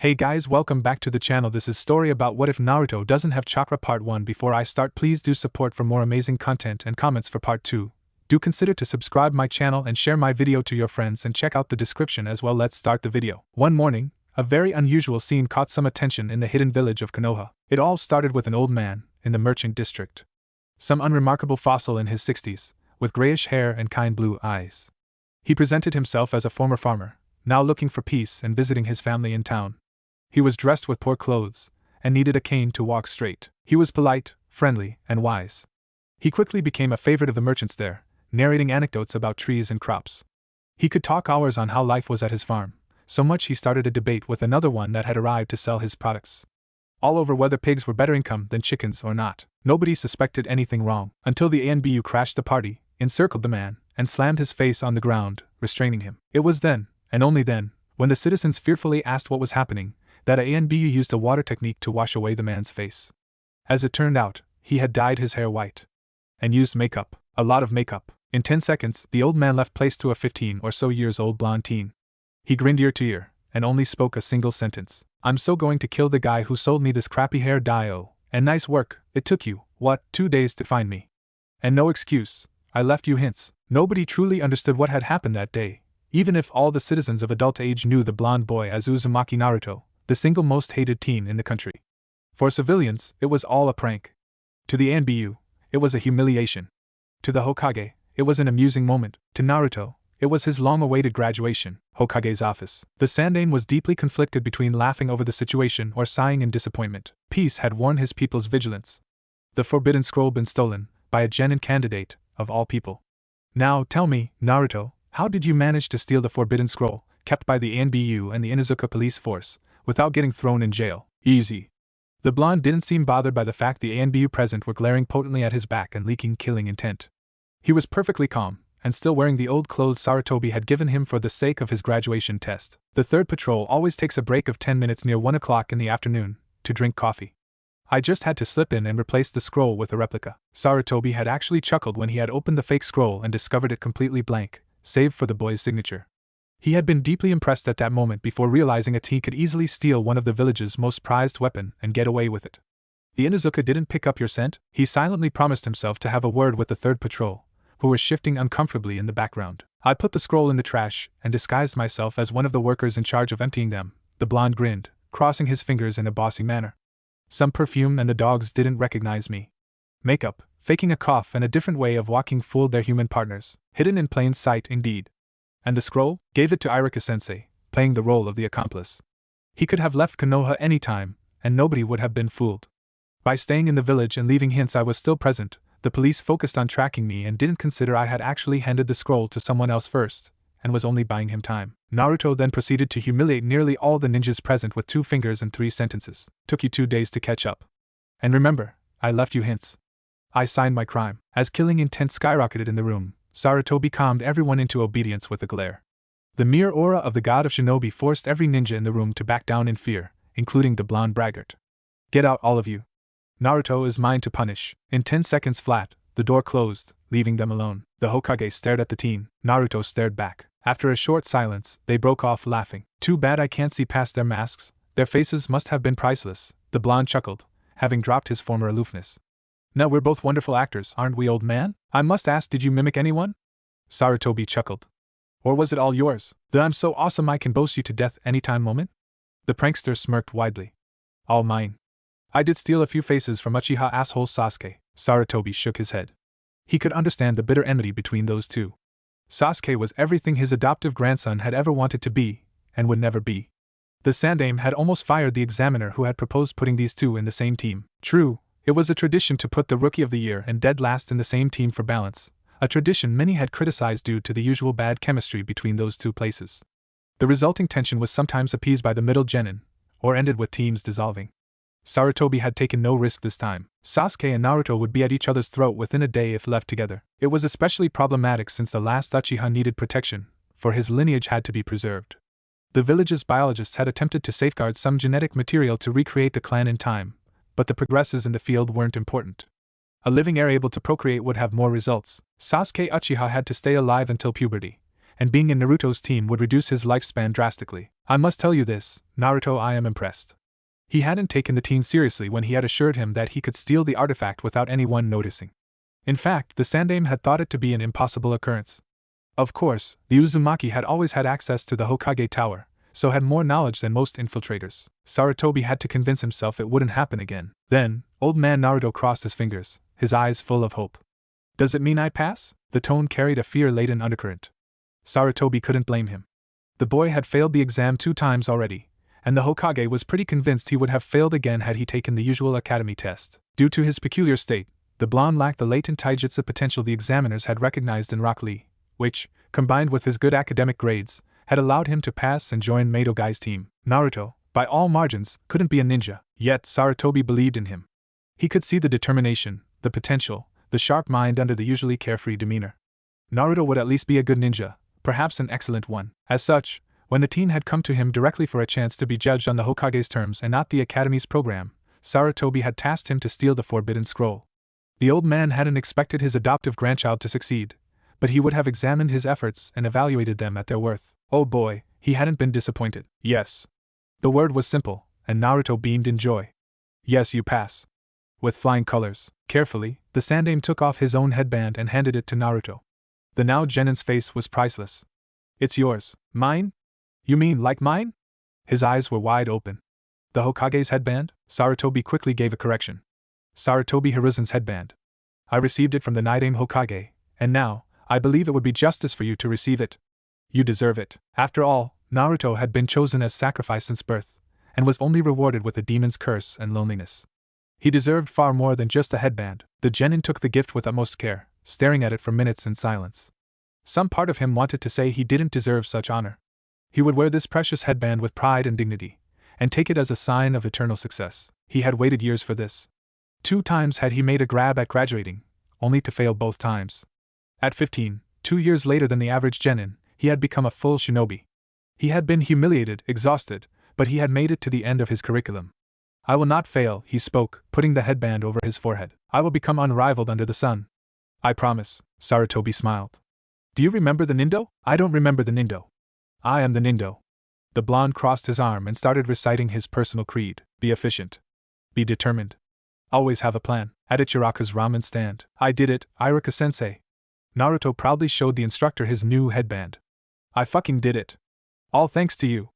Hey guys, welcome back to the channel. This is story about what if Naruto doesn't have chakra part 1. Before I start, please do support for more amazing content and comments for part 2. Do consider to subscribe my channel and share my video to your friends and check out the description as well. Let's start the video. One morning, a very unusual scene caught some attention in the hidden village of Konoha. It all started with an old man in the merchant district. Some unremarkable fossil in his 60s, with grayish hair and kind blue eyes. He presented himself as a former farmer, now looking for peace and visiting his family in town. He was dressed with poor clothes, and needed a cane to walk straight. He was polite, friendly, and wise. He quickly became a favorite of the merchants there, narrating anecdotes about trees and crops. He could talk hours on how life was at his farm, so much he started a debate with another one that had arrived to sell his products. All over whether pigs were better income than chickens or not. Nobody suspected anything wrong, until the ANBU crashed the party, encircled the man, and slammed his face on the ground, restraining him. It was then, and only then, when the citizens fearfully asked what was happening, that ANBU used a water technique to wash away the man's face. As it turned out, he had dyed his hair white. And used makeup, a lot of makeup. In 10 seconds, the old man left place to a 15 or so years old blonde teen. He grinned ear to ear, and only spoke a single sentence. "I'm so going to kill the guy who sold me this crappy hair dye. Oh, and nice work. It took you, 2 days to find me? And no excuse, I left you hints." Nobody truly understood what had happened that day, even if all the citizens of adult age knew the blonde boy as Uzumaki Naruto, the single most hated teen in the country. For civilians, it was all a prank. To the ANBU, it was a humiliation. To the Hokage, it was an amusing moment. To Naruto, it was his long-awaited graduation. Hokage's office. The Sandaime was deeply conflicted between laughing over the situation or sighing in disappointment. Peace had worn his people's vigilance. The forbidden scroll been stolen, by a genin candidate, of all people. Now tell me, Naruto, how did you manage to steal the forbidden scroll, kept by the ANBU and the Inuzuka police force, without getting thrown in jail? Easy. The blonde didn't seem bothered by the fact the ANBU present were glaring potently at his back and leaking killing intent. He was perfectly calm, and still wearing the old clothes Sarutobi had given him for the sake of his graduation test. The third patrol always takes a break of 10 minutes near 1 o'clock in the afternoon, to drink coffee. I just had to slip in and replace the scroll with a replica. Sarutobi had actually chuckled when he had opened the fake scroll and discovered it completely blank, save for the boy's signature. He had been deeply impressed at that moment before realizing a teen could easily steal one of the village's most prized weapon and get away with it. The Inuzuka didn't pick up your scent? He silently promised himself to have a word with the third patrol, who were shifting uncomfortably in the background. I put the scroll in the trash and disguised myself as one of the workers in charge of emptying them. The blonde grinned, crossing his fingers in a bossy manner. Some perfume and the dogs didn't recognize me. Makeup, faking a cough and a different way of walking fooled their human partners. Hidden in plain sight indeed. And the scroll? Gave it to Irika-sensei, playing the role of the accomplice. He could have left Konoha any time, and nobody would have been fooled. By staying in the village and leaving hints I was still present, the police focused on tracking me and didn't consider I had actually handed the scroll to someone else first, and was only buying him time. Naruto then proceeded to humiliate nearly all the ninjas present with 2 fingers and 3 sentences. Took you 2 days to catch up. And remember, I left you hints. I signed my crime. As killing intent skyrocketed in the room, Sarutobi calmed everyone into obedience with a glare. The mere aura of the god of shinobi forced every ninja in the room to back down in fear, including the blonde braggart. Get out, all of you. Naruto is mine to punish. In 10 seconds flat, the door closed, leaving them alone. The Hokage stared at the teen. Naruto stared back. After a short silence, they broke off laughing. Too bad I can't see past their masks. Their faces must have been priceless. The blonde chuckled, having dropped his former aloofness. Now we're both wonderful actors, aren't we, old man? I must ask, did you mimic anyone? Sarutobi chuckled. Or was it all yours? The "I'm so awesome I can boast you to death anytime" moment? The prankster smirked widely. All mine. I did steal a few faces from Uchiha asshole Sasuke. Sarutobi shook his head. He could understand the bitter enmity between those two. Sasuke was everything his adoptive grandson had ever wanted to be, and would never be. The Sandaime had almost fired the examiner who had proposed putting these two in the same team. True, it was a tradition to put the Rookie of the Year and dead last in the same team for balance, a tradition many had criticized due to the usual bad chemistry between those two places. The resulting tension was sometimes appeased by the middle genin, or ended with teams dissolving. Sarutobi had taken no risk this time. Sasuke and Naruto would be at each other's throat within a day if left together. It was especially problematic since the last Uchiha needed protection, for his lineage had to be preserved. The village's biologists had attempted to safeguard some genetic material to recreate the clan in time, but the progresses in the field weren't important. A living heir able to procreate would have more results. Sasuke Uchiha had to stay alive until puberty, and being in Naruto's team would reduce his lifespan drastically. I must tell you this, Naruto, I am impressed. He hadn't taken the teen seriously when he had assured him that he could steal the artifact without anyone noticing. In fact, the Sandaime had thought it to be an impossible occurrence. Of course, the Uzumaki had always had access to the Hokage Tower, so had more knowledge than most infiltrators. Sarutobi had to convince himself it wouldn't happen again. Then, old man Naruto crossed his fingers, his eyes full of hope. Does it mean I pass? The tone carried a fear-laden undercurrent. Sarutobi couldn't blame him. The boy had failed the exam 2 times already, and the Hokage was pretty convinced he would have failed again had he taken the usual academy test. Due to his peculiar state, the blonde lacked the latent taijutsu potential the examiners had recognized in Rock Lee, which, combined with his good academic grades, had allowed him to pass and join Maidogai's team. Naruto, by all margins, couldn't be a ninja, yet Sarutobi believed in him. He could see the determination, the potential, the sharp mind under the usually carefree demeanor. Naruto would at least be a good ninja, perhaps an excellent one. As such, when the teen had come to him directly for a chance to be judged on the Hokage's terms and not the Academy's program, Sarutobi had tasked him to steal the Forbidden Scroll. The old man hadn't expected his adoptive grandchild to succeed, but he would have examined his efforts and evaluated them at their worth. Oh boy, he hadn't been disappointed. Yes. The word was simple, and Naruto beamed in joy. Yes, you pass. With flying colors. Carefully, the Sandaime took off his own headband and handed it to Naruto. The now Genin's face was priceless. It's yours. Mine? You mean like mine? His eyes were wide open. The Hokage's headband? Sarutobi quickly gave a correction. Sarutobi Hiruzen's headband. I received it from the Nidaime Hokage, and now, I believe it would be justice for you to receive it. You deserve it. After all, Naruto had been chosen as sacrifice since birth, and was only rewarded with a demon's curse and loneliness. He deserved far more than just a headband. The genin took the gift with utmost care, staring at it for minutes in silence. Some part of him wanted to say he didn't deserve such honor. He would wear this precious headband with pride and dignity, and take it as a sign of eternal success. He had waited years for this. 2 times had he made a grab at graduating, only to fail both times. At 15, 2 years later than the average genin, he had become a full shinobi. He had been humiliated, exhausted, but he had made it to the end of his curriculum. I will not fail, he spoke, putting the headband over his forehead. I will become unrivaled under the sun. I promise, Sarutobi smiled. Do you remember the Nindo? I don't remember the Nindo. I am the Nindo. The blonde crossed his arm and started reciting his personal creed. Be efficient. Be determined. Always have a plan. At Ichiraka's ramen stand. I did it, Iraka-sensei. Naruto proudly showed the instructor his new headband. I fucking did it. All thanks to you.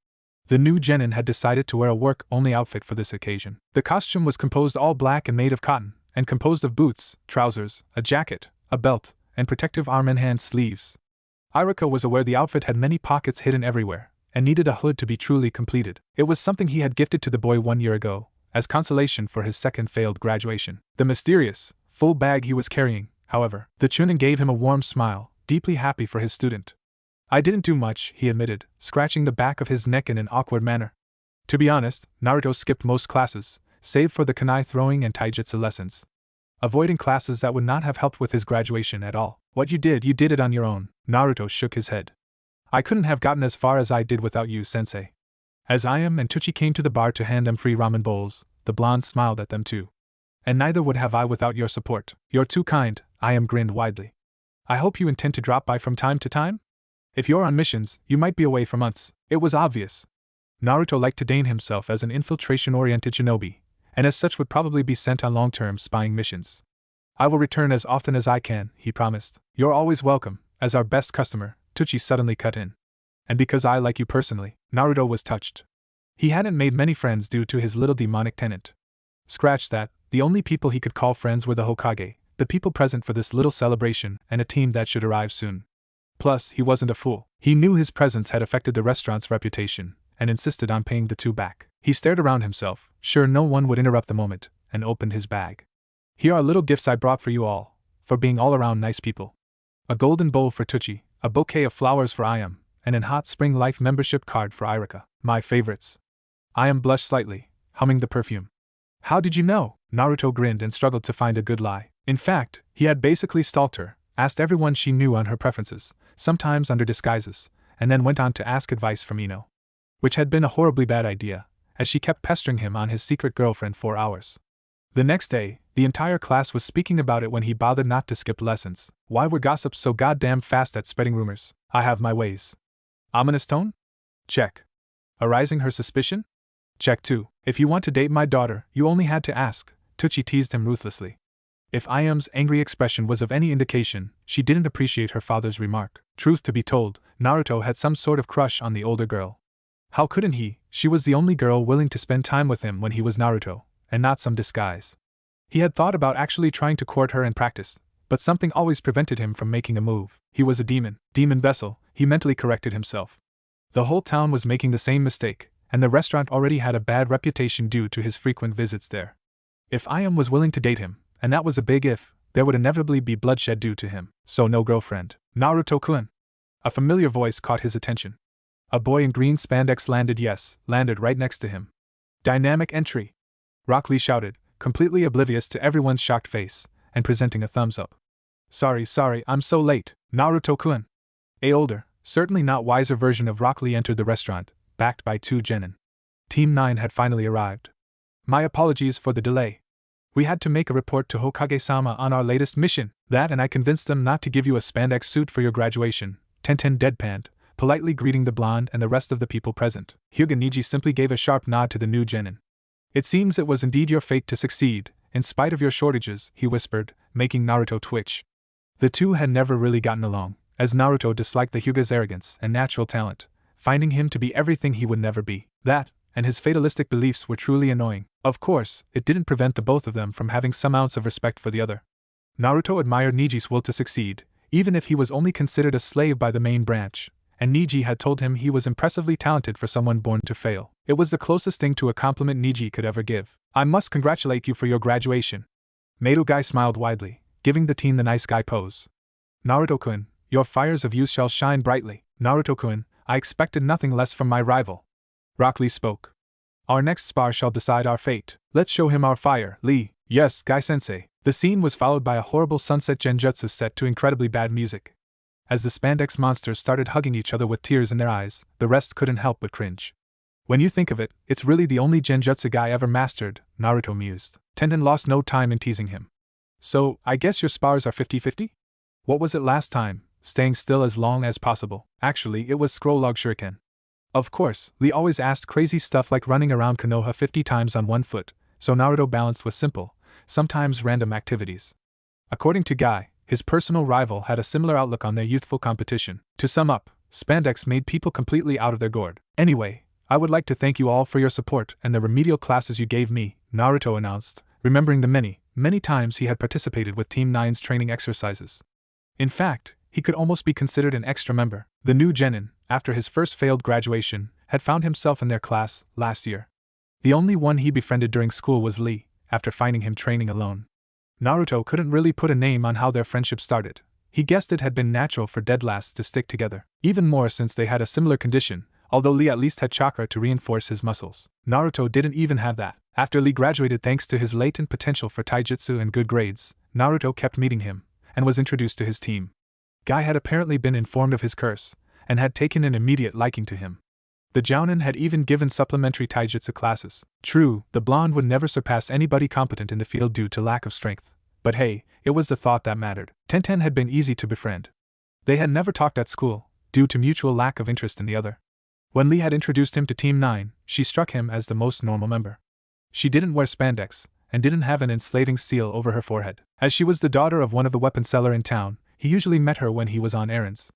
The new genin had decided to wear a work-only outfit for this occasion. The costume was composed all black and made of cotton, and composed of boots, trousers, a jacket, a belt, and protective arm and hand sleeves. Iraka was aware the outfit had many pockets hidden everywhere, and needed a hood to be truly completed. It was something he had gifted to the boy 1 year ago, as consolation for his second failed graduation. The mysterious, full bag he was carrying, however, the Chunin gave him a warm smile, deeply happy for his student. I didn't do much, he admitted, scratching the back of his neck in an awkward manner. To be honest, Naruto skipped most classes, save for the kunai throwing and taijutsu lessons. Avoiding classes that would not have helped with his graduation at all. What you did it on your own. Naruto shook his head. I couldn't have gotten as far as I did without you, sensei. As Ayam and Tucci came to the bar to hand them free ramen bowls, the blonde smiled at them too. And neither would have I without your support. You're too kind, Ayam grinned widely. I hope you intend to drop by from time to time? If you're on missions, you might be away for months. It was obvious. Naruto liked to deign himself as an infiltration-oriented shinobi, and as such would probably be sent on long-term spying missions. I will return as often as I can, he promised. You're always welcome, as our best customer, Tucci suddenly cut in. And because I like you personally, Naruto was touched. He hadn't made many friends due to his little demonic tenant. Scratch that, the only people he could call friends were the Hokage, the people present for this little celebration, and a team that should arrive soon. Plus, he wasn't a fool. He knew his presence had affected the restaurant's reputation, and insisted on paying the 2 back. He stared around himself, sure no one would interrupt the moment, and opened his bag. Here are little gifts I brought for you all, for being all around nice people. A golden bowl for Tucci, a bouquet of flowers for Ayam, and an Hot Spring Life membership card for Irika. My favorites. Ayam blushed slightly, humming the perfume. How did you know? Naruto grinned and struggled to find a good lie. In fact, he had basically stalked her, asked everyone she knew on her preferences, sometimes under disguises, and then went on to ask advice from Ino. Which had been a horribly bad idea, as she kept pestering him on his secret girlfriend for hours. The next day, the entire class was speaking about it when he bothered not to skip lessons. Why were gossips so goddamn fast at spreading rumors? I have my ways. Ominous tone? Check. arousing her suspicion? Check 2. If you want to date my daughter, you only had to ask, Tucci teased him ruthlessly. If Ayum's angry expression was of any indication, she didn't appreciate her father's remark. Truth to be told, Naruto had some sort of crush on the older girl. How couldn't he? She was the only girl willing to spend time with him when he was Naruto, and not some disguise. He had thought about actually trying to court her in practice, but something always prevented him from making a move. He was a demon vessel, he mentally corrected himself. The whole town was making the same mistake, and the restaurant already had a bad reputation due to his frequent visits there. If Ayum was willing to date him, and that was a big if, there would inevitably be bloodshed due to him. So no girlfriend. Naruto-kun. A familiar voice caught his attention. A boy in green spandex landed right next to him. Dynamic entry. Rock Lee shouted, completely oblivious to everyone's shocked face, and presenting a thumbs up. Sorry, I'm so late, Naruto-kun. A older, certainly not wiser version of Rock Lee entered the restaurant, backed by 2 genin. Team 9 had finally arrived. My apologies for the delay. We had to make a report to Hokage-sama on our latest mission. That and I convinced them not to give you a spandex suit for your graduation. Tenten deadpanned, politely greeting the blonde and the rest of the people present. Hyuga Niji simply gave a sharp nod to the new genin. It seems it was indeed your fate to succeed, in spite of your shortages, he whispered, making Naruto twitch. The two had never really gotten along, as Naruto disliked the Hyuga's arrogance and natural talent, finding him to be everything he would never be. That, and his fatalistic beliefs were truly annoying. Of course, it didn't prevent the both of them from having some ounce of respect for the other. Naruto admired Niji's will to succeed, even if he was only considered a slave by the main branch, and Niji had told him he was impressively talented for someone born to fail. It was the closest thing to a compliment Niji could ever give. I must congratulate you for your graduation. Marugai smiled widely, giving the teen the nice guy pose. Naruto-kun, your fires of youth shall shine brightly. Naruto-kun, I expected nothing less from my rival. Rock Lee spoke. Our next spar shall decide our fate. Let's show him our fire, Lee. Yes, Guy-sensei. The scene was followed by a horrible sunset genjutsu set to incredibly bad music. As the spandex monsters started hugging each other with tears in their eyes, the rest couldn't help but cringe. When you think of it, it's really the only genjutsu Guy ever mastered, Naruto mused. Tenten lost no time in teasing him. So, I guess your spars are 50-50? What was it last time? Staying still as long as possible. Actually, it was scroll log shuriken. Of course, Lee always asked crazy stuff like running around Konoha 50 times on one foot, so Naruto balanced with simple, sometimes random activities. According to Guy, his personal rival had a similar outlook on their youthful competition. To sum up, spandex made people completely out of their gourd. Anyway, I would like to thank you all for your support and the remedial classes you gave me, Naruto announced, remembering the many times he had participated with Team 9's training exercises. In fact, he could almost be considered an extra member. The new genin, after his first failed graduation, had found himself in their class last year. The only one he befriended during school was Lee, after finding him training alone. Naruto couldn't really put a name on how their friendship started. He guessed it had been natural for deadlasts to stick together, even more since they had a similar condition, although Lee at least had chakra to reinforce his muscles. Naruto didn't even have that. After Lee graduated thanks to his latent potential for taijutsu and good grades, Naruto kept meeting him, and was introduced to his team. Guy had apparently been informed of his curse, and had taken an immediate liking to him. The Jounin had even given supplementary taijutsu classes. True, the blonde would never surpass anybody competent in the field due to lack of strength, but hey, it was the thought that mattered. Tenten had been easy to befriend. They had never talked at school, due to mutual lack of interest in the other. When Lee had introduced him to Team 9, she struck him as the most normal member. She didn't wear spandex, and didn't have an enslaving seal over her forehead. As she was the daughter of one of the weapon seller in town, he usually met her when he was on errands.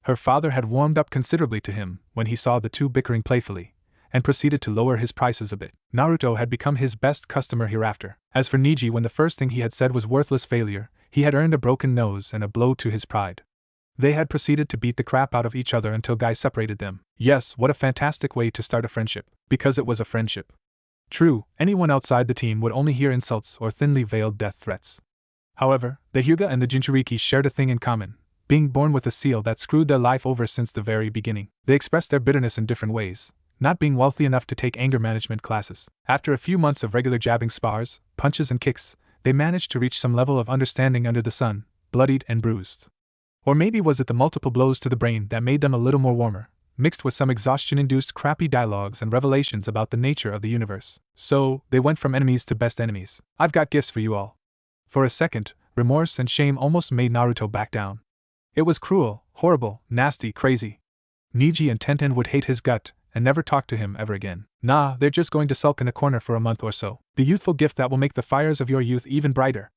Her father had warmed up considerably to him when he saw the two bickering playfully, and proceeded to lower his prices a bit. Naruto had become his best customer hereafter. As for Niji, when the first thing he had said was worthless failure, he had earned a broken nose and a blow to his pride. They had proceeded to beat the crap out of each other until Guy separated them. Yes, what a fantastic way to start a friendship, because it was a friendship. True, anyone outside the team would only hear insults or thinly veiled death threats. However, the Hyuga and the Jinchuriki shared a thing in common, being born with a seal that screwed their life over since the very beginning. They expressed their bitterness in different ways, not being wealthy enough to take anger management classes. After a few months of regular jabbing spars, punches and kicks, they managed to reach some level of understanding under the sun, bloodied and bruised. Or maybe was it the multiple blows to the brain that made them a little more warmer, mixed with some exhaustion-induced crappy dialogues and revelations about the nature of the universe. So, they went from enemies to best enemies. I've got gifts for you all. For a second, remorse and shame almost made Naruto back down. It was cruel, horrible, nasty, crazy. Niji and Tenten would hate his gut, and never talk to him ever again. Nah, they're just going to sulk in a corner for a month or so. The youthful gift that will make the fires of your youth even brighter.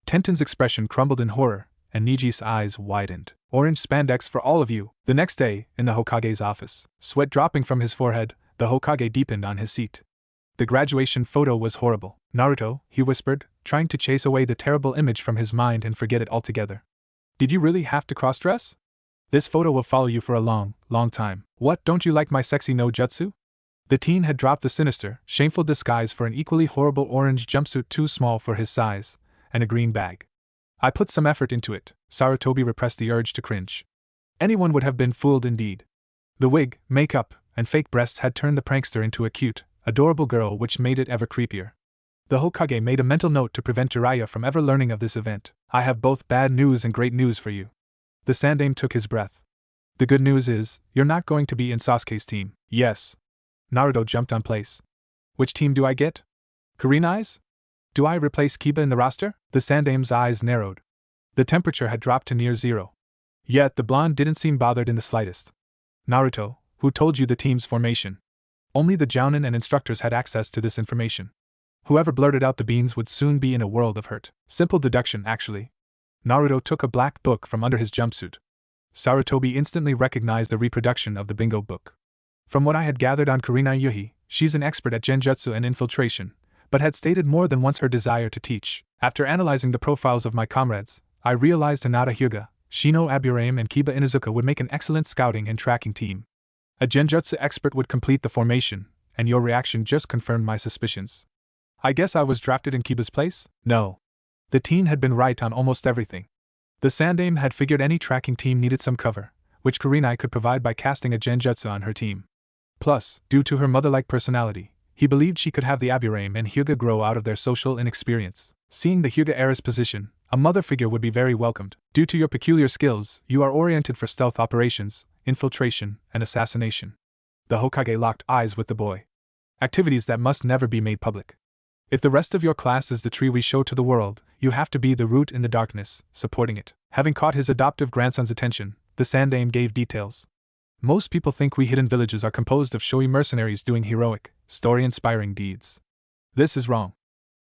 Tenten's expression crumbled in horror, and Niji's eyes widened. Orange spandex for all of you. The next day, in the Hokage's office, sweat dropping from his forehead, the Hokage deepened on his seat. The graduation photo was horrible. Naruto, he whispered, trying to chase away the terrible image from his mind and forget it altogether. Did you really have to cross-dress? This photo will follow you for a long, long time. What, don't you like my sexy no jutsu? The teen had dropped the sinister, shameful disguise for an equally horrible orange jumpsuit too small for his size, and a green bag. I put some effort into it. Sarutobi repressed the urge to cringe. Anyone would have been fooled indeed. The wig, makeup, and fake breasts had turned the prankster into a cute, adorable girl, which made it ever creepier. The Hokage made a mental note to prevent Jiraiya from ever learning of this event. I have both bad news and great news for you. The Sandaime took his breath. The good news is, you're not going to be in Sasuke's team. Yes. Naruto jumped on place. Which team do I get? Kurenai's? Do I replace Kiba in the roster? The Sandaime's eyes narrowed. The temperature had dropped to near zero. Yet the blonde didn't seem bothered in the slightest. Naruto, who told you the team's formation? Only the Jounin and instructors had access to this information. Whoever blurted out the beans would soon be in a world of hurt. Simple deduction, actually. Naruto took a black book from under his jumpsuit. Sarutobi instantly recognized the reproduction of the bingo book. From what I had gathered on Kurenai Yuhi, she's an expert at genjutsu and infiltration, but had stated more than once her desire to teach. After analyzing the profiles of my comrades, I realized Hinata Hyuga, Shino Aburame and Kiba Inuzuka would make an excellent scouting and tracking team. A genjutsu expert would complete the formation, and your reaction just confirmed my suspicions. I guess I was drafted in Kiba's place? No. The teen had been right on almost everything. The Sandaime had figured any tracking team needed some cover, which Kurenai could provide by casting a genjutsu on her team. Plus, due to her mother-like personality, he believed she could have the Aburame and Hyuga grow out of their social inexperience. Seeing the Hyuga heiress position, a mother figure would be very welcomed. Due to your peculiar skills, you are oriented for stealth operations, infiltration, and assassination. The Hokage locked eyes with the boy. Activities that must never be made public. If the rest of your class is the tree we show to the world, you have to be the root in the darkness, supporting it. Having caught his adoptive grandson's attention, the Sandaime gave details. Most people think we hidden villages are composed of showy mercenaries doing heroic, story-inspiring deeds. This is wrong.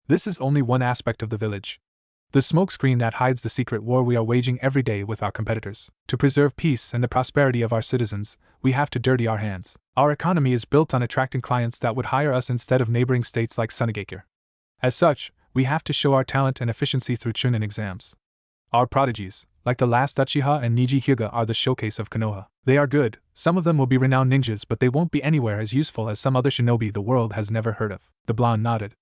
This is only one aspect of the village. The smokescreen that hides the secret war we are waging every day with our competitors. To preserve peace and the prosperity of our citizens, we have to dirty our hands. Our economy is built on attracting clients that would hire us instead of neighboring states like Sunagakure. As such, we have to show our talent and efficiency through Chunin exams. Our prodigies, like the last Uchiha and Niji Hyuga, are the showcase of Konoha. They are good, some of them will be renowned ninjas, but they won't be anywhere as useful as some other shinobi the world has never heard of. The blonde nodded.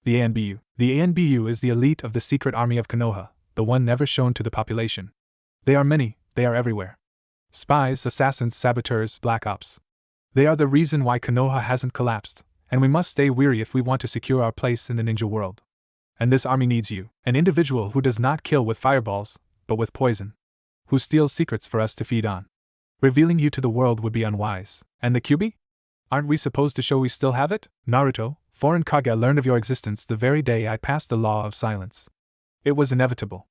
The ANBU. The ANBU is the elite of the secret army of Konoha, the one never shown to the population. They are many, they are everywhere. Spies, assassins, saboteurs, black ops. They are the reason why Konoha hasn't collapsed, and we must stay wary if we want to secure our place in the ninja world. And this army needs you, an individual who does not kill with fireballs, but with poison. Who steals secrets for us to feed on. Revealing you to the world would be unwise. And the Kyuubi? Aren't we supposed to show we still have it? Naruto, foreign Kage learned of your existence the very day I passed the law of silence. It was inevitable.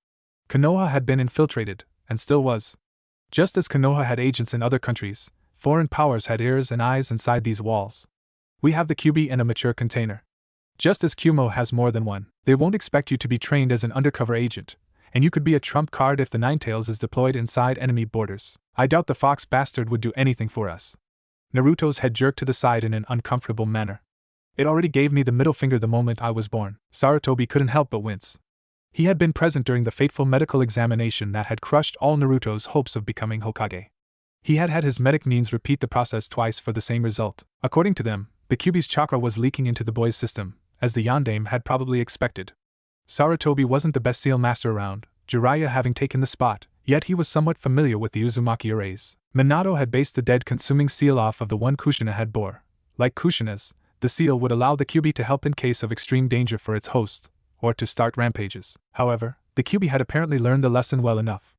Konoha had been infiltrated, and still was. Just as Konoha had agents in other countries, foreign powers had ears and eyes inside these walls. We have the Kyuubi in a mature container. Just as Kyumo has more than one. They won't expect you to be trained as an undercover agent, and you could be a trump card if the Ninetales is deployed inside enemy borders. I doubt the fox bastard would do anything for us. Naruto's head jerked to the side in an uncomfortable manner. It already gave me the middle finger the moment I was born. Sarutobi couldn't help but wince. He had been present during the fateful medical examination that had crushed all Naruto's hopes of becoming Hokage. He had had his medic means repeat the process twice for the same result. According to them, the Kyuubi's chakra was leaking into the boy's system, as the Yondaime had probably expected. Sarutobi wasn't the best seal master around, Jiraiya having taken the spot, yet he was somewhat familiar with the Uzumaki arrays. Minato had based the dead consuming seal off of the one Kushina had bore. Like Kushina's, the seal would allow the Kyuubi to help in case of extreme danger for its host, or to start rampages. However, the Kyuubi had apparently learned the lesson well enough.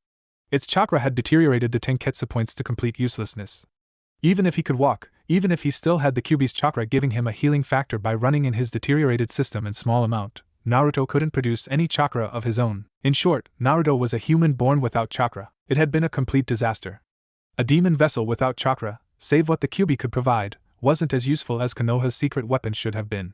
Its chakra had deteriorated the Tenketsu points to complete uselessness. Even if he could walk, even if he still had the Kyuubi's chakra giving him a healing factor by running in his deteriorated system in small amount, Naruto couldn't produce any chakra of his own. In short, Naruto was a human born without chakra. It had been a complete disaster. A demon vessel without chakra, save what the Kyuubi could provide, wasn't as useful as Konoha's secret weapon should have been.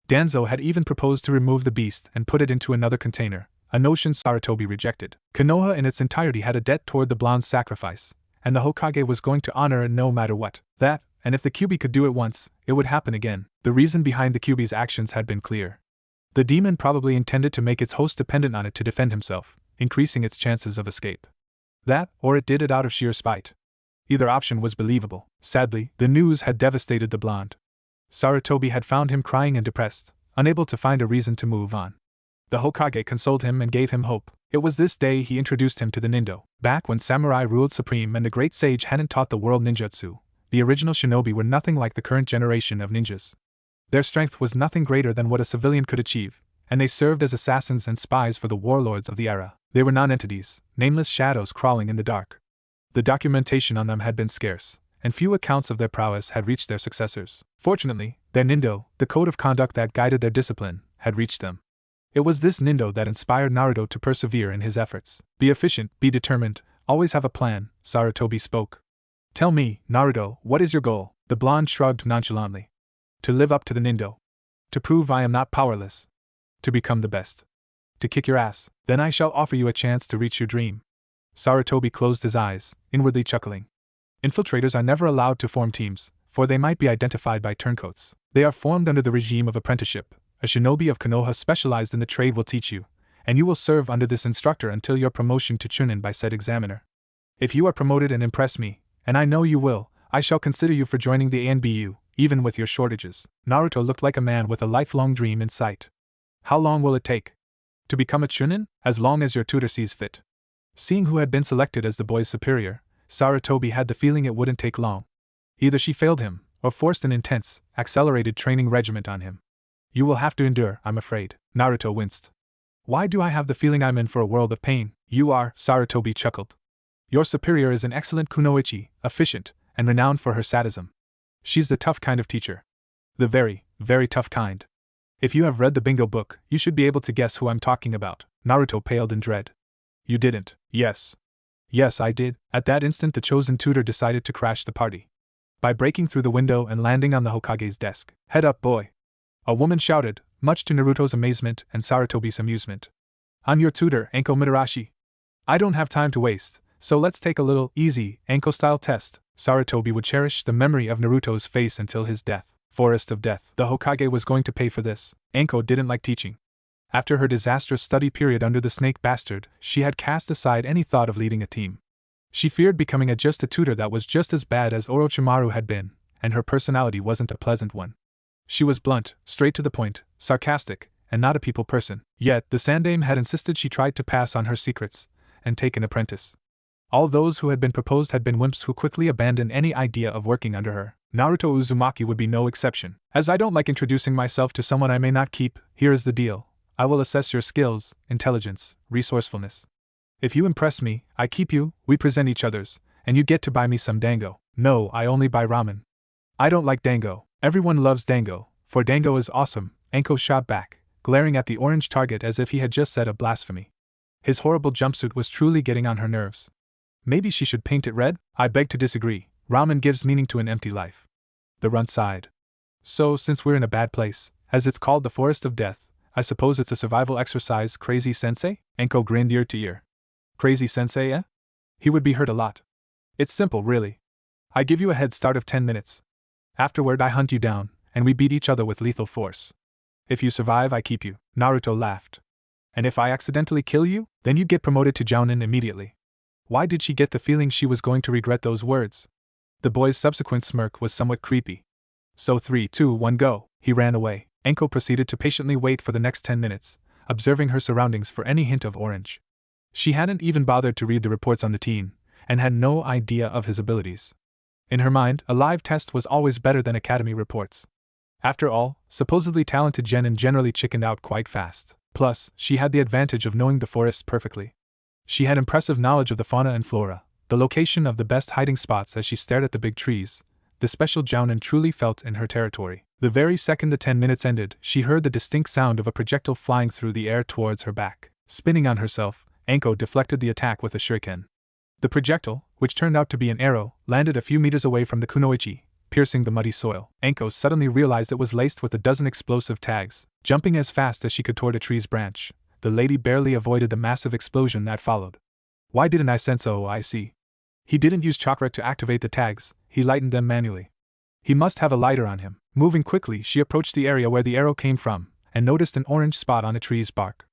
Danzo had even proposed to remove the beast and put it into another container, a notion Sarutobi rejected. Konoha in its entirety had a debt toward the blonde's sacrifice, and the Hokage was going to honor it no matter what. That, and if the Kyuubi could do it once, it would happen again. The reason behind the Kyuubi's actions had been clear. The demon probably intended to make its host dependent on it to defend himself, increasing its chances of escape. That, or it did it out of sheer spite. Either option was believable. Sadly, the news had devastated the blonde. Sarutobi had found him crying and depressed, unable to find a reason to move on. The Hokage consoled him and gave him hope. It was this day he introduced him to the Nindo. Back when samurai ruled supreme and the great sage hadn't taught the world ninjutsu, the original shinobi were nothing like the current generation of ninjas. Their strength was nothing greater than what a civilian could achieve, and they served as assassins and spies for the warlords of the era. They were non-entities, nameless shadows crawling in the dark. The documentation on them had been scarce, and few accounts of their prowess had reached their successors. Fortunately, their Nindo, the code of conduct that guided their discipline, had reached them. It was this Nindo that inspired Naruto to persevere in his efforts. Be efficient, be determined, always have a plan, Sarutobi spoke. Tell me, Naruto, what is your goal? The blonde shrugged nonchalantly. To live up to the Nindo. To prove I am not powerless. To become the best. To kick your ass. Then I shall offer you a chance to reach your dream. Sarutobi closed his eyes, inwardly chuckling. Infiltrators are never allowed to form teams, for they might be identified by turncoats. They are formed under the regime of apprenticeship. A shinobi of Konoha specialized in the trade will teach you, and you will serve under this instructor until your promotion to Chunin by said examiner. If you are promoted and impress me, and I know you will, I shall consider you for joining the ANBU, even with your shortages. Naruto looked like a man with a lifelong dream in sight. How long will it take? To become a Chunin? As long as your tutor sees fit. Seeing who had been selected as the boy's superior, Sarutobi had the feeling it wouldn't take long. Either she failed him, or forced an intense, accelerated training regimen on him. You will have to endure, I'm afraid. Naruto winced. Why do I have the feeling I'm in for a world of pain? You are, Sarutobi chuckled. Your superior is an excellent kunoichi, efficient, and renowned for her sadism. She's the tough kind of teacher. The very, very tough kind. If you have read the bingo book, you should be able to guess who I'm talking about. Naruto paled in dread. You didn't. Yes. Yes, I did. At that instant the chosen tutor decided to crash the party. By breaking through the window and landing on the Hokage's desk. Head up, boy. A woman shouted, much to Naruto's amazement and Sarutobi's amusement. I'm your tutor, Anko Mitarashi. I don't have time to waste, so let's take a little, easy, Anko-style test. Sarutobi would cherish the memory of Naruto's face until his death. Forest of Death. The Hokage was going to pay for this. Anko didn't like teaching. After her disastrous study period under the snake bastard, she had cast aside any thought of leading a team. She feared becoming a tutor that was just as bad as Orochimaru had been, and her personality wasn't a pleasant one. She was blunt, straight to the point, sarcastic, and not a people person. Yet, the Sandaime had insisted she tried to pass on her secrets, and take an apprentice. All those who had been proposed had been wimps who quickly abandoned any idea of working under her. Naruto Uzumaki would be no exception. As I don't like introducing myself to someone I may not keep, here is the deal. I will assess your skills, intelligence, resourcefulness. If you impress me, I keep you, we present each other's, and you get to buy me some dango. No, I only buy ramen. I don't like dango. Everyone loves dango, for dango is awesome, Anko shot back, glaring at the orange target as if he had just said a blasphemy. His horrible jumpsuit was truly getting on her nerves. Maybe she should paint it red? I beg to disagree. Ramen gives meaning to an empty life. The runt sighed. So, since we're in a bad place, as it's called the Forest of Death, I suppose it's a survival exercise, crazy sensei? Anko grinned ear to ear. Crazy sensei, eh? He would be hurt a lot. It's simple, really. I give you a head start of 10 minutes. Afterward I hunt you down, and we beat each other with lethal force. If you survive, I keep you. Naruto laughed. And if I accidentally kill you, then you get promoted to Jounin immediately. Why did she get the feeling she was going to regret those words? The boy's subsequent smirk was somewhat creepy. So 3, 2, 1, go. He ran away. Anko proceeded to patiently wait for the next 10 minutes, observing her surroundings for any hint of orange. She hadn't even bothered to read the reports on the team, and had no idea of his abilities. In her mind, a live test was always better than academy reports. After all, supposedly talented genin generally chickened out quite fast. Plus, she had the advantage of knowing the forests perfectly. She had impressive knowledge of the fauna and flora, the location of the best hiding spots as she stared at the big trees. The special Jounin truly felt in her territory. The very second the 10 minutes ended, she heard the distinct sound of a projectile flying through the air towards her back. Spinning on herself, Anko deflected the attack with a shuriken. The projectile, which turned out to be an arrow, landed a few meters away from the kunoichi, piercing the muddy soil. Anko suddenly realized it was laced with a dozen explosive tags. Jumping as fast as she could toward a tree's branch, the lady barely avoided the massive explosion that followed. Why didn't I sense? Oh, I see. He didn't use chakra to activate the tags, he lightened them manually. He must have a lighter on him. Moving quickly, she approached the area where the arrow came from, and noticed an orange spot on a tree's bark.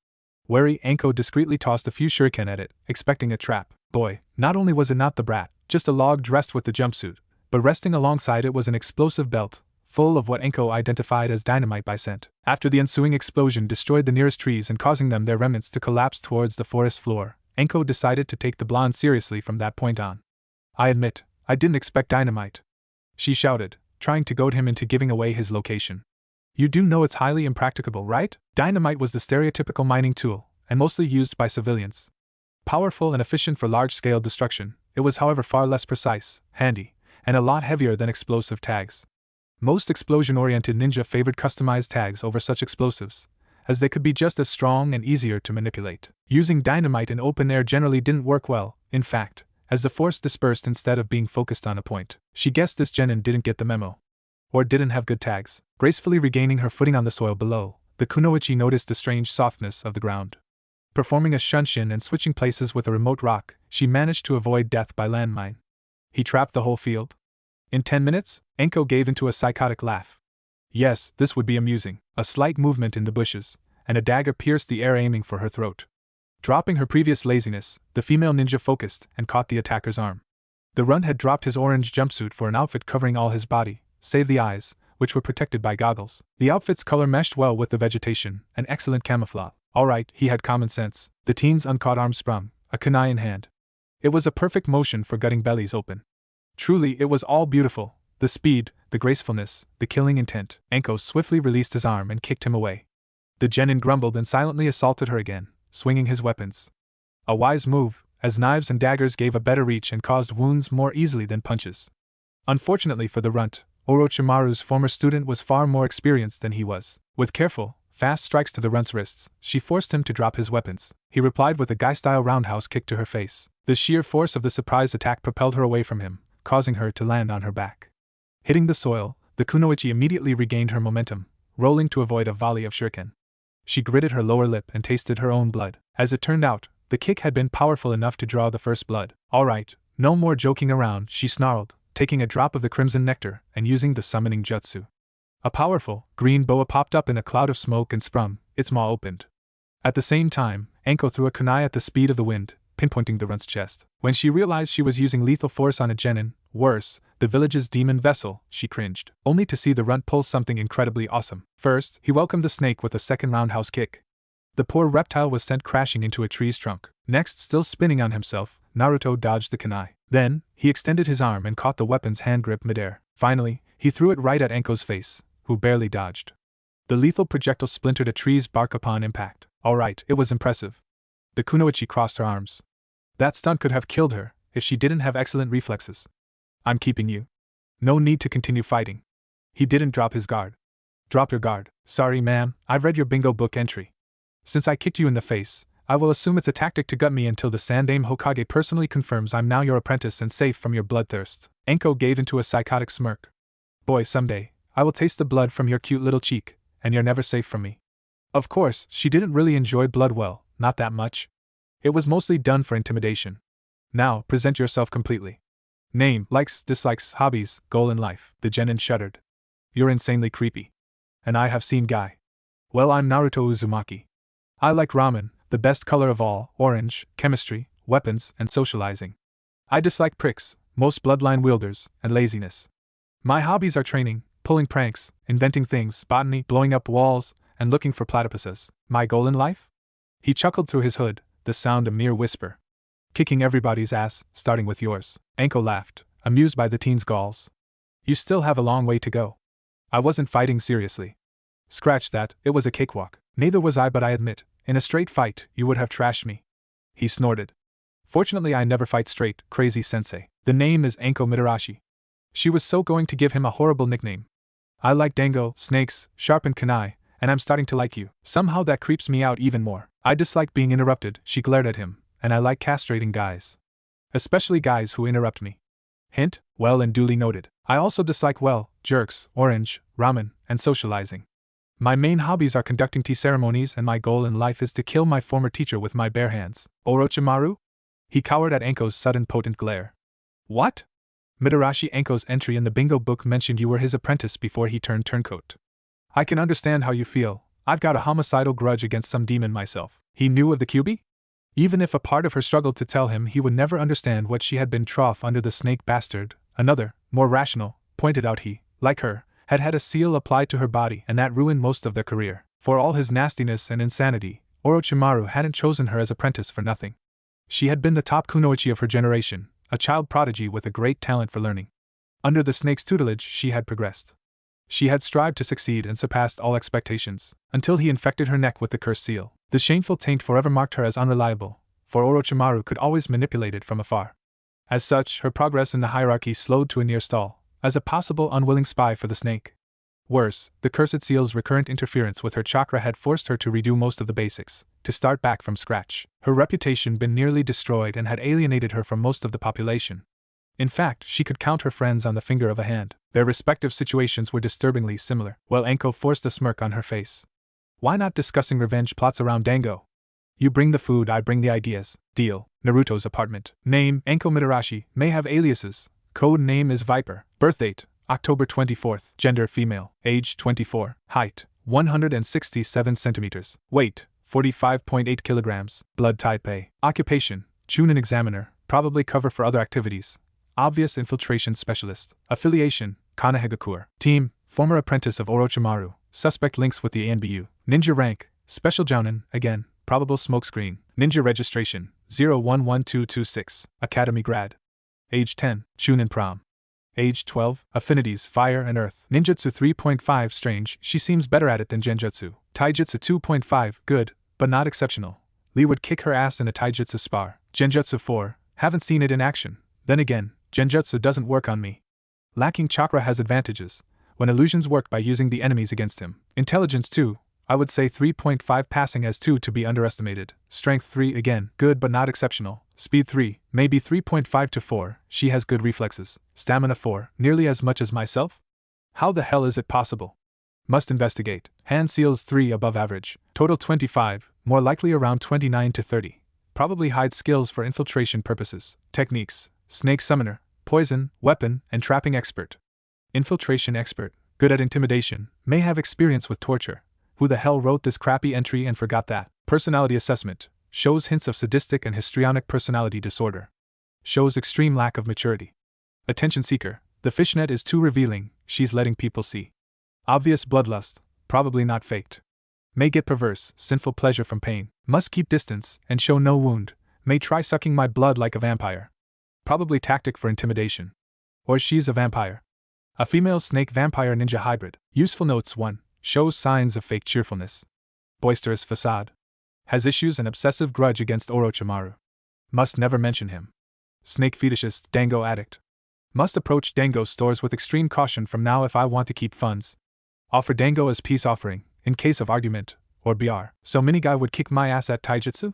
Wary, Anko discreetly tossed a few shuriken at it, expecting a trap. Boy, not only was it not the brat, just a log dressed with the jumpsuit, but resting alongside it was an explosive belt, full of what Anko identified as dynamite by scent. After the ensuing explosion destroyed the nearest trees and causing them their remnants to collapse towards the forest floor, Anko decided to take the blonde seriously from that point on. I admit, I didn't expect dynamite, she shouted, trying to goad him into giving away his location. You do know it's highly impracticable, right? Dynamite was the stereotypical mining tool, and mostly used by civilians. Powerful and efficient for large-scale destruction, it was however far less precise, handy, and a lot heavier than explosive tags. Most explosion-oriented ninja favored customized tags over such explosives, as they could be just as strong and easier to manipulate. Using dynamite in open air generally didn't work well, in fact, as the force dispersed instead of being focused on a point. She guessed this genin didn't get the memo. Or didn't have good tags. Gracefully regaining her footing on the soil below, the kunoichi noticed the strange softness of the ground. Performing a shunshin and switching places with a remote rock, she managed to avoid death by landmine. He trapped the whole field? In 10 minutes, Anko gave into a psychotic laugh. Yes, this would be amusing. A slight movement in the bushes, and a dagger pierced the air aiming for her throat. Dropping her previous laziness, the female ninja focused and caught the attacker's arm. The runt had dropped his orange jumpsuit for an outfit covering all his body, save the eyes, which were protected by goggles. The outfit's color meshed well with the vegetation, an excellent camouflage. Alright, he had common sense. The teen's uncaught arm sprung, a kunai in hand. It was a perfect motion for gutting bellies open. Truly, it was all beautiful. The speed, the gracefulness, the killing intent. Anko swiftly released his arm and kicked him away. The genin grumbled and silently assaulted her again, swinging his weapons. A wise move, as knives and daggers gave a better reach and caused wounds more easily than punches. Unfortunately for the runt, Orochimaru's former student was far more experienced than he was. With careful, fast strikes to the runt's wrists, she forced him to drop his weapons. He replied with a guy-style roundhouse kick to her face. The sheer force of the surprise attack propelled her away from him, causing her to land on her back. Hitting the soil, the kunoichi immediately regained her momentum, rolling to avoid a volley of shuriken. She gritted her lower lip and tasted her own blood. As it turned out, the kick had been powerful enough to draw the first blood. Alright, no more joking around, she snarled, taking a drop of the crimson nectar and using the summoning jutsu. A powerful, green boa popped up in a cloud of smoke and sprung, its maw opened. At the same time, Anko threw a kunai at the speed of the wind, pinpointing the runt's chest. When she realized she was using lethal force on a genin, worse, the village's demon vessel, she cringed, only to see the runt pull something incredibly awesome. First, he welcomed the snake with a second roundhouse kick. The poor reptile was sent crashing into a tree's trunk. Next, still spinning on himself, Naruto dodged the kunai. Then, he extended his arm and caught the weapon's hand grip midair. Finally, he threw it right at Anko's face, who barely dodged. The lethal projectile splintered a tree's bark upon impact. Alright, it was impressive. The kunoichi crossed her arms. That stunt could have killed her, if she didn't have excellent reflexes. I'm keeping you. No need to continue fighting. He didn't drop his guard. Drop your guard. Sorry, ma'am, I've read your bingo book entry. Since I kicked you in the face, I will assume it's a tactic to gut me until the Sandaime Hokage personally confirms I'm now your apprentice and safe from your bloodthirst. Anko gave into a psychotic smirk. Boy, someday, I will taste the blood from your cute little cheek, and you're never safe from me. Of course, she didn't really enjoy blood well, not that much. It was mostly done for intimidation. Now, present yourself completely. Name, likes, dislikes, hobbies, goal in life. The genin shuddered. You're insanely creepy. And I have seen Guy. Well, I'm Naruto Uzumaki. I like ramen, the best color of all, orange, chemistry, weapons, and socializing. I dislike pricks, most bloodline wielders, and laziness. My hobbies are training, pulling pranks, inventing things, botany, blowing up walls, and looking for platypuses. My goal in life? He chuckled through his hood, the sound a mere whisper. Kicking everybody's ass, starting with yours. Anko laughed, amused by the teen's galls. You still have a long way to go. I wasn't fighting seriously. Scratch that, it was a cakewalk. Neither was I, but I admit, in a straight fight, you would have trashed me. He snorted. Fortunately, I never fight straight, crazy sensei. The name is Anko Mitarashi. She was so going to give him a horrible nickname. I like dango, snakes, sharpened kunai, and I'm starting to like you. Somehow that creeps me out even more. I dislike being interrupted, she glared at him, and I like castrating guys. Especially guys who interrupt me. Hint, well and duly noted. I also dislike jerks, orange, ramen, and socializing. My main hobbies are conducting tea ceremonies, and my goal in life is to kill my former teacher with my bare hands. Orochimaru? He cowered at Anko's sudden potent glare. What? Mitarashi Anko's entry in the bingo book mentioned you were his apprentice before he turned turncoat. I can understand how you feel. I've got a homicidal grudge against some demon myself. He knew of the Kyuubi? Even if a part of her struggled to tell him, he would never understand what she had been trough under the snake bastard. Another, more rational, pointed out he, like her, had had a seal applied to her body, and that ruined most of their career. For all his nastiness and insanity, Orochimaru hadn't chosen her as apprentice for nothing. She had been the top kunoichi of her generation, a child prodigy with a great talent for learning. Under the snake's tutelage, she had progressed. She had strived to succeed and surpassed all expectations, until he infected her neck with the cursed seal. The shameful taint forever marked her as unreliable, for Orochimaru could always manipulate it from afar. As such, her progress in the hierarchy slowed to a near stall, as a possible unwilling spy for the snake. Worse, the cursed seal's recurrent interference with her chakra had forced her to redo most of the basics, to start back from scratch. Her reputation been nearly destroyed and had alienated her from most of the population. In fact, she could count her friends on the finger of a hand. Their respective situations were disturbingly similar. Well, Anko forced a smirk on her face. Why not discussing revenge plots around Dango? You bring the food, I bring the ideas. Deal. Naruto's apartment. Name, Anko Mitarashi, may have aliases. Code name is Viper. Birthdate, October 24th. Gender, female. Age, 24. Height, 167 centimeters. Weight, 45.8 kilograms. Blood type A. Occupation, Chunin examiner, probably cover for other activities. Obvious infiltration specialist. Affiliation, Konohagakure. Team, former apprentice of Orochimaru. Suspect links with the ANBU. Ninja rank, Special Jounin, again, probable smokescreen. Ninja registration, 011226. Academy grad. Age 10, Chunin prom. Age 12, affinities fire and earth. Ninjutsu 3.5 strange, she seems better at it than Genjutsu. Taijutsu 2.5 good, but not exceptional. Lee would kick her ass in a Taijutsu spar. Genjutsu 4, haven't seen it in action. Then again, Genjutsu doesn't work on me. Lacking chakra has advantages, when illusions work by using the enemies against him. Intelligence 2, I would say 3.5 passing as 2 to be underestimated. Strength 3 again, good but not exceptional. Speed 3, maybe 3.5 to 4, she has good reflexes. Stamina 4, nearly as much as myself? How the hell is it possible? Must investigate. Hand seals 3 above average. Total 25, more likely around 29 to 30. Probably hides skills for infiltration purposes. Techniques, snake summoner, poison, weapon, and trapping expert. Infiltration expert, good at intimidation, may have experience with torture. Who the hell wrote this crappy entry and forgot that? Personality assessment, shows hints of sadistic and histrionic personality disorder. Shows extreme lack of maturity. Attention seeker, the fishnet is too revealing, she's letting people see. Obvious bloodlust, probably not faked. May get perverse, sinful pleasure from pain. Must keep distance, and show no wound. May try sucking my blood like a vampire. Probably tactic for intimidation. Or she's a vampire. A female snake vampire ninja hybrid. Useful notes 1. Shows signs of fake cheerfulness. Boisterous facade. Has issues and obsessive grudge against Orochimaru. Must never mention him. Snake fetishist, Dango addict. Must approach Dango stores with extreme caution from now if I want to keep funds. Offer Dango as peace offering, in case of argument, or BR. So Miniguy would kick my ass at Taijutsu?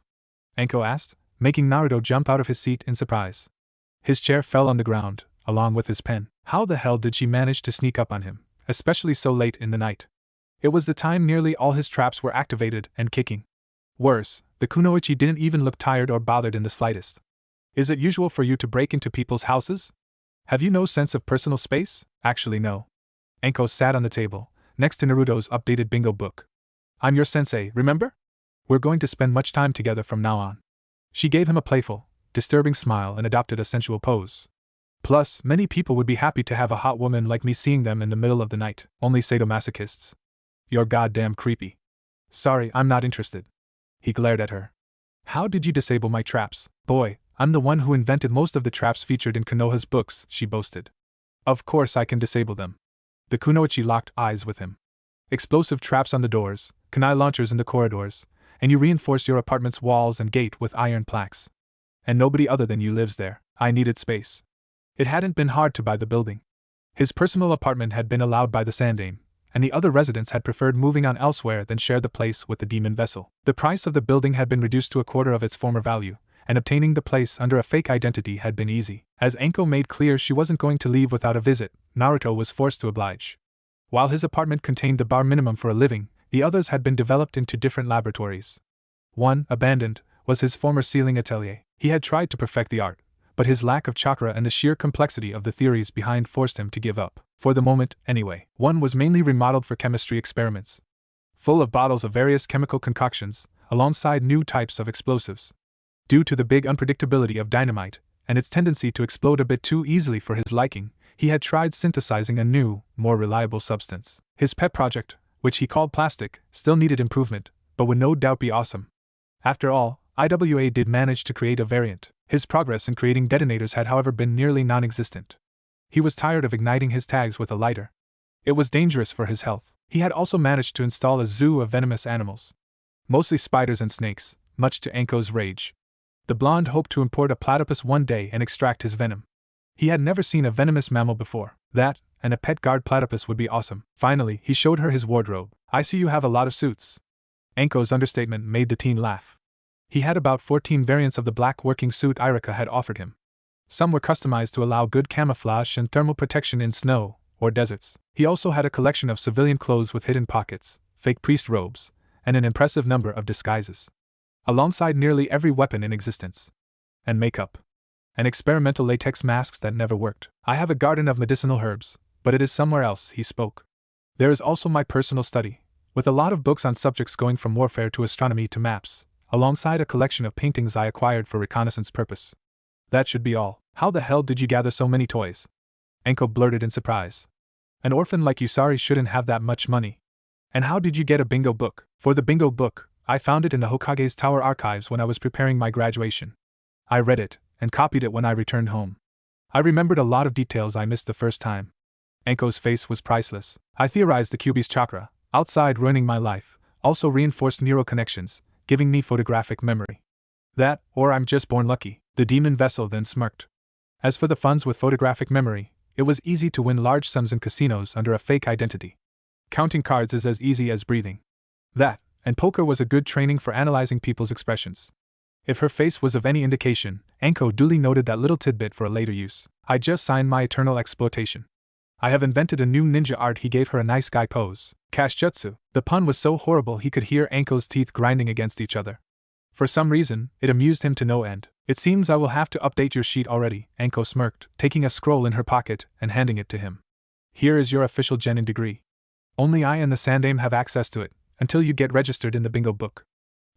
Anko asked, making Naruto jump out of his seat in surprise. His chair fell on the ground, along with his pen. How the hell did she manage to sneak up on him, especially so late in the night? It was the time nearly all his traps were activated and kicking. Worse, the kunoichi didn't even look tired or bothered in the slightest. Is it usual for you to break into people's houses? Have you no sense of personal space? Actually no. Anko sat on the table, next to Naruto's updated bingo book. I'm your sensei, remember? We're going to spend much time together from now on. She gave him a playful, disturbing smile and adopted a sensual pose. Plus, many people would be happy to have a hot woman like me seeing them in the middle of the night. Only sadomasochists. You're goddamn creepy. Sorry, I'm not interested. He glared at her. How did you disable my traps? Boy, I'm the one who invented most of the traps featured in Konoha's books, she boasted. Of course I can disable them. The kunoichi locked eyes with him. Explosive traps on the doors, kunai launchers in the corridors, and you reinforce your apartment's walls and gate with iron plaques. And nobody other than you lives there. I needed space. It hadn't been hard to buy the building. His personal apartment had been allowed by the Sandame, and the other residents had preferred moving on elsewhere than share the place with the demon vessel. The price of the building had been reduced to a quarter of its former value, and obtaining the place under a fake identity had been easy. As Enko made clear she wasn't going to leave without a visit, Naruto was forced to oblige. While his apartment contained the bare minimum for a living, the others had been developed into different laboratories. One, abandoned, was his former sealing atelier. He had tried to perfect the art, but his lack of chakra and the sheer complexity of the theories behind forced him to give up. For the moment, anyway. One was mainly remodeled for chemistry experiments, full of bottles of various chemical concoctions, alongside new types of explosives. Due to the big unpredictability of dynamite, and its tendency to explode a bit too easily for his liking, he had tried synthesizing a new, more reliable substance. His pet project, which he called plastic, still needed improvement, but would no doubt be awesome. After all, IWA did manage to create a variant. His progress in creating detonators had, however, been nearly non-existent. He was tired of igniting his tags with a lighter. It was dangerous for his health. He had also managed to install a zoo of venomous animals, mostly spiders and snakes, much to Enko's rage. The blonde hoped to import a platypus one day and extract his venom. He had never seen a venomous mammal before. That, and a pet guard platypus would be awesome. Finally, he showed her his wardrobe. "I see you have a lot of suits." Enko's understatement made the teen laugh. He had about 14 variants of the black working suit Irika had offered him. Some were customized to allow good camouflage and thermal protection in snow or deserts. He also had a collection of civilian clothes with hidden pockets, fake priest robes, and an impressive number of disguises, alongside nearly every weapon in existence. And makeup. And experimental latex masks that never worked. "I have a garden of medicinal herbs, but it is somewhere else," he spoke. "There is also my personal study, with a lot of books on subjects going from warfare to astronomy to maps, alongside a collection of paintings I acquired for reconnaissance purpose. That should be all." "How the hell did you gather so many toys?" Enko blurted in surprise. "An orphan like Yusari shouldn't have that much money." "And how did you get a bingo book?" "For the bingo book, I found it in the Hokage's Tower archives when I was preparing my graduation. I read it, and copied it when I returned home. I remembered a lot of details I missed the first time." Enko's face was priceless. "I theorized the Kyuubi's chakra, outside ruining my life, also reinforced neural connections, giving me photographic memory. That, or I'm just born lucky." The demon vessel then smirked. As for the funds with photographic memory, it was easy to win large sums in casinos under a fake identity. Counting cards is as easy as breathing. That, and poker was a good training for analyzing people's expressions. If her face was of any indication, Enko duly noted that little tidbit for a later use. "I just signed my eternal exploitation. I have invented a new ninja art." He gave her a nice guy pose. "Kashjutsu." The pun was so horrible he could hear Enko's teeth grinding against each other. For some reason, it amused him to no end. "It seems I will have to update your sheet already," Enko smirked, taking a scroll in her pocket and handing it to him. "Here is your official genin degree. Only I and the Sandaime have access to it, until you get registered in the bingo book.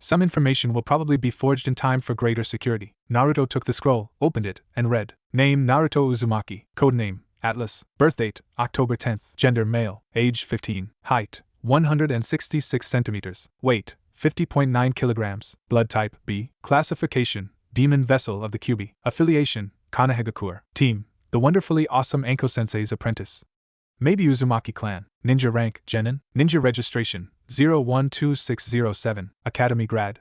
Some information will probably be forged in time for greater security." Naruto took the scroll, opened it, and read. Name: Naruto Uzumaki. Codename: Atlas. Birthdate: October 10th. Gender: male. Age: 15. Height: 166 centimeters. Weight: 50.9 kilograms. Blood type: B. Classification: Demon Vessel of the Kyuubi. Affiliation: Konohagakure. Team: The Wonderfully Awesome Enko Sensei's Apprentice. Maybe Uzumaki Clan. Ninja rank: Genin. Ninja registration: 012607. Academy grad.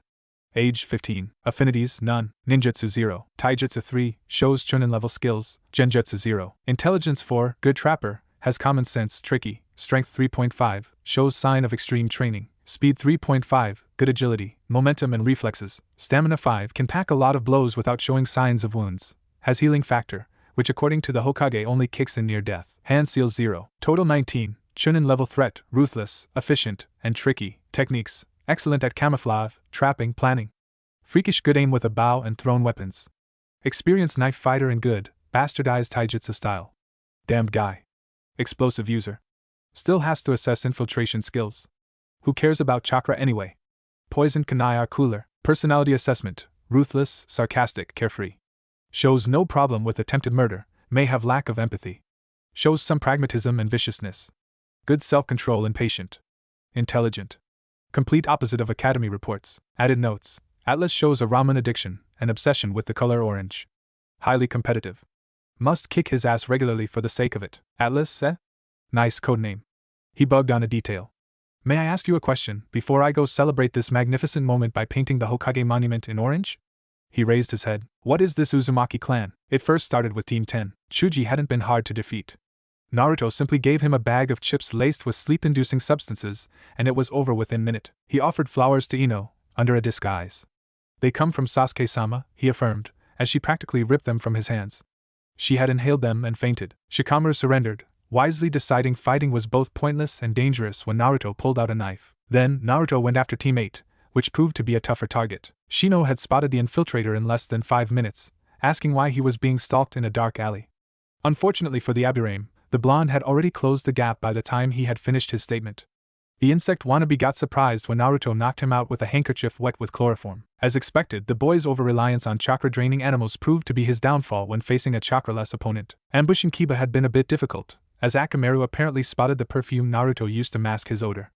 Age: 15. Affinities: none. Ninjutsu 0. Taijutsu 3. Shows Chunin level skills. Genjutsu 0. Intelligence 4. Good trapper. Has common sense. Tricky. Strength 3.5. Shows sign of extreme training. Speed 3.5. Good agility, momentum and reflexes. Stamina 5. Can pack a lot of blows without showing signs of wounds. Has healing factor, which according to the Hokage only kicks in near death. Hand seal 0. Total 19. Chunin level threat, ruthless, efficient, and tricky. Techniques: excellent at camouflage, trapping, planning. Freakish good aim with a bow and thrown weapons. Experienced knife fighter and good, bastardized taijutsu style. Damned guy. Explosive user. Still has to assess infiltration skills. Who cares about chakra anyway? Poison kanai are cooler. Personality assessment: ruthless, sarcastic, carefree. Shows no problem with attempted murder, may have lack of empathy. Shows some pragmatism and viciousness. Good self-control and patient. Intelligent. Complete opposite of academy reports. Added notes: Atlas shows a ramen addiction, an obsession with the color orange. Highly competitive. Must kick his ass regularly for the sake of it. Atlas, eh? Nice codename. He bugged on a detail. May I ask you a question before I go celebrate this magnificent moment by painting the Hokage monument in orange? He raised his head. What is this Uzumaki clan? It first started with Team 10. Chuji hadn't been hard to defeat. Naruto simply gave him a bag of chips laced with sleep-inducing substances, and it was over within a minute. He offered flowers to Ino, under a disguise. They come from Sasuke-sama, he affirmed, as she practically ripped them from his hands. She had inhaled them and fainted. Shikamaru surrendered, wisely deciding fighting was both pointless and dangerous when Naruto pulled out a knife. Then, Naruto went after Team 8, which proved to be a tougher target. Shino had spotted the infiltrator in less than 5 minutes, asking why he was being stalked in a dark alley. Unfortunately for the Abirame, the blonde had already closed the gap by the time he had finished his statement. The insect wannabe got surprised when Naruto knocked him out with a handkerchief wet with chloroform. As expected, the boy's over-reliance on chakra-draining animals proved to be his downfall when facing a chakra-less opponent. Ambushing Kiba had been a bit difficult, as Akamaru apparently spotted the perfume Naruto used to mask his odor.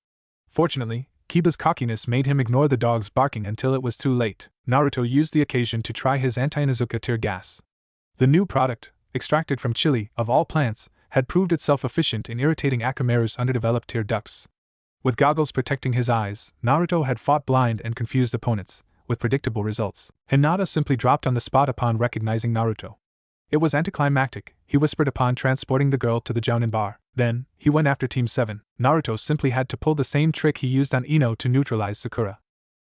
Fortunately, Kiba's cockiness made him ignore the dog's barking until it was too late. Naruto used the occasion to try his anti-Inuzuka tear gas. The new product, extracted from chili, of all plants, had proved itself efficient in irritating Akamaru's underdeveloped tear ducts. With goggles protecting his eyes, Naruto had fought blind and confused opponents, with predictable results. Hinata simply dropped on the spot upon recognizing Naruto. It was anticlimactic, he whispered upon transporting the girl to the Jounin bar. Then, he went after Team 7. Naruto simply had to pull the same trick he used on Ino to neutralize Sakura.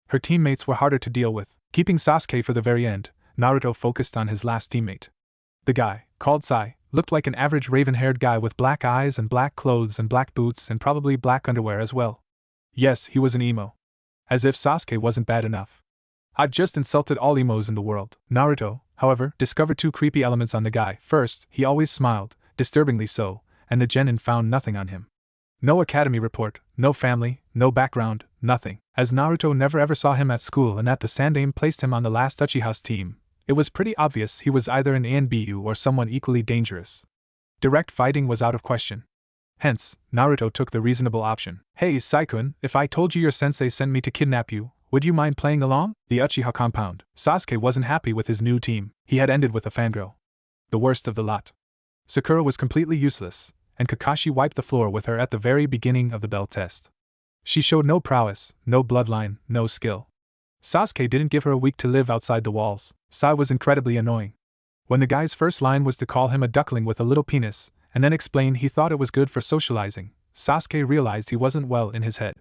Her teammates were harder to deal with. Keeping Sasuke for the very end, Naruto focused on his last teammate. The guy, called Sai, looked like an average raven-haired guy with black eyes and black clothes and black boots and probably black underwear as well. Yes, he was an emo. As if Sasuke wasn't bad enough. I've just insulted all emos in the world. Naruto, however, discovered 2 creepy elements on the guy. First, he always smiled, disturbingly so, and the genin found nothing on him. No academy report, no family, no background, nothing. As Naruto never ever saw him at school and that the Sandaime placed him on the last Uchiha's team, it was pretty obvious he was either an ANBU or someone equally dangerous. Direct fighting was out of question. Hence, Naruto took the reasonable option. Hey Sai-kun, if I told you your sensei sent me to kidnap you, would you mind playing along? The Uchiha compound. Sasuke wasn't happy with his new team. He had ended with a fangirl. The worst of the lot. Sakura was completely useless, and Kakashi wiped the floor with her at the very beginning of the bell test. She showed no prowess, no bloodline, no skill. Sasuke didn't give her a week to live outside the walls. Sai was incredibly annoying. When the guy's first line was to call him a duckling with a little penis, and then explain he thought it was good for socializing, Sasuke realized he wasn't well in his head.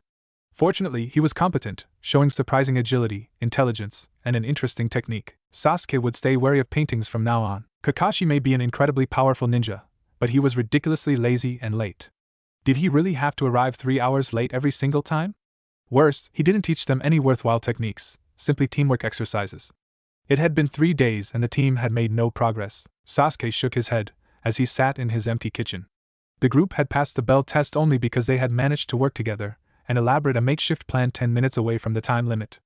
Fortunately, he was competent, showing surprising agility, intelligence, and an interesting technique. Sasuke would stay wary of paintings from now on. Kakashi may be an incredibly powerful ninja, but he was ridiculously lazy and late. Did he really have to arrive 3 hours late every single time? Worse, he didn't teach them any worthwhile techniques, simply teamwork exercises. It had been 3 days and the team had made no progress. Sasuke shook his head, as he sat in his empty kitchen. The group had passed the bell test only because they had managed to work together, and elaborate a makeshift plan 10 minutes away from the time limit.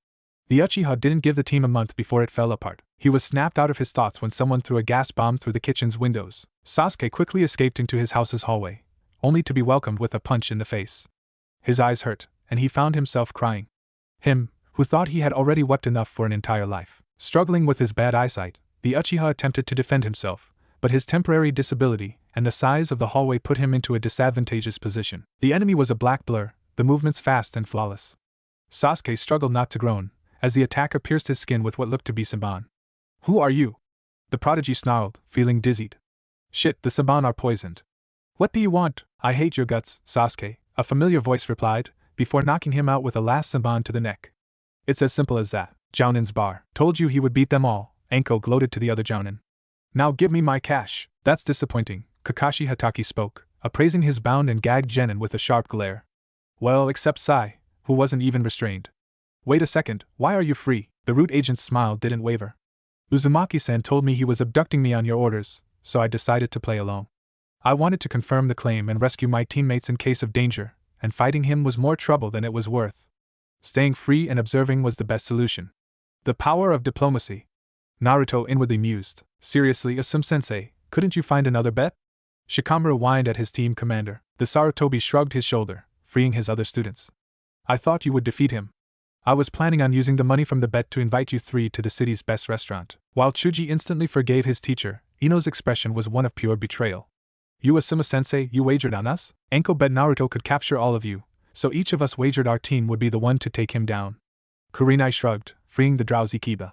The Uchiha didn't give the team a month before it fell apart. He was snapped out of his thoughts when someone threw a gas bomb through the kitchen's windows. Sasuke quickly escaped into his house's hallway, only to be welcomed with a punch in the face. His eyes hurt, and he found himself crying. Him, who thought he had already wept enough for an entire life. Struggling with his bad eyesight, the Uchiha attempted to defend himself, but his temporary disability and the size of the hallway put him into a disadvantageous position. The enemy was a black blur, the movements fast and flawless. Sasuke struggled not to groan, as the attacker pierced his skin with what looked to be Saban. Who are you? The prodigy snarled, feeling dizzied. Shit, the Saban are poisoned. What do you want? I hate your guts, Sasuke, a familiar voice replied, before knocking him out with a last Saban to the neck. It's as simple as that. Jounin's bar. Told you he would beat them all, Anko gloated to the other Jounin. Now give me my cash. That's disappointing, Kakashi Hatake spoke, appraising his bound and gagged genin with a sharp glare. Well, except Sai, who wasn't even restrained. Wait a second, why are you free? The root agent's smile didn't waver. Uzumaki-san told me he was abducting me on your orders, so I decided to play along. I wanted to confirm the claim and rescue my teammates in case of danger, and fighting him was more trouble than it was worth. Staying free and observing was the best solution. The power of diplomacy. Naruto inwardly mused. Seriously, Asum-sensei, couldn't you find another bet? Shikamaru whined at his team commander. The Sarutobi shrugged his shoulder, freeing his other students. I thought you would defeat him. I was planning on using the money from the bet to invite you 3 to the city's best restaurant. While Chuji instantly forgave his teacher, Ino's expression was one of pure betrayal. You Asuma-sensei, you wagered on us? Anko bet Naruto could capture all of you, so each of us wagered our team would be the one to take him down. Kurenai shrugged, freeing the drowsy Kiba.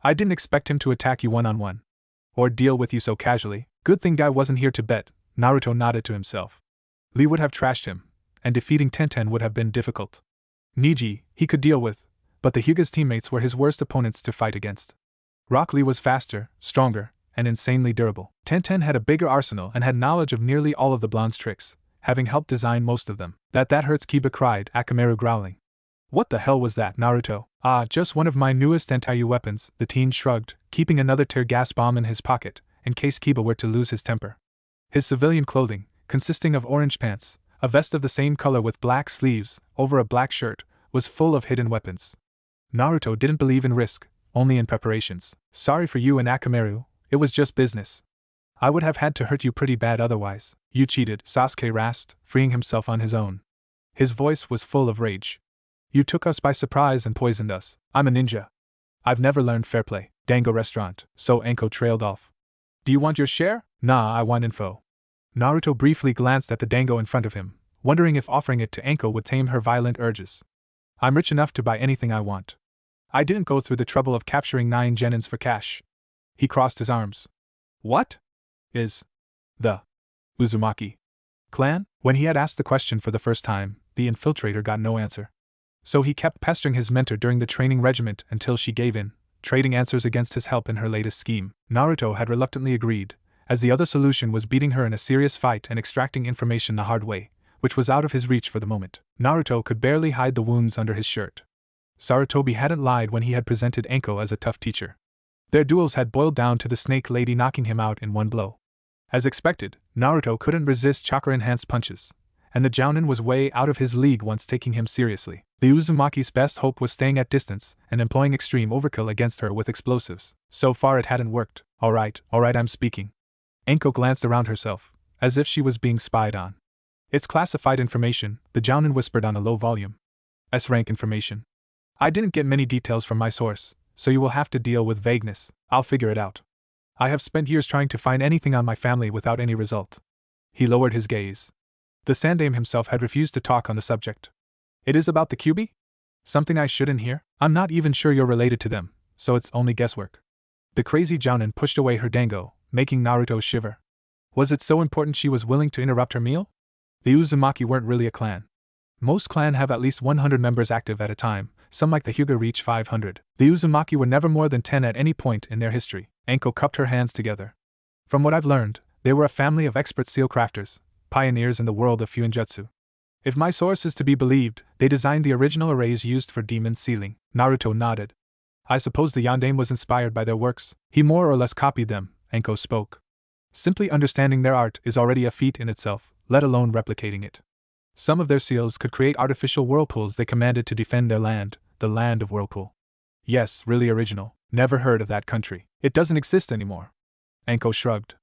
I didn't expect him to attack you one-on-one. Or deal with you so casually. Good thing Guy wasn't here to bet, Naruto nodded to himself. Lee would have trashed him, and defeating Tenten would have been difficult. Niji, he could deal with, but the Hyuga's teammates were his worst opponents to fight against. Rock Lee was faster, stronger, and insanely durable. Tenten had a bigger arsenal and had knowledge of nearly all of the blonde's tricks, having helped design most of them. That hurts, Kiba cried, Akamaru growling. What the hell was that, Naruto? Ah, just one of my newest anti-U weapons, the teen shrugged, keeping another tear gas bomb in his pocket, in case Kiba were to lose his temper. His civilian clothing, consisting of orange pants, a vest of the same color with black sleeves, over a black shirt, was full of hidden weapons. Naruto didn't believe in risk, only in preparations. Sorry for you and Akamaru, it was just business. I would have had to hurt you pretty bad otherwise. You cheated, Sasuke rasped, freeing himself on his own. His voice was full of rage. You took us by surprise and poisoned us. I'm a ninja. I've never learned fair play. Dango restaurant. So Anko trailed off. Do you want your share? Nah, I want info. Naruto briefly glanced at the dango in front of him, wondering if offering it to Anko would tame her violent urges. I'm rich enough to buy anything I want. I didn't go through the trouble of capturing 9 genins for cash. He crossed his arms. What is the Uzumaki clan? When he had asked the question for the first time, the infiltrator got no answer. So he kept pestering his mentor during the training regiment until she gave in, trading answers against his help in her latest scheme. Naruto had reluctantly agreed, as the other solution was beating her in a serious fight and extracting information the hard way, which was out of his reach for the moment. Naruto could barely hide the wounds under his shirt. Sarutobi hadn't lied when he had presented Anko as a tough teacher. Their duels had boiled down to the snake lady knocking him out in one blow. As expected, Naruto couldn't resist chakra-enhanced punches, and the Jounin was way out of his league once taking him seriously. The Uzumaki's best hope was staying at distance and employing extreme overkill against her with explosives. So far it hadn't worked. Alright, I'm speaking. Anko glanced around herself, as if she was being spied on. It's classified information, the Jounin whispered on a low volume. S-rank information. I didn't get many details from my source, so you will have to deal with vagueness. I'll figure it out. I have spent years trying to find anything on my family without any result. He lowered his gaze. The Sandaime himself had refused to talk on the subject. It is about the Kyuubi? Something I shouldn't hear? I'm not even sure you're related to them, so it's only guesswork. The crazy Jounin pushed away her dango, making Naruto shiver. Was it so important she was willing to interrupt her meal? The Uzumaki weren't really a clan. Most clans have at least 100 members active at a time, some like the Hyuga reach 500. The Uzumaki were never more than 10 at any point in their history. Anko cupped her hands together. From what I've learned, they were a family of expert seal crafters, pioneers in the world of Fuinjutsu. If my source is to be believed, they designed the original arrays used for demon sealing. Naruto nodded. I suppose the Yondaime was inspired by their works. He more or less copied them, Anko spoke. Simply understanding their art is already a feat in itself, let alone replicating it. Some of their seals could create artificial whirlpools they commanded to defend their land, the land of Whirlpool. Yes, really original. Never heard of that country. It doesn't exist anymore. Anko shrugged.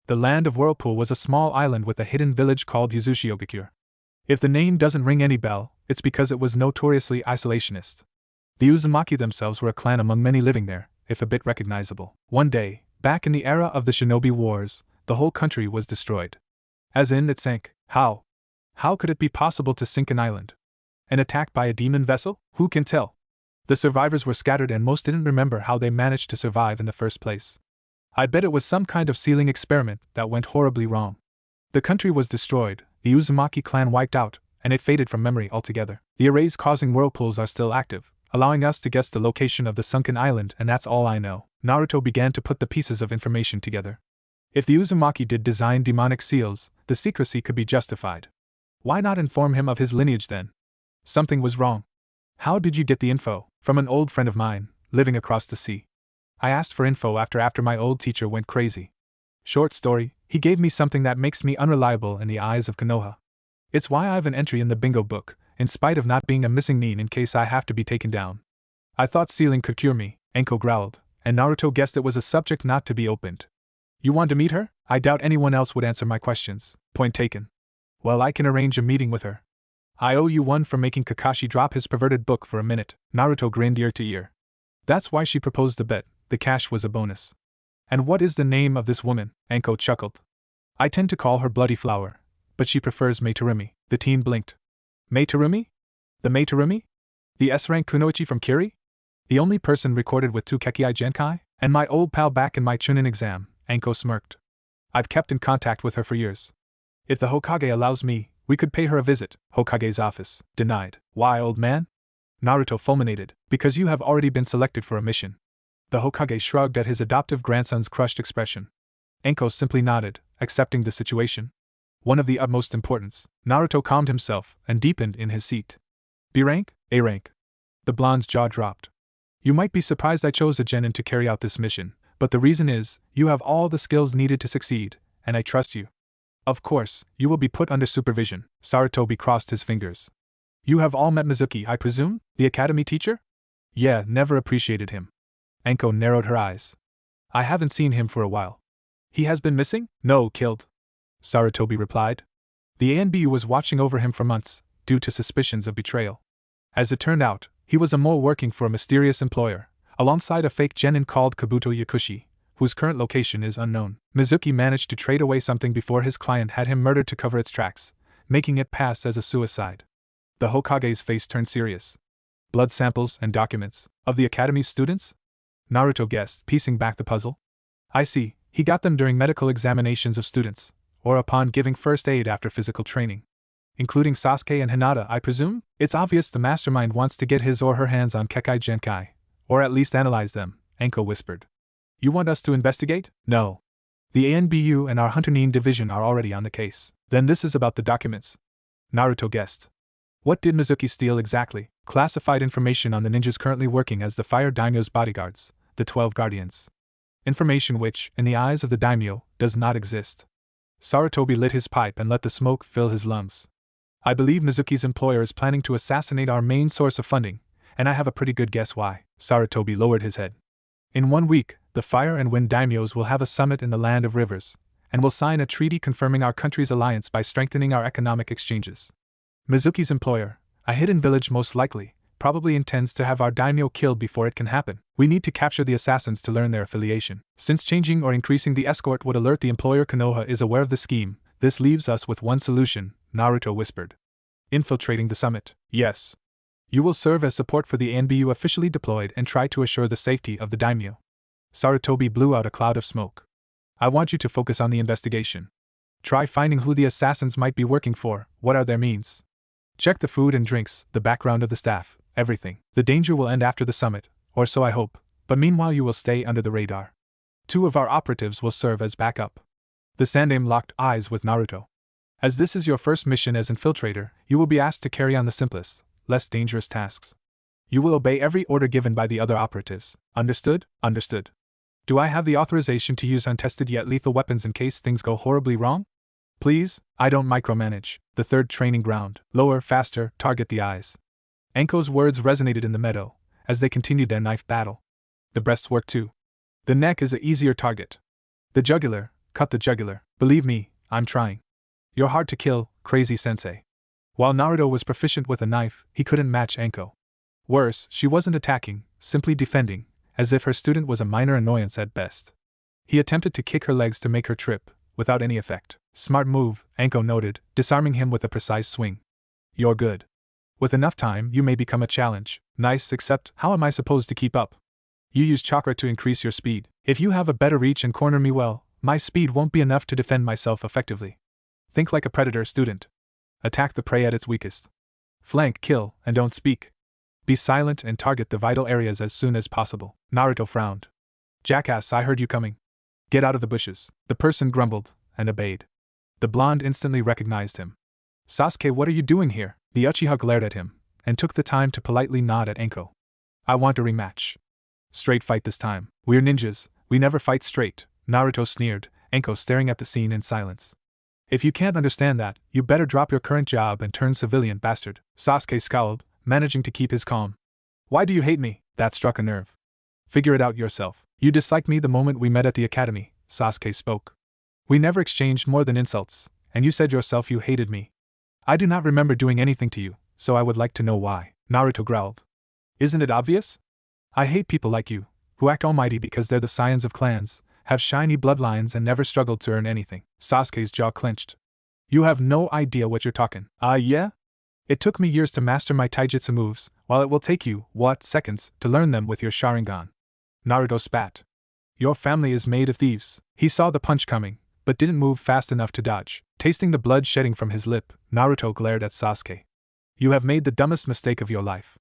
The land of Whirlpool was a small island with a hidden village called Yuzushiogakure. If the name doesn't ring any bell, it's because it was notoriously isolationist. The Uzumaki themselves were a clan among many living there, if a bit recognizable. One day, back in the era of the Shinobi Wars, the whole country was destroyed. As in, it sank. How? How could it be possible to sink an island? An attack by a demon vessel? Who can tell? The survivors were scattered and most didn't remember how they managed to survive in the first place. I bet it was some kind of sealing experiment that went horribly wrong. The country was destroyed, the Uzumaki clan wiped out, and it faded from memory altogether. The arrays causing whirlpools are still active, allowing us to guess the location of the sunken island, and that's all I know. Naruto began to put the pieces of information together. If the Uzumaki did design demonic seals, the secrecy could be justified. Why not inform him of his lineage then? Something was wrong. How did you get the info? From an old friend of mine, living across the sea. I asked for info after my old teacher went crazy. Short story, he gave me something that makes me unreliable in the eyes of Konoha. It's why I have an entry in the bingo book, in spite of not being a missing nin in case I have to be taken down. I thought sealing could cure me, Anko growled, and Naruto guessed it was a subject not to be opened. You want to meet her? I doubt anyone else would answer my questions. Point taken. Well, I can arrange a meeting with her. I owe you one for making Kakashi drop his perverted book for a minute. Naruto grinned ear to ear. That's why she proposed the bet, the cash was a bonus. And what is the name of this woman? Anko chuckled. I tend to call her Bloody Flower, but she prefers Meitarumi. The teen blinked. Meitarumi? The Meitarumi? The S-rank kunoichi from Kiri? The only person recorded with 2 Kekkai Genkai? And my old pal back in my Chunin exam, Anko smirked. I've kept in contact with her for years. If the Hokage allows me, we could pay her a visit. Hokage's office. Denied. Why, old man? Naruto fulminated, because you have already been selected for a mission. The Hokage shrugged at his adoptive grandson's crushed expression. Enko simply nodded, accepting the situation. One of the utmost importance. Naruto calmed himself and deepened in his seat. B rank? A rank. The blonde's jaw dropped. You might be surprised I chose a genin to carry out this mission, but the reason is, you have all the skills needed to succeed, and I trust you. Of course, you will be put under supervision. Sarutobi crossed his fingers. You have all met Mizuki, I presume? The academy teacher? Yeah, never appreciated him. Enko narrowed her eyes. I haven't seen him for a while. He has been missing? No, killed. Sarutobi replied. The ANBU was watching over him for months, due to suspicions of betrayal. As it turned out, he was a mole working for a mysterious employer, alongside a fake genin called Kabuto Yakushi, whose current location is unknown. Mizuki managed to trade away something before his client had him murdered to cover its tracks, making it pass as a suicide. The Hokage's face turned serious. Blood samples and documents of the academy's students? Naruto guessed, piecing back the puzzle. I see, he got them during medical examinations of students, or upon giving first aid after physical training. Including Sasuke and Hinata, I presume? It's obvious the mastermind wants to get his or her hands on Kekai Genkai, or at least analyze them, Enko whispered. You want us to investigate? No. The ANBU and our Hunter-Nin division are already on the case. Then this is about the documents. Naruto guessed. What did Mizuki steal exactly? Classified information on the ninjas currently working as the Fire Daimyo's bodyguards, the 12 Guardians. Information which, in the eyes of the daimyo, does not exist. Sarutobi lit his pipe and let the smoke fill his lungs. I believe Mizuki's employer is planning to assassinate our main source of funding, and I have a pretty good guess why. Sarutobi lowered his head. In 1 week, the Fire and Wind daimyos will have a summit in the Land of Rivers, and will sign a treaty confirming our country's alliance by strengthening our economic exchanges. Mizuki's employer, a hidden village most likely, probably intends to have our daimyo killed before it can happen. We need to capture the assassins to learn their affiliation. Since changing or increasing the escort would alert the employer Konoha is aware of the scheme, this leaves us with one solution, Naruto whispered. Infiltrating the summit. Yes. You will serve as support for the ANBU officially deployed and try to assure the safety of the daimyo. Sarutobi blew out a cloud of smoke. I want you to focus on the investigation. Try finding who the assassins might be working for, what are their means. Check the food and drinks, the background of the staff, everything. The danger will end after the summit, or so I hope, but meanwhile you will stay under the radar. 2 of our operatives will serve as backup. The Sandaime locked eyes with Naruto. As this is your first mission as infiltrator, you will be asked to carry on the simplest, less dangerous tasks. You will obey every order given by the other operatives. Understood? Understood. Do I have the authorization to use untested yet lethal weapons in case things go horribly wrong? Please, I don't micromanage. The 3rd training ground. Lower, faster, target the eyes. Enko's words resonated in the meadow, as they continued their knife battle. The breasts work too. The neck is an easier target. The jugular, cut the jugular. Believe me, I'm trying. You're hard to kill, crazy sensei. While Naruto was proficient with a knife, he couldn't match Enko. Worse, she wasn't attacking, simply defending, as if her student was a minor annoyance at best. He attempted to kick her legs to make her trip, without any effect. Smart move, Enko noted, disarming him with a precise swing. You're good. With enough time, you may become a challenge. Nice, except, how am I supposed to keep up? You use chakra to increase your speed. If you have a better reach and corner me well, my speed won't be enough to defend myself effectively. Think like a predator, student. Attack the prey at its weakest. Flank, kill, and don't speak. Be silent and target the vital areas as soon as possible. Naruto frowned. Jackass, I heard you coming. Get out of the bushes. The person grumbled, and obeyed. The blonde instantly recognized him. Sasuke, what are you doing here? The Uchiha glared at him, and took the time to politely nod at Enko. I want a rematch. Straight fight this time. We're ninjas, we never fight straight, Naruto sneered, Enko staring at the scene in silence. If you can't understand that, you better drop your current job and turn civilian, bastard. Sasuke scowled, managing to keep his calm. Why do you hate me? That struck a nerve. Figure it out yourself. You disliked me the moment we met at the academy, Sasuke spoke. We never exchanged more than insults, and you said yourself you hated me. I do not remember doing anything to you, so I would like to know why, Naruto growled. Isn't it obvious? I hate people like you, who act almighty because they're the scions of clans, have shiny bloodlines and never struggled to earn anything. Sasuke's jaw clenched. You have no idea what you're talking. Yeah? It took me years to master my taijutsu moves, while it will take you, seconds, to learn them with your Sharingan. Naruto spat. Your family is made of thieves. He saw the punch coming, but didn't move fast enough to dodge. Tasting the blood shedding from his lip, Naruto glared at Sasuke. You have made the dumbest mistake of your life.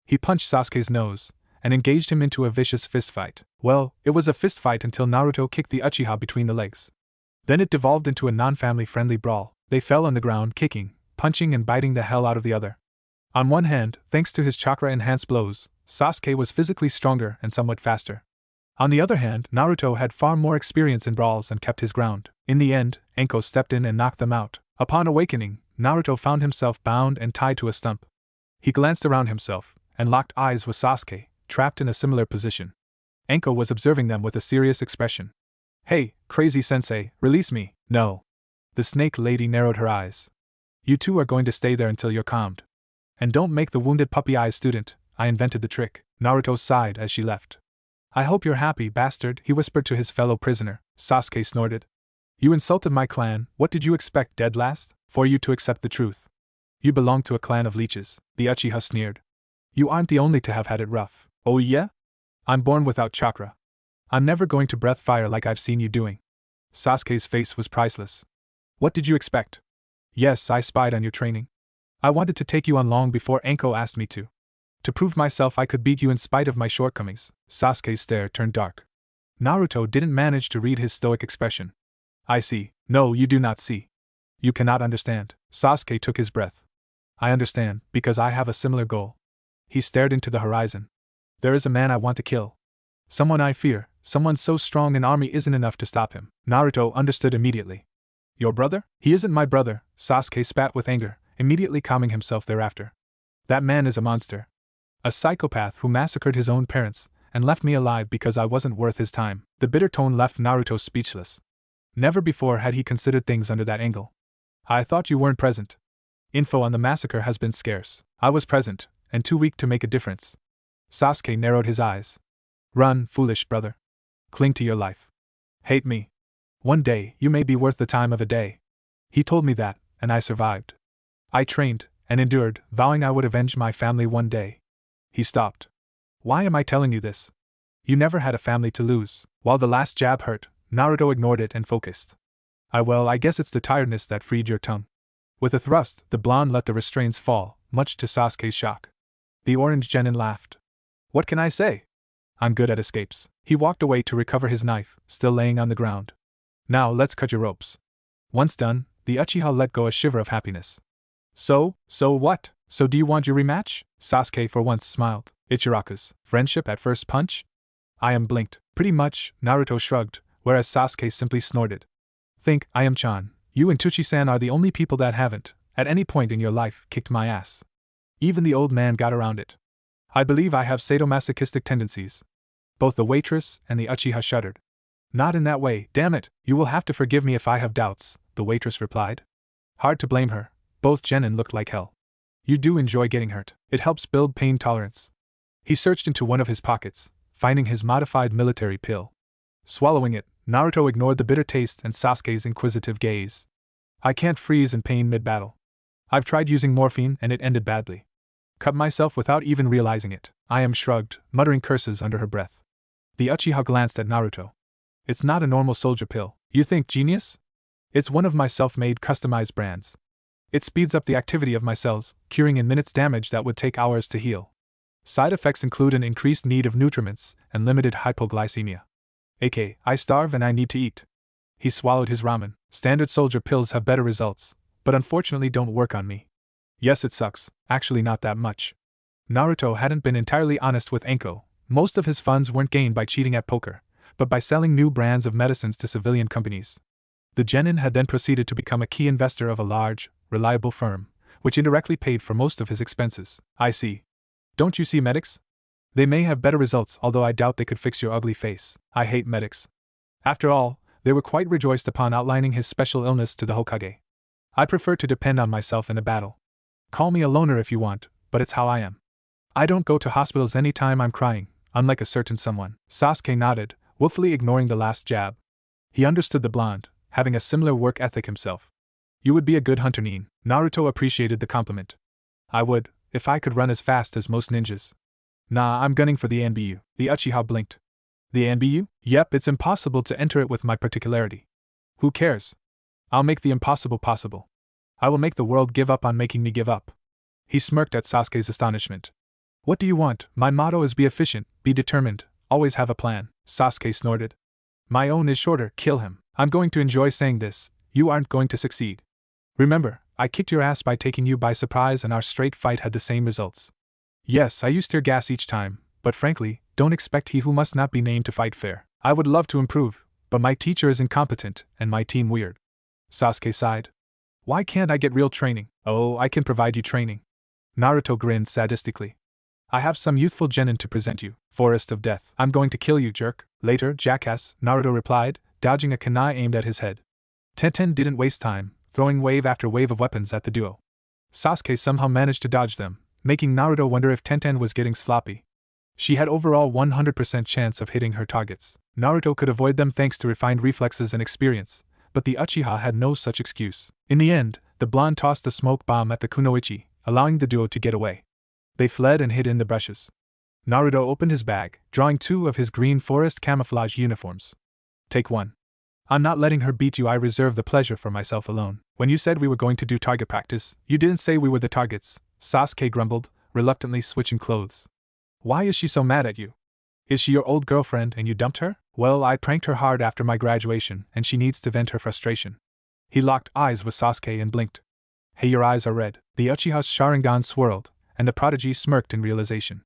He punched Sasuke's nose, and engaged him into a vicious fistfight. Well, it was a fistfight until Naruto kicked the Uchiha between the legs. Then it devolved into a non-family friendly brawl. They fell on the ground kicking, punching and biting the hell out of the other. On one hand, thanks to his chakra-enhanced blows, Sasuke was physically stronger and somewhat faster. On the other hand, Naruto had far more experience in brawls and kept his ground. In the end, Enko stepped in and knocked them out. Upon awakening, Naruto found himself bound and tied to a stump. He glanced around himself, and locked eyes with Sasuke, trapped in a similar position. Enko was observing them with a serious expression. "Hey, crazy sensei, release me." "No." The snake lady narrowed her eyes. "You two are going to stay there until you're calmed. And don't make the wounded puppy eyes student, I invented the trick." Naruto sighed as she left. "I hope you're happy, bastard," he whispered to his fellow prisoner. Sasuke snorted. "You insulted my clan, what did you expect, dead last? For you to accept the truth. You belong to a clan of leeches," the Uchiha sneered. "You aren't the only to have had it rough." "Oh yeah? I'm born without chakra. I'm never going to breath fire like I've seen you doing." Sasuke's face was priceless. "What did you expect?" "Yes, I spied on your training. I wanted to take you on long before Enko asked me to. To prove myself I could beat you in spite of my shortcomings." Sasuke's stare turned dark. Naruto didn't manage to read his stoic expression. "I see." "No, you do not see. You cannot understand." Sasuke took his breath. "I understand, because I have a similar goal." He stared into the horizon. "There is a man I want to kill. Someone I fear, someone so strong an army isn't enough to stop him." Naruto understood immediately. "Your brother?" "He isn't my brother," Sasuke spat with anger, immediately calming himself thereafter. "That man is a monster. A psychopath who massacred his own parents, and left me alive because I wasn't worth his time." The bitter tone left Naruto speechless. Never before had he considered things under that angle. "I thought you weren't present. Info on the massacre has been scarce." "I was present, and too weak to make a difference." Sasuke narrowed his eyes. "Run, foolish brother. Cling to your life. Hate me. One day, you may be worth the time of a day. He told me that, and I survived. I trained, and endured, vowing I would avenge my family one day." He stopped. "Why am I telling you this? You never had a family to lose." While the last jab hurt, Naruto ignored it and focused. I guess it's the tiredness that freed your tongue." With a thrust, the blonde let the restraints fall, much to Sasuke's shock. The orange genin laughed. "What can I say? I'm good at escapes." He walked away to recover his knife, still laying on the ground. "Now let's cut your ropes." Once done, the Uchiha let go a shiver of happiness. So what? So do you want your rematch?" Sasuke for once smiled. "Ichiraku's friendship at first punch?" I am blinked. "Pretty much," Naruto shrugged, whereas Sasuke simply snorted. "Think, I am Chan. You and Tuchi-san are the only people that haven't, at any point in your life, kicked my ass." Even the old man got around it. "I believe I have sadomasochistic tendencies." Both the waitress and the Uchiha shuddered. "Not in that way, damn it, you will have to forgive me if I have doubts," the waitress replied. Hard to blame her, both genin looked like hell. "You do enjoy getting hurt. It helps build pain tolerance." He searched into one of his pockets, finding his modified military pill. Swallowing it, Naruto ignored the bitter taste and Sasuke's inquisitive gaze. "I can't freeze in pain mid-battle. I've tried using morphine and it ended badly. Cut myself without even realizing it." I am shrugged, muttering curses under her breath. The Uchiha glanced at Naruto. "It's not a normal soldier pill. You think genius? It's one of my self-made customized brands. It speeds up the activity of my cells, curing in minutes damage that would take hours to heal. Side effects include an increased need of nutriments and limited hypoglycemia. aka, I starve and I need to eat." He swallowed his ramen. "Standard soldier pills have better results, but unfortunately don't work on me." "Yes, it sucks, actually not that much." Naruto hadn't been entirely honest with Enko. Most of his funds weren't gained by cheating at poker, but by selling new brands of medicines to civilian companies. The genin had then proceeded to become a key investor of a large, reliable firm, which indirectly paid for most of his expenses. "I see. Don't you see medics? They may have better results, although I doubt they could fix your ugly face." "I hate medics." After all, they were quite rejoiced upon outlining his special illness to the Hokage. "I prefer to depend on myself in a battle. Call me a loner if you want, but it's how I am. I don't go to hospitals any time I'm crying, unlike a certain someone." Sasuke nodded, willfully ignoring the last jab. He understood the blonde, having a similar work ethic himself. "You would be a good hunter, Nin." Naruto appreciated the compliment. "I would, if I could run as fast as most ninjas." "Nah, I'm gunning for the NBU." The Uchiha blinked. "The NBU? Yep, it's impossible to enter it with my particularity." "Who cares? I'll make the impossible possible. I will make the world give up on making me give up." He smirked at Sasuke's astonishment. What do you want? My motto is be efficient, be determined, always have a plan, Sasuke snorted. My own is shorter, kill him. I'm going to enjoy saying this, you aren't going to succeed. Remember, I kicked your ass by taking you by surprise and our straight fight had the same results. Yes, I used tear gas each time, but frankly, don't expect he who must not be named to fight fair. I would love to improve, but my teacher is incompetent and my team weird. Sasuke sighed. Why can't I get real training? Oh, I can provide you training. Naruto grinned sadistically. I have some youthful genin to present you, Forest of Death. I'm going to kill you, jerk. Later, jackass, Naruto replied, dodging a kunai aimed at his head. Tenten didn't waste time, throwing wave after wave of weapons at the duo. Sasuke somehow managed to dodge them, making Naruto wonder if Tenten was getting sloppy. She had overall 100% chance of hitting her targets. Naruto could avoid them thanks to refined reflexes and experience, but the Uchiha had no such excuse. In the end, the blonde tossed a smoke bomb at the kunoichi, allowing the duo to get away. They fled and hid in the bushes. Naruto opened his bag, drawing 2 of his green forest camouflage uniforms. Take 1. I'm not letting her beat you. I reserve the pleasure for myself alone. When you said we were going to do target practice, you didn't say we were the targets, Sasuke grumbled, reluctantly switching clothes. Why is she so mad at you? Is she your old girlfriend and you dumped her? Well, I pranked her hard after my graduation and she needs to vent her frustration. He locked eyes with Sasuke and blinked. Hey, your eyes are red. The Uchiha's Sharingan swirled, and the prodigy smirked in realization.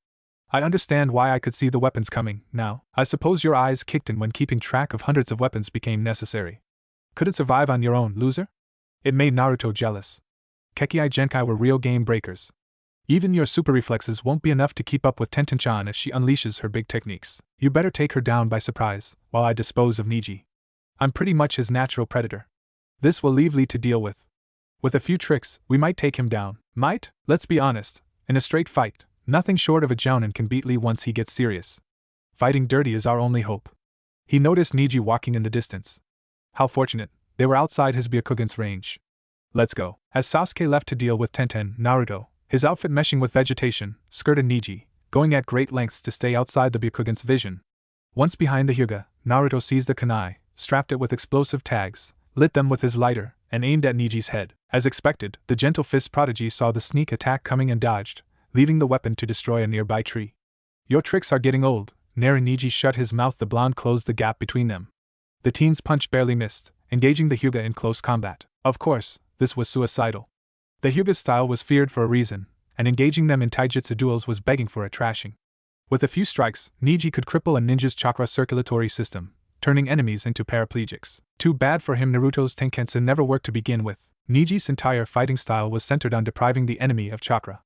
I understand why I could see the weapons coming, now. I suppose your eyes kicked in when keeping track of hundreds of weapons became necessary. Couldn't survive on your own, loser? It made Naruto jealous. Kekkai Genkai were real game breakers. Even your super reflexes won't be enough to keep up with Tenten-chan if she unleashes her big techniques. You better take her down by surprise, while I dispose of Niji. I'm pretty much his natural predator. This will leave Lee to deal with. With a few tricks, we might take him down. Might? Let's be honest. In a straight fight, nothing short of a jounin can beat Lee once he gets serious. Fighting dirty is our only hope. He noticed Niji walking in the distance. How fortunate, they were outside his Byakugan's range. Let's go. As Sasuke left to deal with Tenten, Naruto, his outfit meshing with vegetation, skirted Niji, going at great lengths to stay outside the Byakugan's vision. Once behind the Hyuga, Naruto seized a kunai, strapped it with explosive tags, lit them with his lighter, and aimed at Niji's head. As expected, the gentle fist prodigy saw the sneak attack coming and dodged, leaving the weapon to destroy a nearby tree. Your tricks are getting old. Nary Niji shut his mouth. The blonde closed the gap between them. The teen's punch barely missed, engaging the Hyuga in close combat. Of course, this was suicidal. The Hyuga's style was feared for a reason, and engaging them in taijutsu duels was begging for a trashing. With a few strikes, Niji could cripple a ninja's chakra circulatory system, turning enemies into paraplegics. Too bad for him, Naruto's Tenkensen never worked to begin with. Niji's entire fighting style was centered on depriving the enemy of chakra.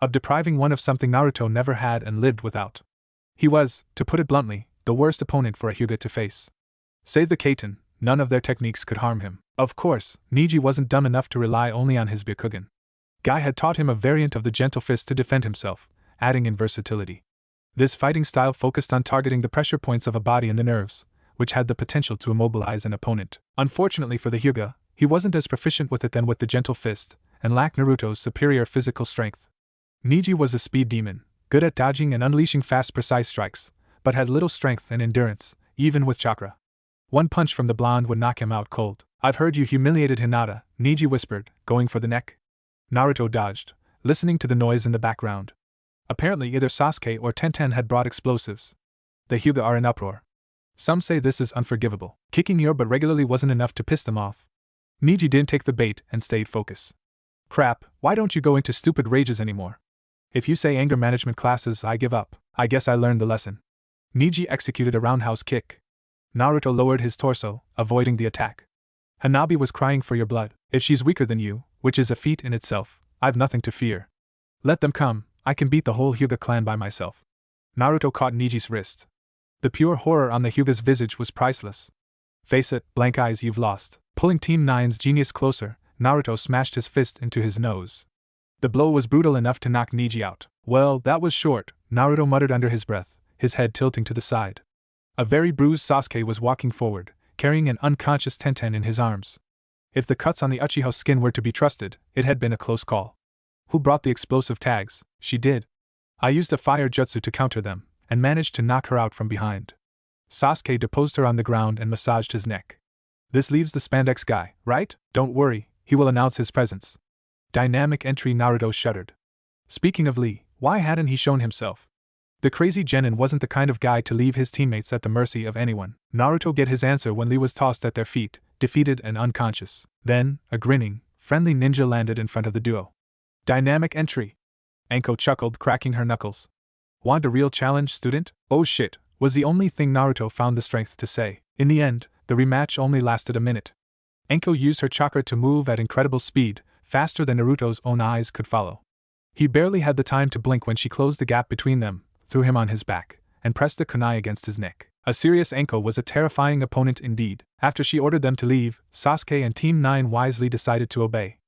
Of depriving one of something Naruto never had and lived without. He was, to put it bluntly, the worst opponent for a Hyuga to face. Save the Kaiten, none of their techniques could harm him. Of course, Niji wasn't dumb enough to rely only on his Byakugan. Guy had taught him a variant of the gentle fist to defend himself, adding in versatility. This fighting style focused on targeting the pressure points of a body and the nerves, which had the potential to immobilize an opponent. Unfortunately for the Hyuga, he wasn't as proficient with it than with the gentle fist, and lacked Naruto's superior physical strength. Niji was a speed demon, good at dodging and unleashing fast, precise strikes, but had little strength and endurance, even with chakra. One punch from the blonde would knock him out cold. I've heard you humiliated Hinata, Niji whispered, going for the neck. Naruto dodged, listening to the noise in the background. Apparently either Sasuke or Tenten had brought explosives. The Hyuga are in uproar. Some say this is unforgivable. Kicking your butt regularly wasn't enough to piss them off. Niji didn't take the bait and stayed focused. Crap, why don't you go into stupid rages anymore? If you say anger management classes, I give up. I guess I learned the lesson. Niji executed a roundhouse kick. Naruto lowered his torso, avoiding the attack. Hanabi was crying for your blood. If she's weaker than you, which is a feat in itself, I've nothing to fear. Let them come, I can beat the whole Hyuga clan by myself. Naruto caught Niji's wrist. The pure horror on the Hyuga's visage was priceless. Face it, blank eyes, you've lost. Pulling Team 9's genius closer, Naruto smashed his fist into his nose. The blow was brutal enough to knock Niji out. Well, that was short, Naruto muttered under his breath, his head tilting to the side. A very bruised Sasuke was walking forward, carrying an unconscious Tenten in his arms. If the cuts on the Uchiha's skin were to be trusted, it had been a close call. Who brought the explosive tags? She did. I used a fire jutsu to counter them, and managed to knock her out from behind. Sasuke deposed her on the ground and massaged his neck. This leaves the spandex guy, right? Don't worry, he will announce his presence. Dynamic entry. Naruto shuddered. Speaking of Lee, Why hadn't he shown himself? The crazy genin wasn't the kind of guy to leave his teammates at the mercy of anyone. Naruto get his answer when Lee was tossed at their feet, defeated and unconscious. Then, a grinning, friendly ninja landed in front of the duo. Dynamic entry. Anko chuckled, cracking her knuckles. Want a real challenge, student? Oh shit, was the only thing Naruto found the strength to say. In the end, the rematch only lasted a minute. Anko used her chakra to move at incredible speed, faster than Naruto's own eyes could follow. He barely had the time to blink when she closed the gap between them, threw him on his back, and pressed the kunai against his neck. A serious Anko was a terrifying opponent indeed. After she ordered them to leave, Sasuke and Team 9 wisely decided to obey.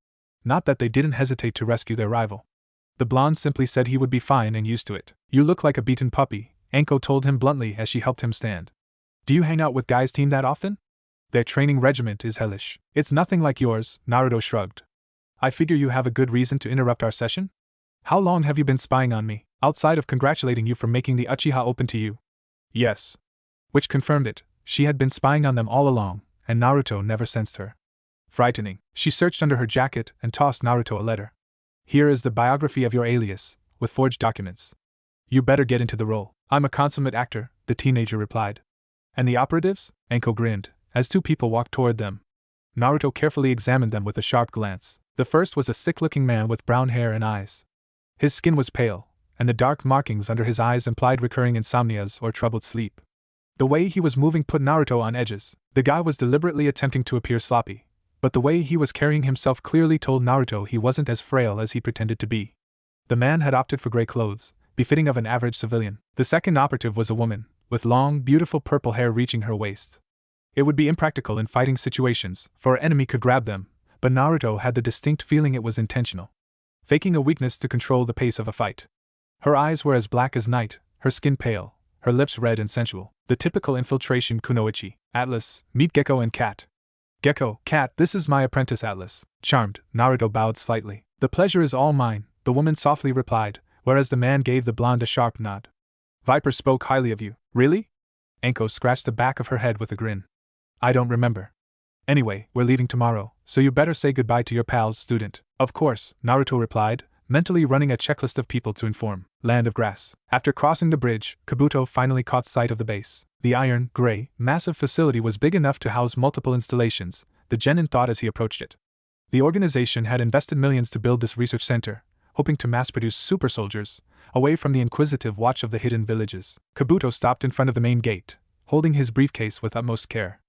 Not that they didn't hesitate to rescue their rival. The blonde simply said he would be fine and used to it. You look like a beaten puppy, Anko told him bluntly as she helped him stand. Do you hang out with guys' team that often? Their training regiment is hellish. It's nothing like yours, Naruto shrugged. I figure you have a good reason to interrupt our session? How long have you been spying on me, outside of congratulating you for making the Uchiha open to you? Yes. Which confirmed it, she had been spying on them all along, and Naruto never sensed her. Frightening, she searched under her jacket and tossed Naruto a letter. Here is the biography of your alias, with forged documents. You better get into the role. I'm a consummate actor, the teenager replied. And the operatives? Anko grinned, as two people walked toward them. Naruto carefully examined them with a sharp glance. The first was a sick-looking man with brown hair and eyes. His skin was pale, and the dark markings under his eyes implied recurring insomnias or troubled sleep. The way he was moving put Naruto on edges. The guy was deliberately attempting to appear sloppy, but the way he was carrying himself clearly told Naruto he wasn't as frail as he pretended to be. The man had opted for gray clothes, befitting of an average civilian. The second operative was a woman, with long, beautiful purple hair reaching her waist. It would be impractical in fighting situations, for an enemy could grab them, but Naruto had the distinct feeling it was intentional. Faking a weakness to control the pace of a fight. Her eyes were as black as night, her skin pale, her lips red and sensual. The typical infiltration kunoichi. Atlas, meet Gecko and Cat. Gecko, Cat, this is my apprentice Atlas. Charmed, Naruto bowed slightly. The pleasure is all mine, the woman softly replied, whereas the man gave the blonde a sharp nod. Viper spoke highly of you. Really? Anko scratched the back of her head with a grin. I don't remember. Anyway, we're leaving tomorrow, so you better say goodbye to your pals, student. Of course, Naruto replied, mentally running a checklist of people to inform. Land of Grass. After crossing the bridge, Kabuto finally caught sight of the base. The iron, gray, massive facility was big enough to house multiple installations, the genin thought as he approached it. The organization had invested millions to build this research center, hoping to mass-produce super soldiers, away from the inquisitive watch of the hidden villages. Kabuto stopped in front of the main gate, holding his briefcase with utmost care.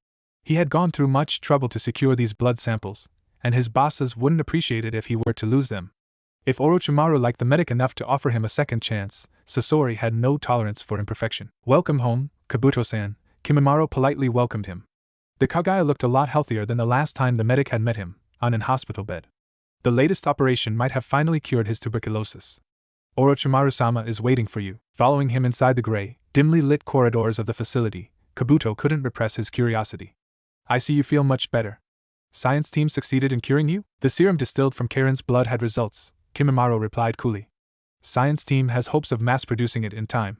He had gone through much trouble to secure these blood samples, and his bosses wouldn't appreciate it if he were to lose them. If Orochimaru liked the medic enough to offer him a second chance, Sasori had no tolerance for imperfection. Welcome home, Kabuto-san, Kimimaro politely welcomed him. The Kagaya looked a lot healthier than the last time the medic had met him, on an hospital bed. The latest operation might have finally cured his tuberculosis. Orochimaru-sama is waiting for you. Following him inside the gray, dimly lit corridors of the facility, Kabuto couldn't repress his curiosity. I see you feel much better. Science team succeeded in curing you? The serum distilled from Karen's blood had results, Kimimaro replied coolly. Science team has hopes of mass-producing it in time.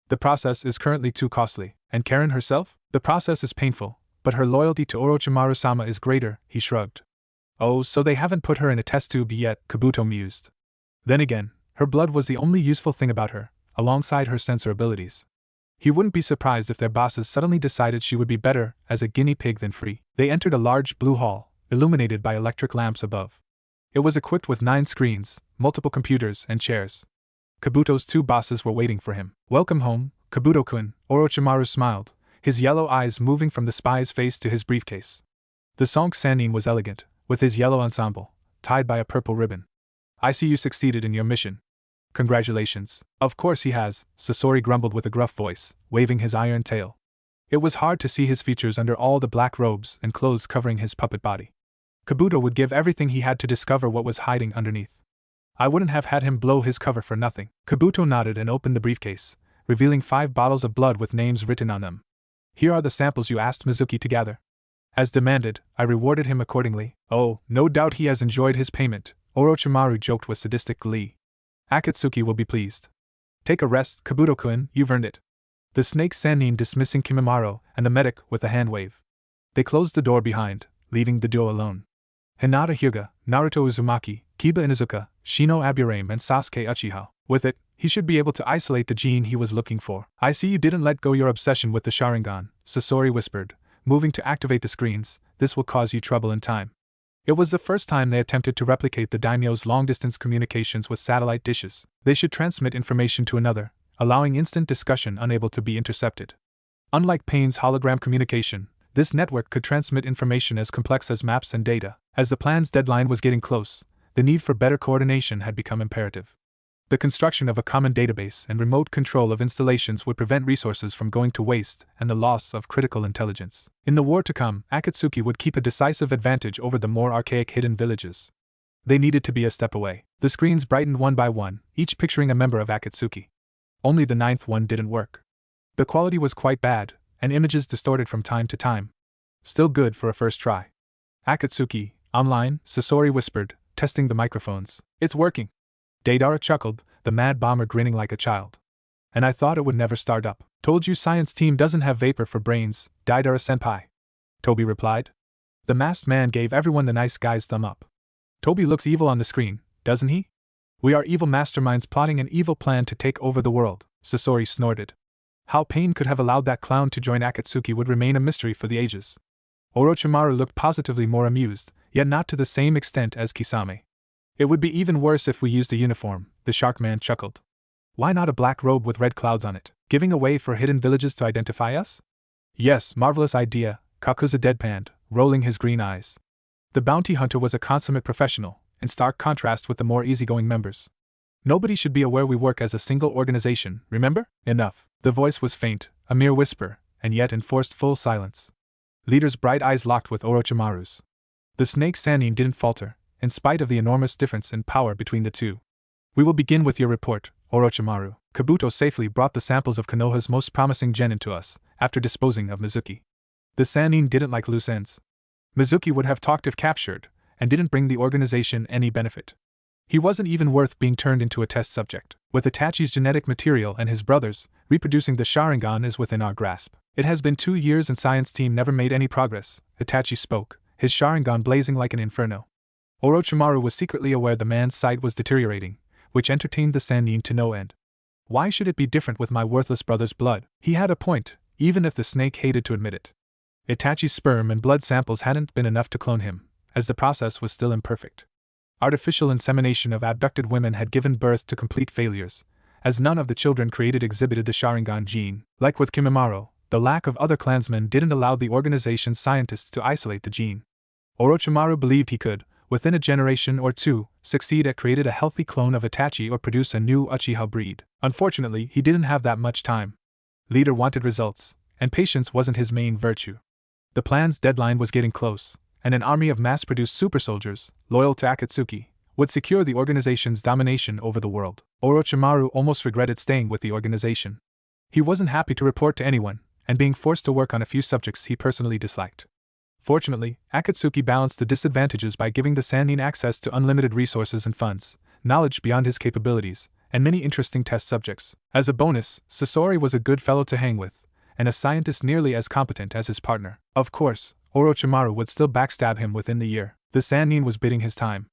The process is currently too costly. And Karen herself? The process is painful, but her loyalty to Orochimaru-sama is greater, he shrugged. Oh, so they haven't put her in a test tube yet, Kabuto mused. Then again, her blood was the only useful thing about her, alongside her sensor abilities. He wouldn't be surprised if their bosses suddenly decided she would be better as a guinea pig than free. They entered a large blue hall, illuminated by electric lamps above. It was equipped with 9 screens, multiple computers, and chairs. Kabuto's 2 bosses were waiting for him. Welcome home, Kabuto-kun, Orochimaru smiled, his yellow eyes moving from the spy's face to his briefcase. The Sonk Sannin was elegant, with his yellow ensemble, tied by a purple ribbon. I see you succeeded in your mission. Congratulations. Of course he has, Sasori grumbled with a gruff voice, waving his iron tail. It was hard to see his features under all the black robes and clothes covering his puppet body. Kabuto would give everything he had to discover what was hiding underneath. I wouldn't have had him blow his cover for nothing. Kabuto nodded and opened the briefcase, revealing 5 bottles of blood with names written on them. Here are the samples you asked Mizuki to gather. As demanded, I rewarded him accordingly. Oh, no doubt he has enjoyed his payment, Orochimaru joked with sadistic glee. Akatsuki will be pleased. Take a rest, Kabuto-kun, you've earned it. The snake Sannin dismissing Kimimaro and the medic with a hand wave. They closed the door behind, leaving the duo alone. Hinata Hyuga, Naruto Uzumaki, Kiba Inuzuka, Shino Aburame and Sasuke Uchiha. With it, He should be able to isolate the gene he was looking for. I see you didn't let go your obsession with the Sharingan, Sasori whispered, moving to activate the screens. This will cause you trouble in time. It was the first time they attempted to replicate the daimyo's long-distance communications with satellite dishes. They should transmit information to another, allowing instant discussion unable to be intercepted. Unlike Payne's hologram communication, this network could transmit information as complex as maps and data. As the plan's deadline was getting close, the need for better coordination had become imperative. The construction of a common database and remote control of installations would prevent resources from going to waste and the loss of critical intelligence. In the war to come, Akatsuki would keep a decisive advantage over the more archaic hidden villages. They needed to be a step away. The screens brightened one by one, each picturing a member of Akatsuki. Only the 9th one didn't work. The quality was quite bad, and images distorted from time to time. Still good for a first try. Akatsuki, online, Sasori whispered, testing the microphones. It's working. Deidara chuckled, the mad bomber grinning like a child. And I thought it would never start up. Told you science team doesn't have vapor for brains, Deidara-senpai. Toby replied. The masked man gave everyone the nice guy's thumb up. Toby looks evil on the screen, doesn't he? We are evil masterminds plotting an evil plan to take over the world, Sasori snorted. How Pain could have allowed that clown to join Akatsuki would remain a mystery for the ages. Orochimaru looked positively more amused, yet not to the same extent as Kisame. It would be even worse if we used a uniform, the shark man chuckled. Why not a black robe with red clouds on it, giving a way for hidden villages to identify us? Yes, marvelous idea, Kakuza deadpanned, rolling his green eyes. The bounty hunter was a consummate professional, in stark contrast with the more easygoing members. Nobody should be aware we work as a single organization, remember? Enough. The voice was faint, a mere whisper, and yet enforced full silence. Leader's bright eyes locked with Orochimaru's. The snake Sannin didn't falter, in spite of the enormous difference in power between the two. We will begin with your report, Orochimaru. Kabuto safely brought the samples of Konoha's most promising genin to us, after disposing of Mizuki. The Sannin didn't like loose ends. Mizuki would have talked if captured, and didn't bring the organization any benefit. He wasn't even worth being turned into a test subject. With Itachi's genetic material and his brothers, reproducing the Sharingan is within our grasp. It has been 2 years and science team never made any progress, Itachi spoke, his Sharingan blazing like an inferno. Orochimaru was secretly aware the man's sight was deteriorating, which entertained the Sannin to no end. Why should it be different with my worthless brother's blood? He had a point, even if the snake hated to admit it. Itachi's sperm and blood samples hadn't been enough to clone him, as the process was still imperfect. Artificial insemination of abducted women had given birth to complete failures, as none of the children created exhibited the Sharingan gene. Like with Kimimaro, the lack of other clansmen didn't allow the organization's scientists to isolate the gene. Orochimaru believed he could, within a generation or two, succeed at creating a healthy clone of Itachi or produce a new Uchiha breed. Unfortunately, he didn't have that much time. Leader wanted results, and patience wasn't his main virtue. The plan's deadline was getting close, and an army of mass-produced super soldiers, loyal to Akatsuki, would secure the organization's domination over the world. Orochimaru almost regretted staying with the organization. He wasn't happy to report to anyone, and being forced to work on a few subjects he personally disliked. Fortunately, Akatsuki balanced the disadvantages by giving the Sannin access to unlimited resources and funds, knowledge beyond his capabilities, and many interesting test subjects. As a bonus, Sasori was a good fellow to hang with, and a scientist nearly as competent as his partner. Of course, Orochimaru would still backstab him within the year. The Sannin was biding his time.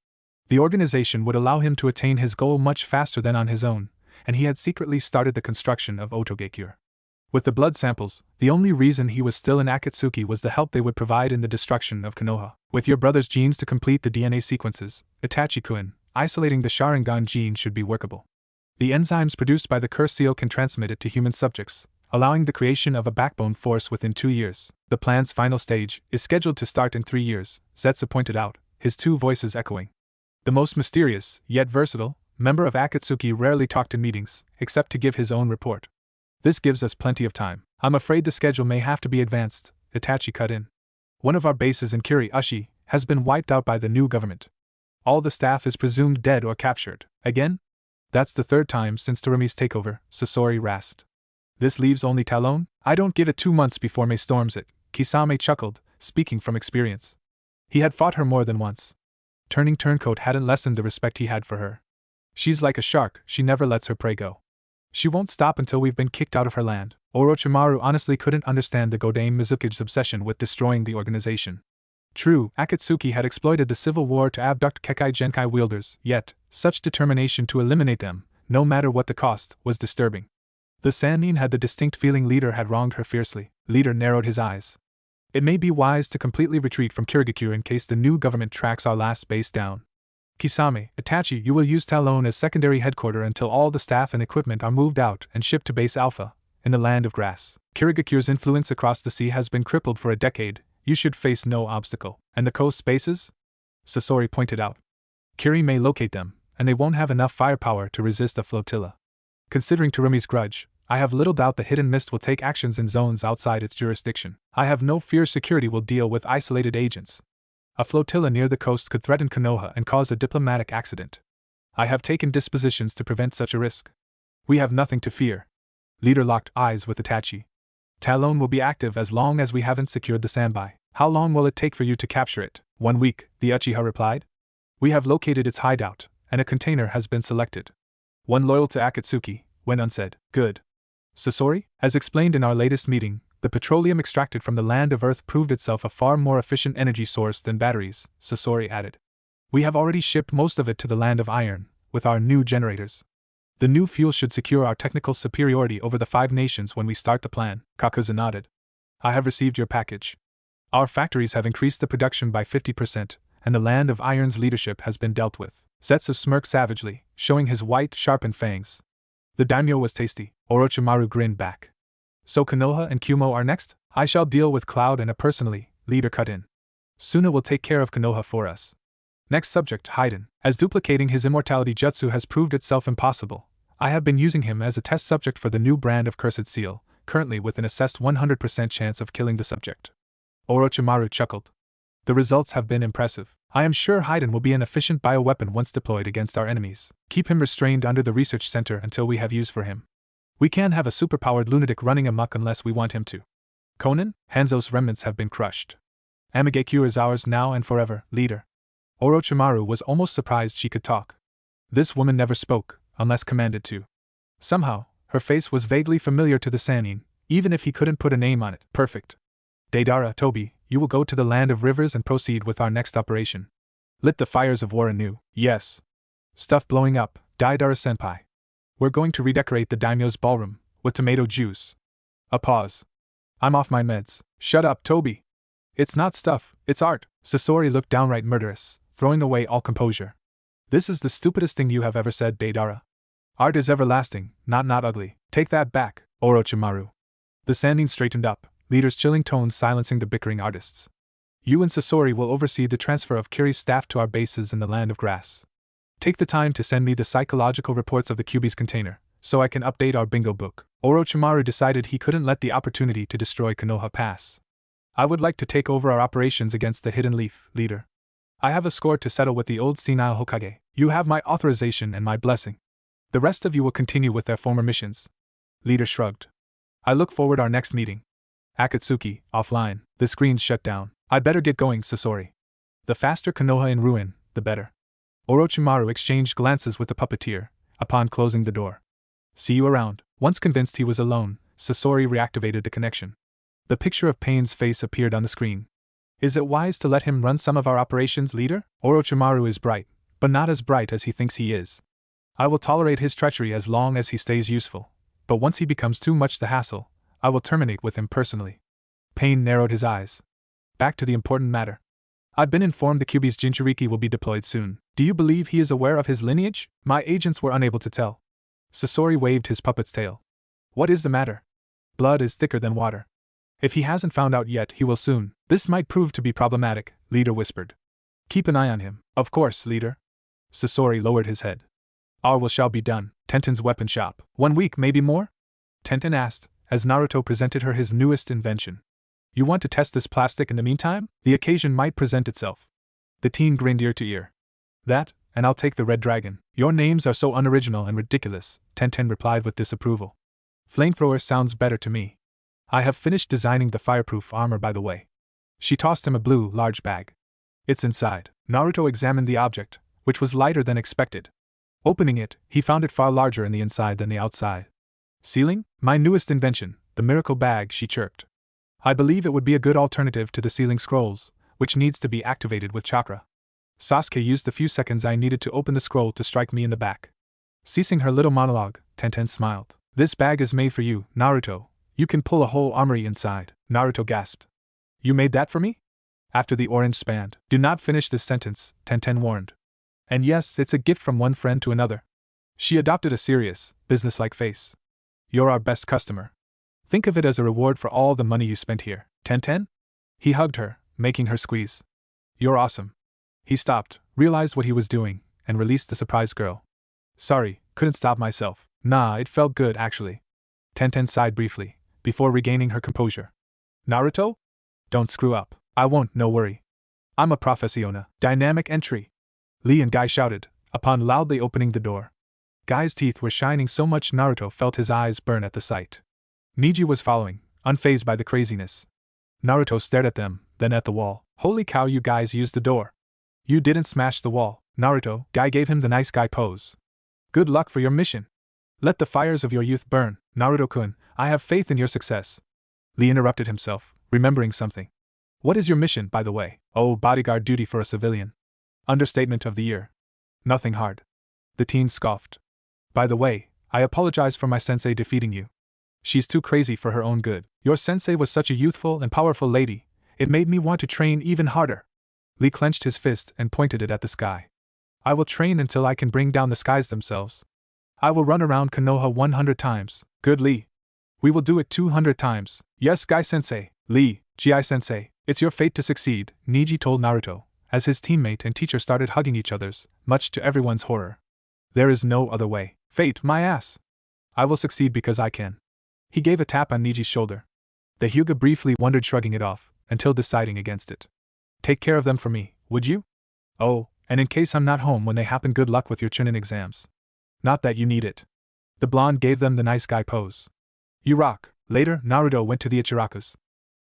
The organization would allow him to attain his goal much faster than on his own, and he had secretly started the construction of Otogekure. With the blood samples, the only reason he was still in Akatsuki was the help they would provide in the destruction of Konoha. With your brother's genes to complete the DNA sequences, Itachi-kun, isolating the Sharingan gene should be workable. The enzymes produced by the curse seal can transmit it to human subjects, allowing the creation of a backbone force within 2 years. The plan's final stage is scheduled to start in 3 years, Zetsu pointed out, his two voices echoing. The most mysterious, yet versatile, member of Akatsuki rarely talked in meetings, except to give his own report. This gives us plenty of time. I'm afraid the schedule may have to be advanced, Itachi cut in. One of our bases in Kiri-Ushi has been wiped out by the new government. All the staff is presumed dead or captured. Again? That's the 3rd time since Tarumi's takeover, Sasori rasped. This leaves only Talon? I don't give it 2 months before May storms it, Kisame chuckled, speaking from experience. He had fought her more than once. Turning turncoat hadn't lessened the respect he had for her. She's like a shark, she never lets her prey go. She won't stop until we've been kicked out of her land. Orochimaru honestly couldn't understand the Godame Mizuki's obsession with destroying the organization. True, Akatsuki had exploited the civil war to abduct Kekkei Genkai wielders, yet, such determination to eliminate them, no matter what the cost, was disturbing. The Sannin had the distinct feeling Leader had wronged her fiercely. Leader narrowed his eyes. It may be wise to completely retreat from Kirigakure in case the new government tracks our last base down. Kisame, Itachi, you will use Talon as secondary headquarters until all the staff and equipment are moved out and shipped to Base Alpha, in the Land of Grass. Kirigakure's influence across the sea has been crippled for a decade. You should face no obstacle. And the coast bases? Sasori pointed out. Kiri may locate them, and they won't have enough firepower to resist a flotilla. Considering Tarumi's grudge, I have little doubt the Hidden Mist will take actions in zones outside its jurisdiction. I have no fear security will deal with isolated agents. A flotilla near the coast could threaten Konoha and cause a diplomatic accident. I have taken dispositions to prevent such a risk. We have nothing to fear. Leader locked eyes with Itachi. Talon will be active as long as we haven't secured the Sanbai. How long will it take for you to capture it? 1 week, the Uchiha replied. We have located its hideout, and a container has been selected. One loyal to Akatsuki, went unsaid. Good. Sasori, as explained in our latest meeting, the petroleum extracted from the land of Earth proved itself a far more efficient energy source than batteries, Sasori added. We have already shipped most of it to the land of Iron, with our new generators. The new fuel should secure our technical superiority over the 5 nations when we start the plan, Kakuzu nodded. I have received your package. Our factories have increased the production by 50%, and the land of Iron's leadership has been dealt with. Setsu smirked savagely, showing his white, sharpened fangs. The daimyo was tasty, Orochimaru grinned back. So Konoha and Kumo are next? I shall deal with Cloud and A personally, Leader cut in. Suna will take care of Konoha for us. Next subject, Haiden. As duplicating his immortality jutsu has proved itself impossible, I have been using him as a test subject for the new brand of Cursed Seal, currently with an assessed 100% chance of killing the subject. Orochimaru chuckled. The results have been impressive. I am sure Haiden will be an efficient bioweapon once deployed against our enemies. Keep him restrained under the research center until we have use for him. We can't have a superpowered lunatic running amok unless we want him to. Konan, Hanzo's remnants have been crushed. Amigekyo is ours now and forever, Leader. Orochimaru was almost surprised she could talk. This woman never spoke, unless commanded to. Somehow, her face was vaguely familiar to the Sannin, even if he couldn't put a name on it. Perfect. Deidara, Toby, you will go to the Land of Rivers and proceed with our next operation. Lit the fires of war anew. Yes. Stuff blowing up, Deidara-senpai. We're going to redecorate the daimyo's ballroom, with tomato juice. A pause. I'm off my meds. Shut up, Toby. It's not stuff, it's art. Sasori looked downright murderous, throwing away all composure. This is the stupidest thing you have ever said, Deidara. Art is everlasting, not ugly. Take that back, Orochimaru. The Sannin straightened up, Leader's chilling tones silencing the bickering artists. You and Sasori will oversee the transfer of Kiri's staff to our bases in the Land of Grass. Take the time to send me the psychological reports of the Kyuubi's container, so I can update our bingo book. Orochimaru decided he couldn't let the opportunity to destroy Konoha pass. I would like to take over our operations against the Hidden Leaf, Leader. I have a score to settle with the old senile Hokage. You have my authorization and my blessing. The rest of you will continue with their former missions. Leader shrugged. I look forward our next meeting. Akatsuki, offline. The screen's shut down. I'd better get going, Sasori. The faster Konoha in ruin, the better. Orochimaru exchanged glances with the puppeteer, upon closing the door. See you around. Once convinced he was alone, Sasori reactivated the connection. The picture of Pain's face appeared on the screen. Is it wise to let him run some of our operations, Leader? Orochimaru is bright, but not as bright as he thinks he is. I will tolerate his treachery as long as he stays useful, but once he becomes too much the hassle, I will terminate with him personally. Pain narrowed his eyes. Back to the important matter. I've been informed the Kyuubi's Jinchuriki will be deployed soon. Do you believe he is aware of his lineage? My agents were unable to tell. Sasori waved his puppet's tail. What is the matter? Blood is thicker than water. If he hasn't found out yet, he will soon. This might prove to be problematic, Leader whispered. Keep an eye on him. Of course, Leader. Sasori lowered his head. Our will shall be done. Tenten's weapon shop. 1 week, maybe more? Tenten asked, as Naruto presented her his newest invention. You want to test this plastic in the meantime? The occasion might present itself. The teen grinned ear to ear. That, and I'll take the Red Dragon. Your names are so unoriginal and ridiculous, Tenten replied with disapproval. Flamethrower sounds better to me. I have finished designing the fireproof armor, by the way. She tossed him a blue, large bag. It's inside. Naruto examined the object, which was lighter than expected. Opening it, he found it far larger in the inside than the outside. Sealing? My newest invention, the miracle bag, she chirped. I believe it would be a good alternative to the sealing scrolls, which needs to be activated with chakra. Sasuke used the few seconds I needed to open the scroll to strike me in the back. Ceasing her little monologue, Tenten smiled. This bag is made for you, Naruto. You can pull a whole armory inside. Naruto gasped. You made that for me? After the orange spanned. Do not finish this sentence, Tenten warned. And yes, it's a gift from one friend to another. She adopted a serious, businesslike face. You're our best customer. Think of it as a reward for all the money you spent here. Tenten? He hugged her, making her squeeze. You're awesome. He stopped, realized what he was doing, and released the surprised girl. Sorry, couldn't stop myself. Nah, it felt good actually. Tenten sighed briefly, before regaining her composure. Naruto? Don't screw up. I won't, no worry. I'm a professiona. Dynamic entry. Lee and Guy shouted, upon loudly opening the door. Guy's teeth were shining so much Naruto felt his eyes burn at the sight. Niji was following, unfazed by the craziness. Naruto stared at them, then at the wall. Holy cow, you guys used the door. You didn't smash the wall, Naruto. Guy gave him the nice guy pose. Good luck for your mission. Let the fires of your youth burn, Naruto-kun. I have faith in your success. Lee interrupted himself, remembering something. What is your mission, by the way? Oh, bodyguard duty for a civilian. Understatement of the year. Nothing hard. The teen scoffed. By the way, I apologize for my sensei defeating you. She's too crazy for her own good. Your sensei was such a youthful and powerful lady, it made me want to train even harder. Lee clenched his fist and pointed it at the sky. I will train until I can bring down the skies themselves. I will run around Konoha 100 times. Good, Lee. We will do it 200 times. Yes, Guy-sensei. Lee, Gi-sensei, it's your fate to succeed, Niji told Naruto, as his teammate and teacher started hugging each other's, much to everyone's horror. There is no other way. Fate, my ass. I will succeed because I can. He gave a tap on Niji's shoulder. The Hyuga briefly wondered, shrugging it off, until deciding against it. Take care of them for me, would you? Oh, and in case I'm not home when they happen, good luck with your Chunin exams. Not that you need it. The blonde gave them the nice guy pose. You rock. Later, Naruto went to the Ichirakus.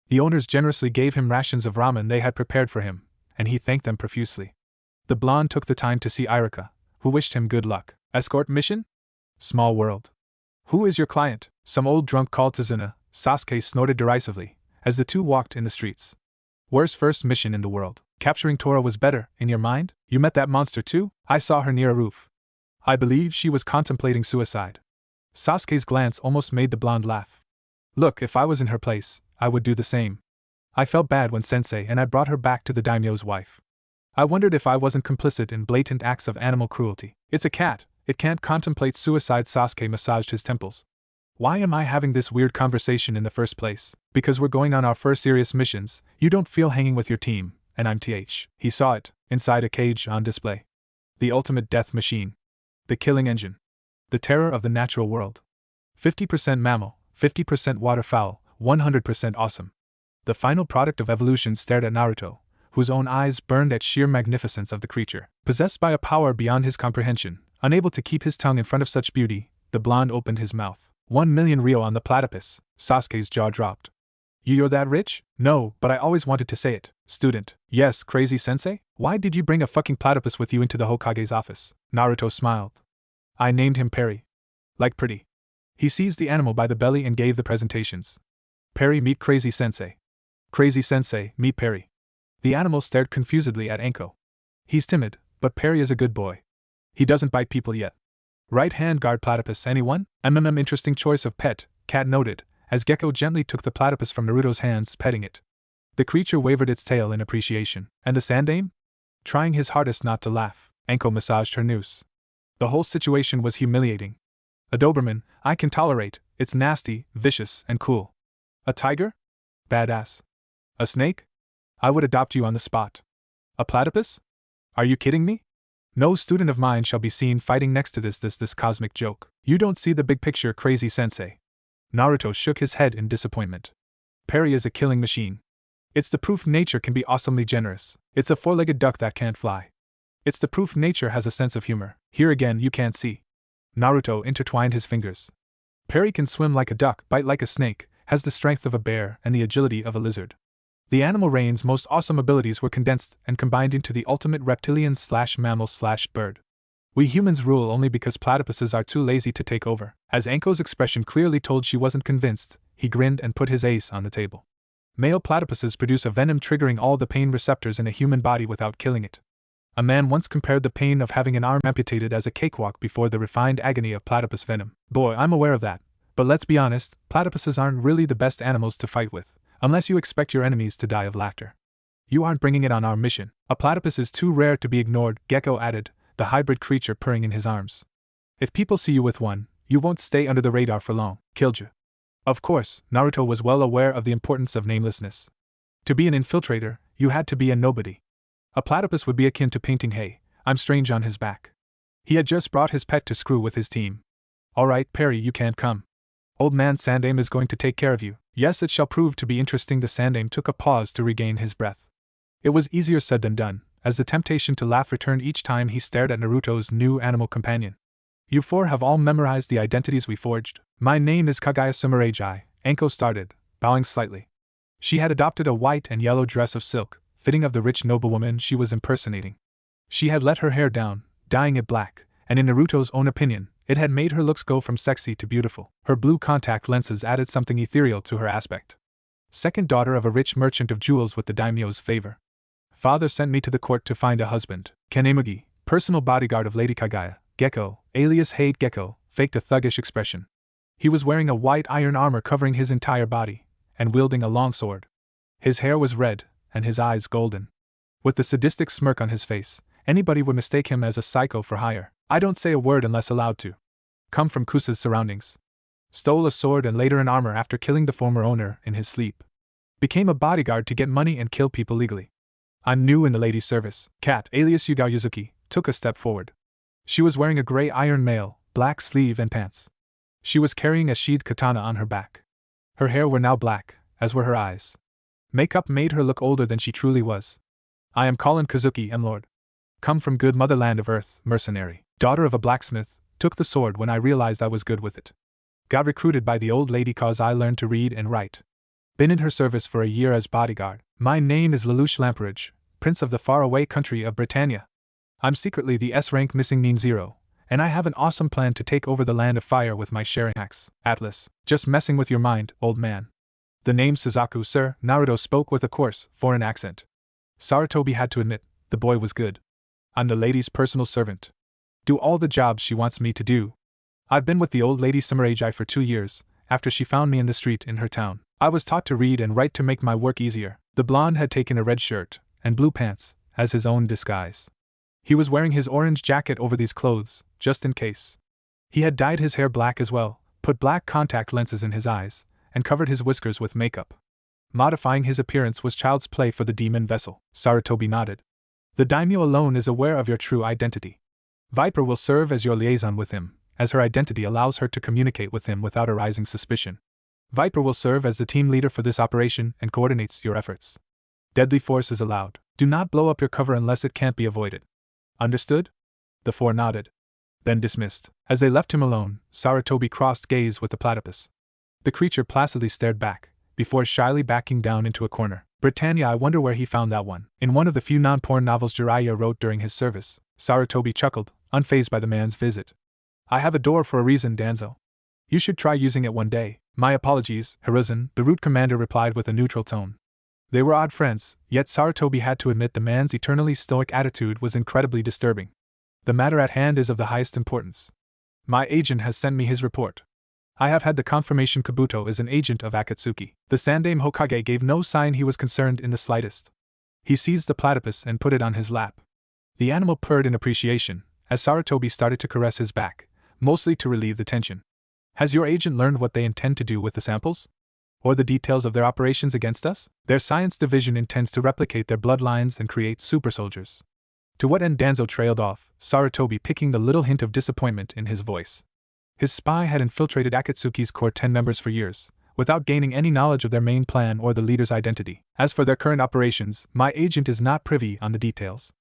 The owners generously gave him rations of ramen they had prepared for him, and he thanked them profusely. The blonde took the time to see Irika, who wished him good luck. Escort mission? Small world. Who is your client? Some old drunk called Tazuna, Sasuke snorted derisively, as the two walked in the streets. Worst first mission in the world. Capturing Tora was better, in your mind? You met that monster too? I saw her near a roof. I believe she was contemplating suicide. Sasuke's glance almost made the blonde laugh. Look, if I was in her place, I would do the same. I felt bad when Sensei and I brought her back to the daimyo's wife. I wondered if I wasn't complicit in blatant acts of animal cruelty. It's a cat, it can't contemplate suicide. Sasuke massaged his temples. Why am I having this weird conversation in the first place? Because we're going on our first serious missions, you don't feel hanging with your team, and I'm th. He saw it, inside a cage on display. The ultimate death machine. The killing engine. The terror of the natural world. 50% mammal, 50% waterfowl, 100% awesome. The final product of evolution stared at Naruto, whose own eyes burned at sheer magnificence of the creature. Possessed by a power beyond his comprehension, unable to keep his tongue in front of such beauty, the blonde opened his mouth. 1,000,000 ryo on the platypus. Sasuke's jaw dropped. You're that rich? No, but I always wanted to say it. Student. Yes, crazy sensei? Why did you bring a fucking platypus with you into the Hokage's office? Naruto smiled. I named him Perry. Like pretty. He seized the animal by the belly and gave the presentations. Perry, meet Crazy Sensei. Crazy Sensei, meet Perry. The animal stared confusedly at Anko. He's timid, but Perry is a good boy. He doesn't bite people yet. Right hand guard platypus, anyone? Interesting choice of pet, Cat noted, as Gecko gently took the platypus from Naruto's hands, petting it. The creature wavered its tail in appreciation. And the sandame? Trying his hardest not to laugh, Anko massaged her noose. The whole situation was humiliating. A Doberman, I can tolerate, it's nasty, vicious, and cool. A tiger? Badass. A snake? I would adopt you on the spot. A platypus? Are you kidding me? No student of mine shall be seen fighting next to this cosmic joke. You don't see the big picture, Crazy Sensei. Naruto shook his head in disappointment. Perry is a killing machine. It's the proof nature can be awesomely generous. It's a four-legged duck that can't fly. It's the proof nature has a sense of humor. Here again you can't see. Naruto intertwined his fingers. Perry can swim like a duck, bite like a snake, has the strength of a bear and the agility of a lizard. The animal reign's most awesome abilities were condensed and combined into the ultimate reptilian/mammal/bird. We humans rule only because platypuses are too lazy to take over. As Anko's expression clearly told she wasn't convinced, he grinned and put his ace on the table. Male platypuses produce a venom triggering all the pain receptors in a human body without killing it. A man once compared the pain of having an arm amputated as a cakewalk before the refined agony of platypus venom. Boy, I'm aware of that. But let's be honest, platypuses aren't really the best animals to fight with, unless you expect your enemies to die of laughter. You aren't bringing it on our mission. A platypus is too rare to be ignored, Gecko added, the hybrid creature purring in his arms. If people see you with one, you won't stay under the radar for long. Killjoy. Of course, Naruto was well aware of the importance of namelessness. To be an infiltrator, you had to be a nobody. A platypus would be akin to painting "Hey, I'm strange" on his back. He had just brought his pet to screw with his team. Alright, Perry, you can't come. Old man Sandaime is going to take care of you. Yes, it shall prove to be interesting. The Sandaime took a pause to regain his breath. It was easier said than done, as the temptation to laugh returned each time he stared at Naruto's new animal companion. You four have all memorized the identities we forged. My name is Kaguya Sumireji, Anko started, bowing slightly. She had adopted a white and yellow dress of silk, fitting of the rich noblewoman she was impersonating. She had let her hair down, dyeing it black, and in Naruto's own opinion, it had made her looks go from sexy to beautiful. Her blue contact lenses added something ethereal to her aspect. Second daughter of a rich merchant of jewels with the daimyo's favor. Father sent me to the court to find a husband. Kanemugi, personal bodyguard of Lady Kaguya, Gecko, alias Hate Gecko, faked a thuggish expression. He was wearing a white iron armor covering his entire body, and wielding a long sword. His hair was red, and his eyes golden. With the sadistic smirk on his face, anybody would mistake him as a psycho for hire. I don't say a word unless allowed to. Come from Kusa's surroundings. Stole a sword and later an armor after killing the former owner in his sleep. Became a bodyguard to get money and kill people legally. I'm new in the lady's service. Kat, alias Yugao Yuzuki, took a step forward. She was wearing a gray iron mail, black sleeve and pants. She was carrying a sheathed katana on her back. Her hair were now black, as were her eyes. Makeup made her look older than she truly was. I am Colin Kazuki, M-Lord. Come from good motherland of earth, mercenary. Daughter of a blacksmith, took the sword when I realized I was good with it. Got recruited by the old lady cause I learned to read and write. Been in her service for a year as bodyguard. My name is Lelouch Lamperidge, prince of the faraway country of Britannia. I'm secretly the S-rank missing Nin Zero, and I have an awesome plan to take over the land of fire with my sharing axe. Atlas, just messing with your mind, old man. The name Suzaku, sir, Naruto spoke with a coarse, foreign accent. Sarutobi had to admit, the boy was good. I'm the lady's personal servant. Do all the jobs she wants me to do. I've been with the old lady Sumireji for 2 years, after she found me in the street in her town. I was taught to read and write to make my work easier. The blonde had taken a red shirt and blue pants as his own disguise. He was wearing his orange jacket over these clothes, just in case. He had dyed his hair black as well, put black contact lenses in his eyes, and covered his whiskers with makeup. Modifying his appearance was child's play for the demon vessel. Sarutobi nodded. The daimyo alone is aware of your true identity. Viper will serve as your liaison with him, as her identity allows her to communicate with him without arising suspicion. Viper will serve as the team leader for this operation and coordinates your efforts. Deadly force is allowed. Do not blow up your cover unless it can't be avoided. Understood? The four nodded. Then dismissed. As they left him alone, Sarutobi crossed gaze with the platypus. The creature placidly stared back, before shyly backing down into a corner. Britannia, I wonder where he found that one. In one of the few non-porn novels Jiraiya wrote during his service. Sarutobi chuckled, unfazed by the man's visit. I have a door for a reason, Danzo. You should try using it one day. My apologies, Hiruzen, the route commander replied with a neutral tone. They were odd friends, yet Sarutobi had to admit the man's eternally stoic attitude was incredibly disturbing. The matter at hand is of the highest importance. My agent has sent me his report. I have had the confirmation Kabuto is an agent of Akatsuki. The Sandaime Hokage gave no sign he was concerned in the slightest. He seized the platypus and put it on his lap. The animal purred in appreciation, as Sarutobi started to caress his back, mostly to relieve the tension. Has your agent learned what they intend to do with the samples? Or the details of their operations against us? Their science division intends to replicate their bloodlines and create super soldiers. To what end? Danzo trailed off, Sarutobi picking the little hint of disappointment in his voice. His spy had infiltrated Akatsuki's core 10 members for years, without gaining any knowledge of their main plan or the leader's identity. As for their current operations, my agent is not privy on the details.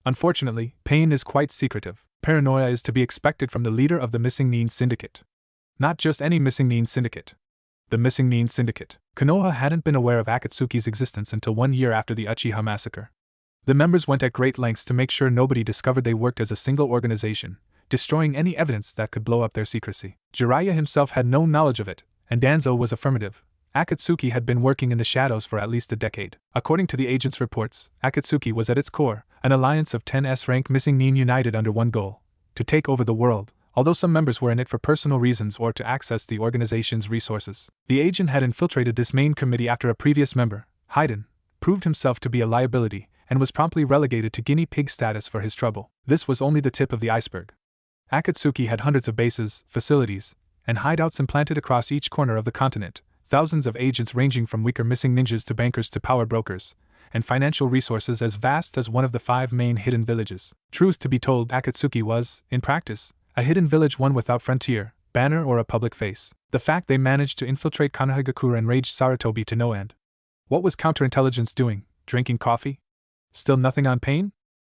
Unfortunately, pain is quite secretive. Paranoia is to be expected from the leader of the Missing Nin Syndicate. Not just any Missing Nin Syndicate. The Missing Nin Syndicate. Konoha hadn't been aware of Akatsuki's existence until 1 year after the Uchiha massacre. The members went at great lengths to make sure nobody discovered they worked as a single organization, destroying any evidence that could blow up their secrecy. Jiraiya himself had no knowledge of it, and Danzo was affirmative. Akatsuki had been working in the shadows for at least a decade. According to the agent's reports, Akatsuki was at its core An alliance of 10 S-rank missing nin united under one goal: to take over the world, although some members were in it for personal reasons or to access the organization's resources. The agent had infiltrated this main committee after a previous member, Haydn, proved himself to be a liability and was promptly relegated to guinea pig status for his trouble. This was only the tip of the iceberg. Akatsuki had hundreds of bases, facilities, and hideouts implanted across each corner of the continent, thousands of agents ranging from weaker missing ninjas to bankers to power brokers, and financial resources as vast as one of the 5 main hidden villages. Truth to be told, Akatsuki was, in practice, a hidden village, one without frontier, banner, or a public face. The fact they managed to infiltrate Konohagakure enraged Sarutobi to no end. What was counterintelligence doing? Drinking coffee? Still nothing on pain?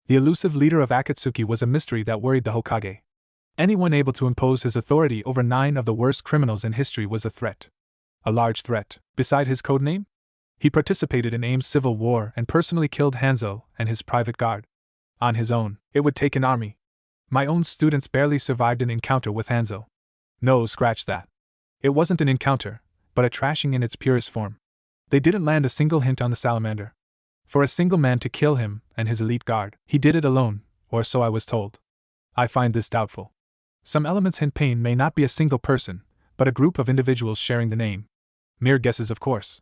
The elusive leader of Akatsuki was a mystery that worried the Hokage. Anyone able to impose his authority over 9 of the worst criminals in history was a threat. A large threat. Beside his codename? He participated in Aim's civil war and personally killed Hanzo and his private guard. On his own, it would take an army. My own students barely survived an encounter with Hanzo. No, scratch that. It wasn't an encounter, but a trashing in its purest form. They didn't land a single hint on the salamander. For a single man to kill him and his elite guard, he did it alone, or so I was told. I find this doubtful. Some elements hint pain may not be a single person, but a group of individuals sharing the name. Mere guesses, of course.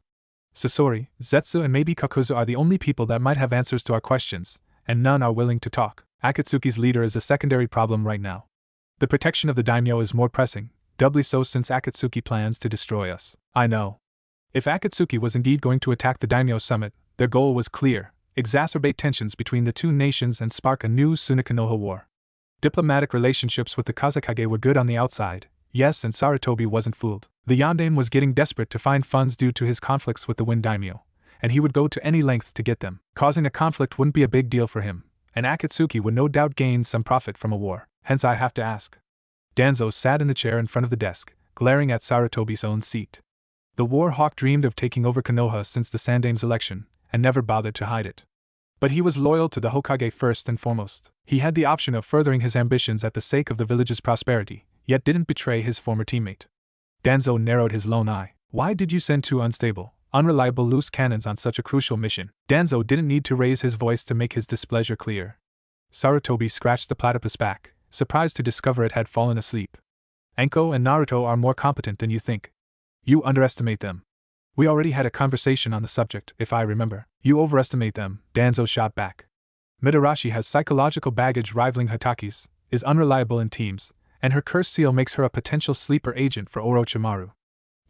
Sasori, Zetsu, and maybe Kakuzu are the only people that might have answers to our questions, and none are willing to talk. Akatsuki's leader is a secondary problem right now. The protection of the daimyo is more pressing, doubly so since Akatsuki plans to destroy us. I know. If Akatsuki was indeed going to attack the daimyo summit, their goal was clear: exacerbate tensions between the two nations and spark a new Sunakanoha war. Diplomatic relationships with the Kazekage were good on the outside, yes, and Sarutobi wasn't fooled. The Yondaime was getting desperate to find funds due to his conflicts with the Wind Daimyo, and he would go to any length to get them. Causing a conflict wouldn't be a big deal for him, and Akatsuki would no doubt gain some profit from a war. Hence I have to ask. Danzo sat in the chair in front of the desk, glaring at Sarutobi's own seat. The war hawk dreamed of taking over Konoha since the Sandaime's election, and never bothered to hide it. But he was loyal to the Hokage first and foremost. He had the option of furthering his ambitions at the sake of the village's prosperity, yet didn't betray his former teammate. Danzo narrowed his lone eye. Why did you send 2 unstable, unreliable loose cannons on such a crucial mission? Danzo didn't need to raise his voice to make his displeasure clear. Sarutobi scratched the platypus back, surprised to discover it had fallen asleep. Anko and Naruto are more competent than you think. You underestimate them. We already had a conversation on the subject, if I remember. You overestimate them, Danzo shot back. Mitarashi has psychological baggage rivaling Hataki's, is unreliable in teams, and her curse seal makes her a potential sleeper agent for Orochimaru.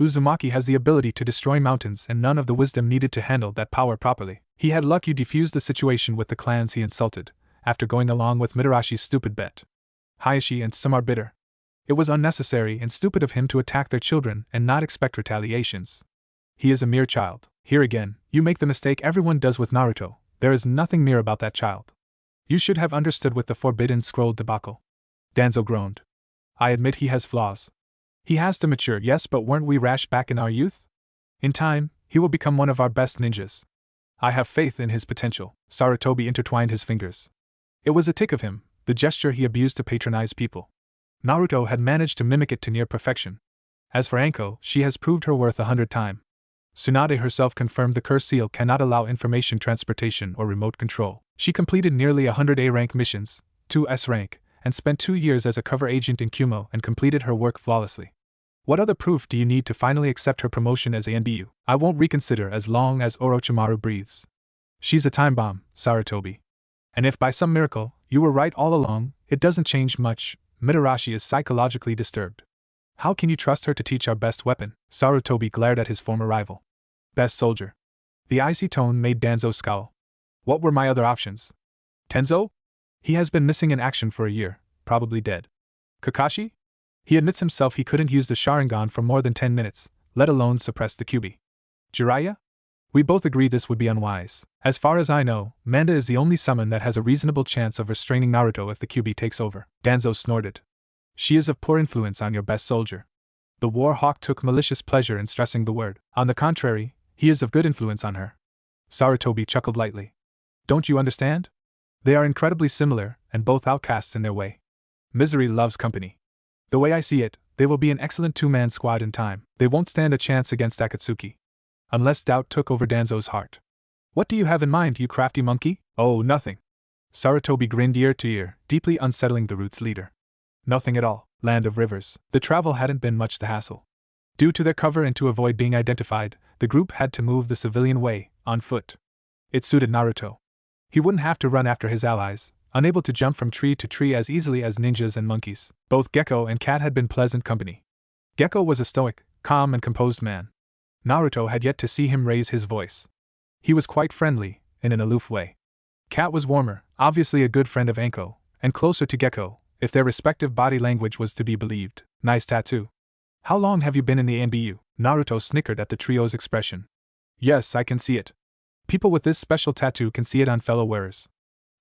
Uzumaki has the ability to destroy mountains and none of the wisdom needed to handle that power properly. He had luck you defused the situation with the clans he insulted, after going along with Mitarashi's stupid bet. Hayashi and some are bitter. It was unnecessary and stupid of him to attack their children and not expect retaliations. He is a mere child. Here again, you make the mistake everyone does with Naruto. There is nothing mere about that child. You should have understood with the Forbidden Scroll debacle. Danzo groaned. I admit he has flaws. He has to mature, yes, but weren't we rash back in our youth? In time, he will become one of our best ninjas. I have faith in his potential. Sarutobi intertwined his fingers. It was a tick of him, the gesture he abused to patronize people. Naruto had managed to mimic it to near perfection. As for Anko, she has proved her worth 100 times. Tsunade herself confirmed the curse seal cannot allow information transportation or remote control. She completed nearly 100 A-rank missions, 2 S-rank, and spent 2 years as a cover agent in Kumo and completed her work flawlessly. What other proof do you need to finally accept her promotion as a NBU? I won't reconsider as long as Orochimaru breathes. She's a time bomb, Sarutobi. And if by some miracle, you were right all along, it doesn't change much. Mitarashi is psychologically disturbed. How can you trust her to teach our best weapon? Sarutobi glared at his former rival. Best soldier. The icy tone made Danzo scowl. What were my other options? Tenzo? He has been missing in action for a year, probably dead. Kakashi? He admits himself he couldn't use the Sharingan for more than 10 minutes, let alone suppress the Kyuubi. Jiraiya? We both agree this would be unwise. As far as I know, Manda is the only summon that has a reasonable chance of restraining Naruto if the Kyuubi takes over. Danzo snorted. She is of poor influence on your best soldier. The war hawk took malicious pleasure in stressing the word. On the contrary, he is of good influence on her. Sarutobi chuckled lightly. Don't you understand? They are incredibly similar, and both outcasts in their way. Misery loves company. The way I see it, they will be an excellent 2-man squad in time. They won't stand a chance against Akatsuki. Unless doubt took over Danzo's heart. What do you have in mind, you crafty monkey? Oh, nothing. Sarutobi grinned ear to ear, deeply unsettling the route's leader. Nothing at all, land of rivers. The travel hadn't been much the hassle. Due to their cover and to avoid being identified, the group had to move the civilian way, on foot. It suited Naruto. He wouldn't have to run after his allies, unable to jump from tree to tree as easily as ninjas and monkeys. Both Gekko and Cat had been pleasant company. Gekko was a stoic, calm and composed man. Naruto had yet to see him raise his voice. He was quite friendly, in an aloof way. Cat was warmer, obviously a good friend of Anko, and closer to Gekko, if their respective body language was to be believed. Nice tattoo. How long have you been in the NBU? Naruto snickered at the trio's expression. Yes, I can see it. People with this special tattoo can see it on fellow wearers.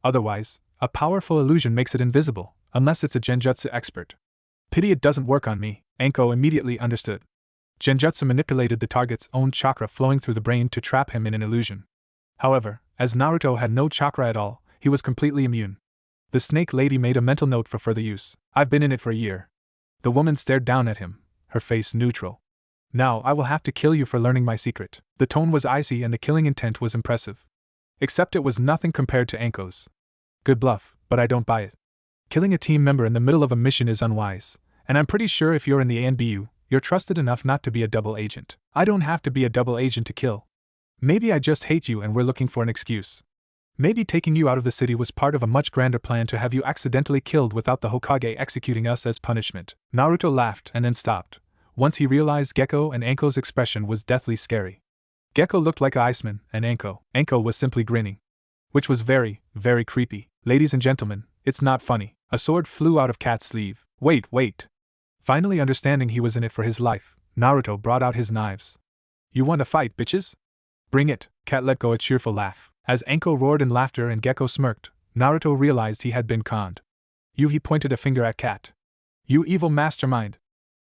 Otherwise, a powerful illusion makes it invisible, unless it's a genjutsu expert. Pity it doesn't work on me, Anko immediately understood. Genjutsu manipulated the target's own chakra flowing through the brain to trap him in an illusion. However, as Naruto had no chakra at all, he was completely immune. The snake lady made a mental note for further use. I've been in it for a year. The woman stared down at him, her face neutral. Now I will have to kill you for learning my secret. The tone was icy and the killing intent was impressive. Except it was nothing compared to Anko's. Good bluff, but I don't buy it. Killing a team member in the middle of a mission is unwise, and I'm pretty sure if you're in the NBU, you're trusted enough not to be a double agent. I don't have to be a double agent to kill. Maybe I just hate you and we're looking for an excuse. Maybe taking you out of the city was part of a much grander plan to have you accidentally killed without the Hokage executing us as punishment. Naruto laughed and then stopped. Once he realized Gekko and Anko's expression was deathly scary. Gekko looked like an iceman, and Anko was simply grinning. Which was very, very creepy. Ladies and gentlemen, it's not funny. A sword flew out of Cat's sleeve. Wait. Finally understanding he was in it for his life, Naruto brought out his knives. You want to fight, bitches? Bring it. Cat let go a cheerful laugh. As Anko roared in laughter and Gekko smirked, Naruto realized he had been conned. He pointed a finger at Cat. You evil mastermind.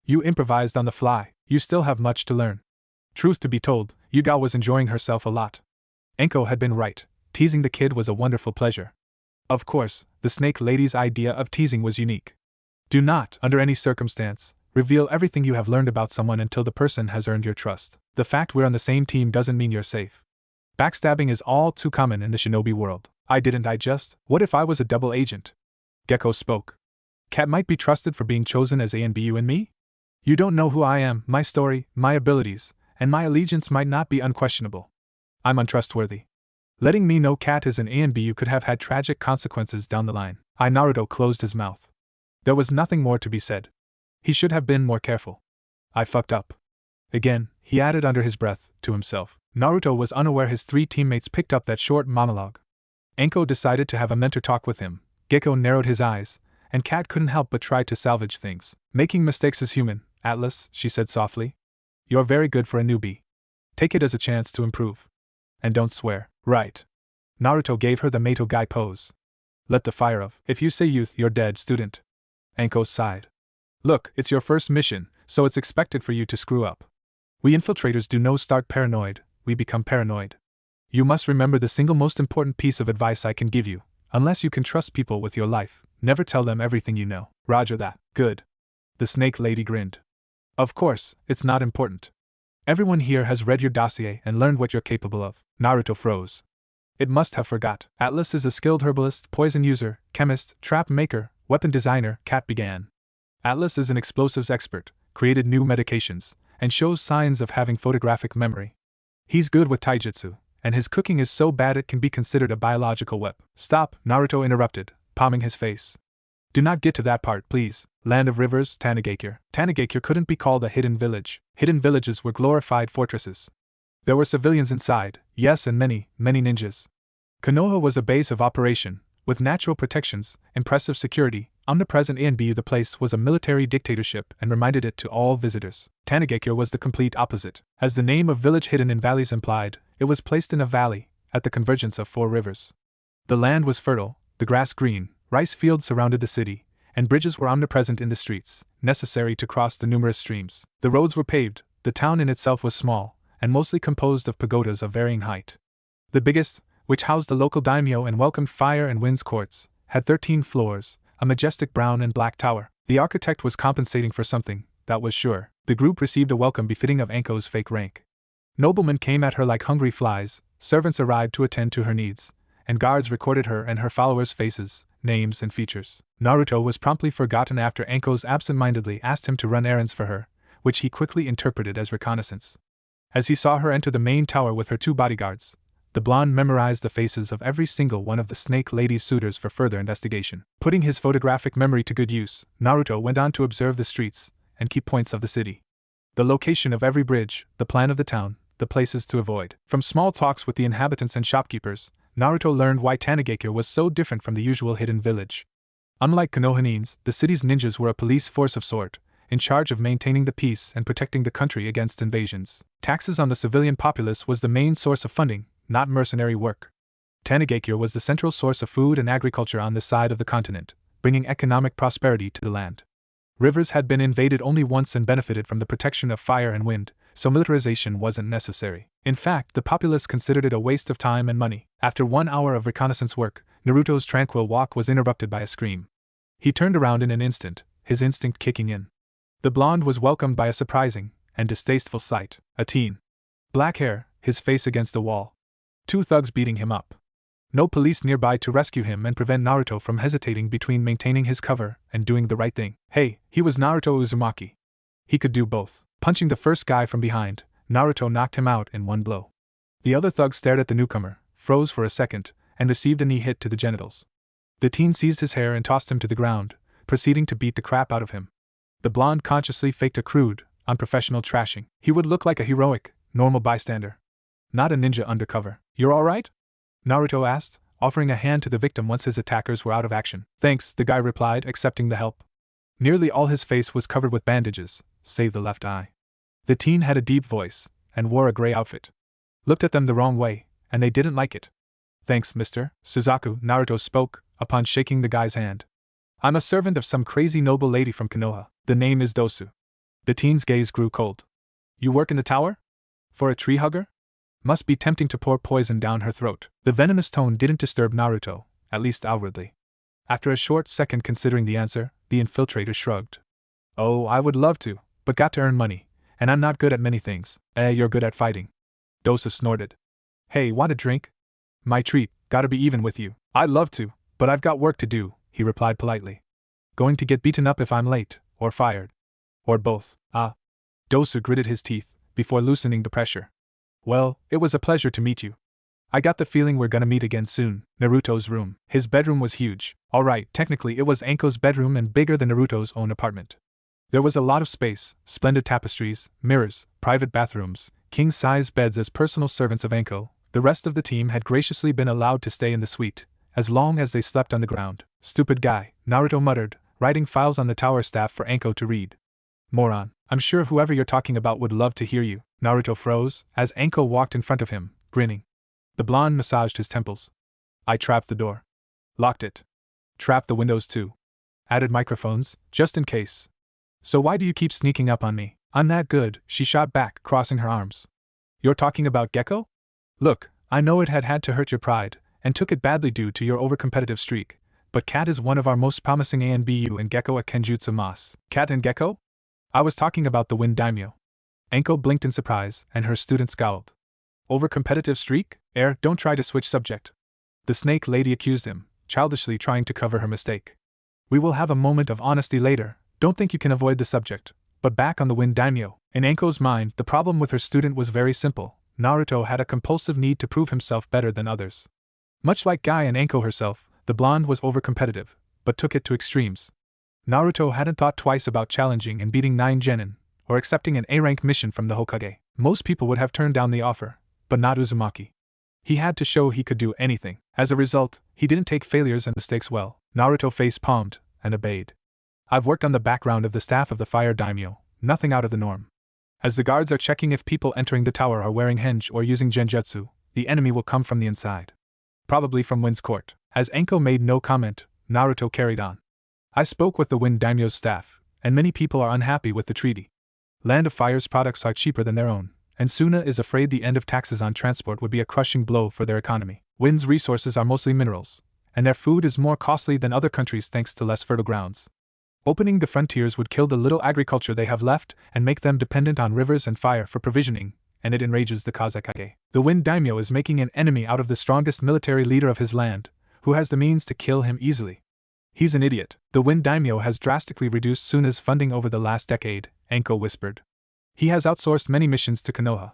You improvised on the fly, you still have much to learn. Truth to be told, Yuga was enjoying herself a lot. Anko had been right, teasing the kid was a wonderful pleasure. Of course, the snake lady's idea of teasing was unique. Do not, under any circumstance, reveal everything you have learned about someone until the person has earned your trust. The fact we're on the same team doesn't mean you're safe. Backstabbing is all too common in the shinobi world. What if I was a double agent? Gekko spoke. Cat might be trusted for being chosen as ANBU and me? You don't know who I am, my story, my abilities, and my allegiance might not be unquestionable. I'm untrustworthy. Letting me know Cat is an ANBU could have had tragic consequences down the line. Naruto closed his mouth. There was nothing more to be said. He should have been more careful. I fucked up. Again, he added under his breath, to himself. Naruto was unaware his three teammates picked up that short monologue. Anko decided to have a mentor talk with him, Gekko narrowed his eyes, and Cat couldn't help but try to salvage things. Making mistakes is human, Atlas, she said softly. You're very good for a newbie. Take it as a chance to improve. And don't swear. Right. Naruto gave her the Mato guy pose. Let the fire of, if you say youth, you're dead, student. Anko sighed. Look, it's your first mission, so it's expected for you to screw up. We infiltrators do no start paranoid, we become paranoid. You must remember the single most important piece of advice I can give you. Unless you can trust people with your life, never tell them everything you know. Roger that. Good. The snake lady grinned. Of course, it's not important. Everyone here has read your dossier and learned what you're capable of. Naruto froze. It must have forgot. Atlas is a skilled herbalist, poison user, chemist, trap maker, weapon designer, Cat began. Atlas is an explosives expert, created new medications, and shows signs of having photographic memory. He's good with taijutsu, and his cooking is so bad it can be considered a biological weapon. Stop, Naruto interrupted, palming his face. Do not get to that part, please. Land of Rivers, Tanegakure. Tanegakure couldn't be called a hidden village. Hidden villages were glorified fortresses. There were civilians inside, yes, and many ninjas. Konoha was a base of operation, with natural protections, impressive security, omnipresent ANBU. The place was a military dictatorship and reminded it to all visitors. Tanegakure was the complete opposite. As the name of village hidden in valleys implied, it was placed in a valley, at the convergence of 4 rivers. The land was fertile, the grass green, rice fields surrounded the city, and bridges were omnipresent in the streets, necessary to cross the numerous streams. The roads were paved, the town in itself was small, and mostly composed of pagodas of varying height. The biggest, which housed the local daimyo and welcomed fire and wind's courts, had 13 floors, a majestic brown and black tower. The architect was compensating for something, that was sure. The group received a welcome befitting of Anko's fake rank. Noblemen came at her like hungry flies, servants arrived to attend to her needs, and guards recorded her and her followers' faces, names, and features. Naruto was promptly forgotten after Anko's absent-mindedly asked him to run errands for her, which he quickly interpreted as reconnaissance. As he saw her enter the main tower with her 2 bodyguards, the blonde memorized the faces of every single one of the Snake Lady's suitors for further investigation. Putting his photographic memory to good use, Naruto went on to observe the streets and key points of the city. The location of every bridge, the plan of the town, the places to avoid. From small talks with the inhabitants and shopkeepers, Naruto learned why Tanegekyo was so different from the usual hidden village. Unlike Konohanins, the city's ninjas were a police force of sort, in charge of maintaining the peace and protecting the country against invasions. Taxes on the civilian populace was the main source of funding, not mercenary work. Tanegekyo was the central source of food and agriculture on this side of the continent, bringing economic prosperity to the land. Rivers had been invaded only once and benefited from the protection of fire and wind, so militarization wasn't necessary. In fact, the populace considered it a waste of time and money. After 1 hour of reconnaissance work, Naruto's tranquil walk was interrupted by a scream. He turned around in an instant, his instinct kicking in. The blonde was welcomed by a surprising and distasteful sight. A teen. Black hair, his face against a wall. 2 thugs beating him up. No police nearby to rescue him and prevent Naruto from hesitating between maintaining his cover and doing the right thing. Hey, he was Naruto Uzumaki. He could do both. Punching the first guy from behind, Naruto knocked him out in 1 blow. The other thug stared at the newcomer, froze for a second, and received a knee hit to the genitals. The teen seized his hair and tossed him to the ground, proceeding to beat the crap out of him. The blonde consciously faked a crude, unprofessional trashing. He would look like a heroic, normal bystander, not a ninja undercover. "You're all right?" Naruto asked, offering a hand to the victim once his attackers were out of action. "Thanks," the guy replied, accepting the help. Nearly all his face was covered with bandages, save the left eye. The teen had a deep voice, and wore a gray outfit. Looked at them the wrong way, and they didn't like it. "Thanks, Mr. Suzaku," Naruto spoke, upon shaking the guy's hand. "I'm a servant of some crazy noble lady from Konoha. The name is Dosu." The teen's gaze grew cold. "You work in the tower? For a tree hugger? Must be tempting to pour poison down her throat." The venomous tone didn't disturb Naruto, at least outwardly. After a short second considering the answer, the infiltrator shrugged. "Oh, I would love to, but got to earn money, and I'm not good at many things." You're good at fighting." Dosu snorted. "Hey, want a drink?" "My treat, gotta be even with you." "I'd love to, but I've got work to do," he replied politely. "Going to get beaten up if I'm late, or fired. Or both." "Ah." Dosu gritted his teeth, before loosening the pressure. "Well, it was a pleasure to meet you. I got the feeling we're gonna meet again soon." Naruto's room. His bedroom was huge. Alright, technically it was Anko's bedroom and bigger than Naruto's own apartment. There was a lot of space, splendid tapestries, mirrors, private bathrooms, king-size beds as personal servants of Anko. The rest of the team had graciously been allowed to stay in the suite, as long as they slept on the ground. "Stupid guy," Naruto muttered, writing files on the tower staff for Anko to read. "Moron, I'm sure whoever you're talking about would love to hear you." Naruto froze, as Anko walked in front of him, grinning. The blonde massaged his temples. "I trapped the door. Locked it. Trapped the windows too. Added microphones, just in case. So why do you keep sneaking up on me?" "I'm that good," she shot back, crossing her arms. "You're talking about Gekko? Look, I know it had to hurt your pride, and took it badly due to your overcompetitive streak, but Cat is one of our most promising ANBU and Gekko a Kenjutsu Mas." "Cat and Gekko?" "I was talking about the Wind Daimyo." Anko blinked in surprise, and her student scowled. "Overcompetitive streak? Don't try to switch subject." The Snake Lady accused him, childishly trying to cover her mistake. "We will have a moment of honesty later, don't think you can avoid the subject, but back on the Wind Daimyo." In Anko's mind, the problem with her student was very simple. Naruto had a compulsive need to prove himself better than others. Much like Guy and Anko herself, the blonde was overcompetitive, but took it to extremes. Naruto hadn't thought twice about challenging and beating 9 genin, or accepting an A-rank mission from the Hokage. Most people would have turned down the offer, but not Uzumaki. He had to show he could do anything. As a result, he didn't take failures and mistakes well. Naruto face-palmed, and obeyed. "I've worked on the background of the staff of the Fire Daimyo, nothing out of the norm. As the guards are checking if people entering the tower are wearing henge or using genjutsu, the enemy will come from the inside. Probably from Wind's court." As Anko made no comment, Naruto carried on. "I spoke with the Wind Daimyo's staff, and many people are unhappy with the treaty. Land of Fire's products are cheaper than their own, and Suna is afraid the end of taxes on transport would be a crushing blow for their economy. Wind's resources are mostly minerals, and their food is more costly than other countries thanks to less fertile grounds. Opening the frontiers would kill the little agriculture they have left and make them dependent on rivers and fire for provisioning, and it enrages the Kazekage. The Wind Daimyo is making an enemy out of the strongest military leader of his land, who has the means to kill him easily. He's an idiot. The Wind Daimyo has drastically reduced Suna's funding over the last decade, Enko whispered. He has outsourced many missions to Konoha.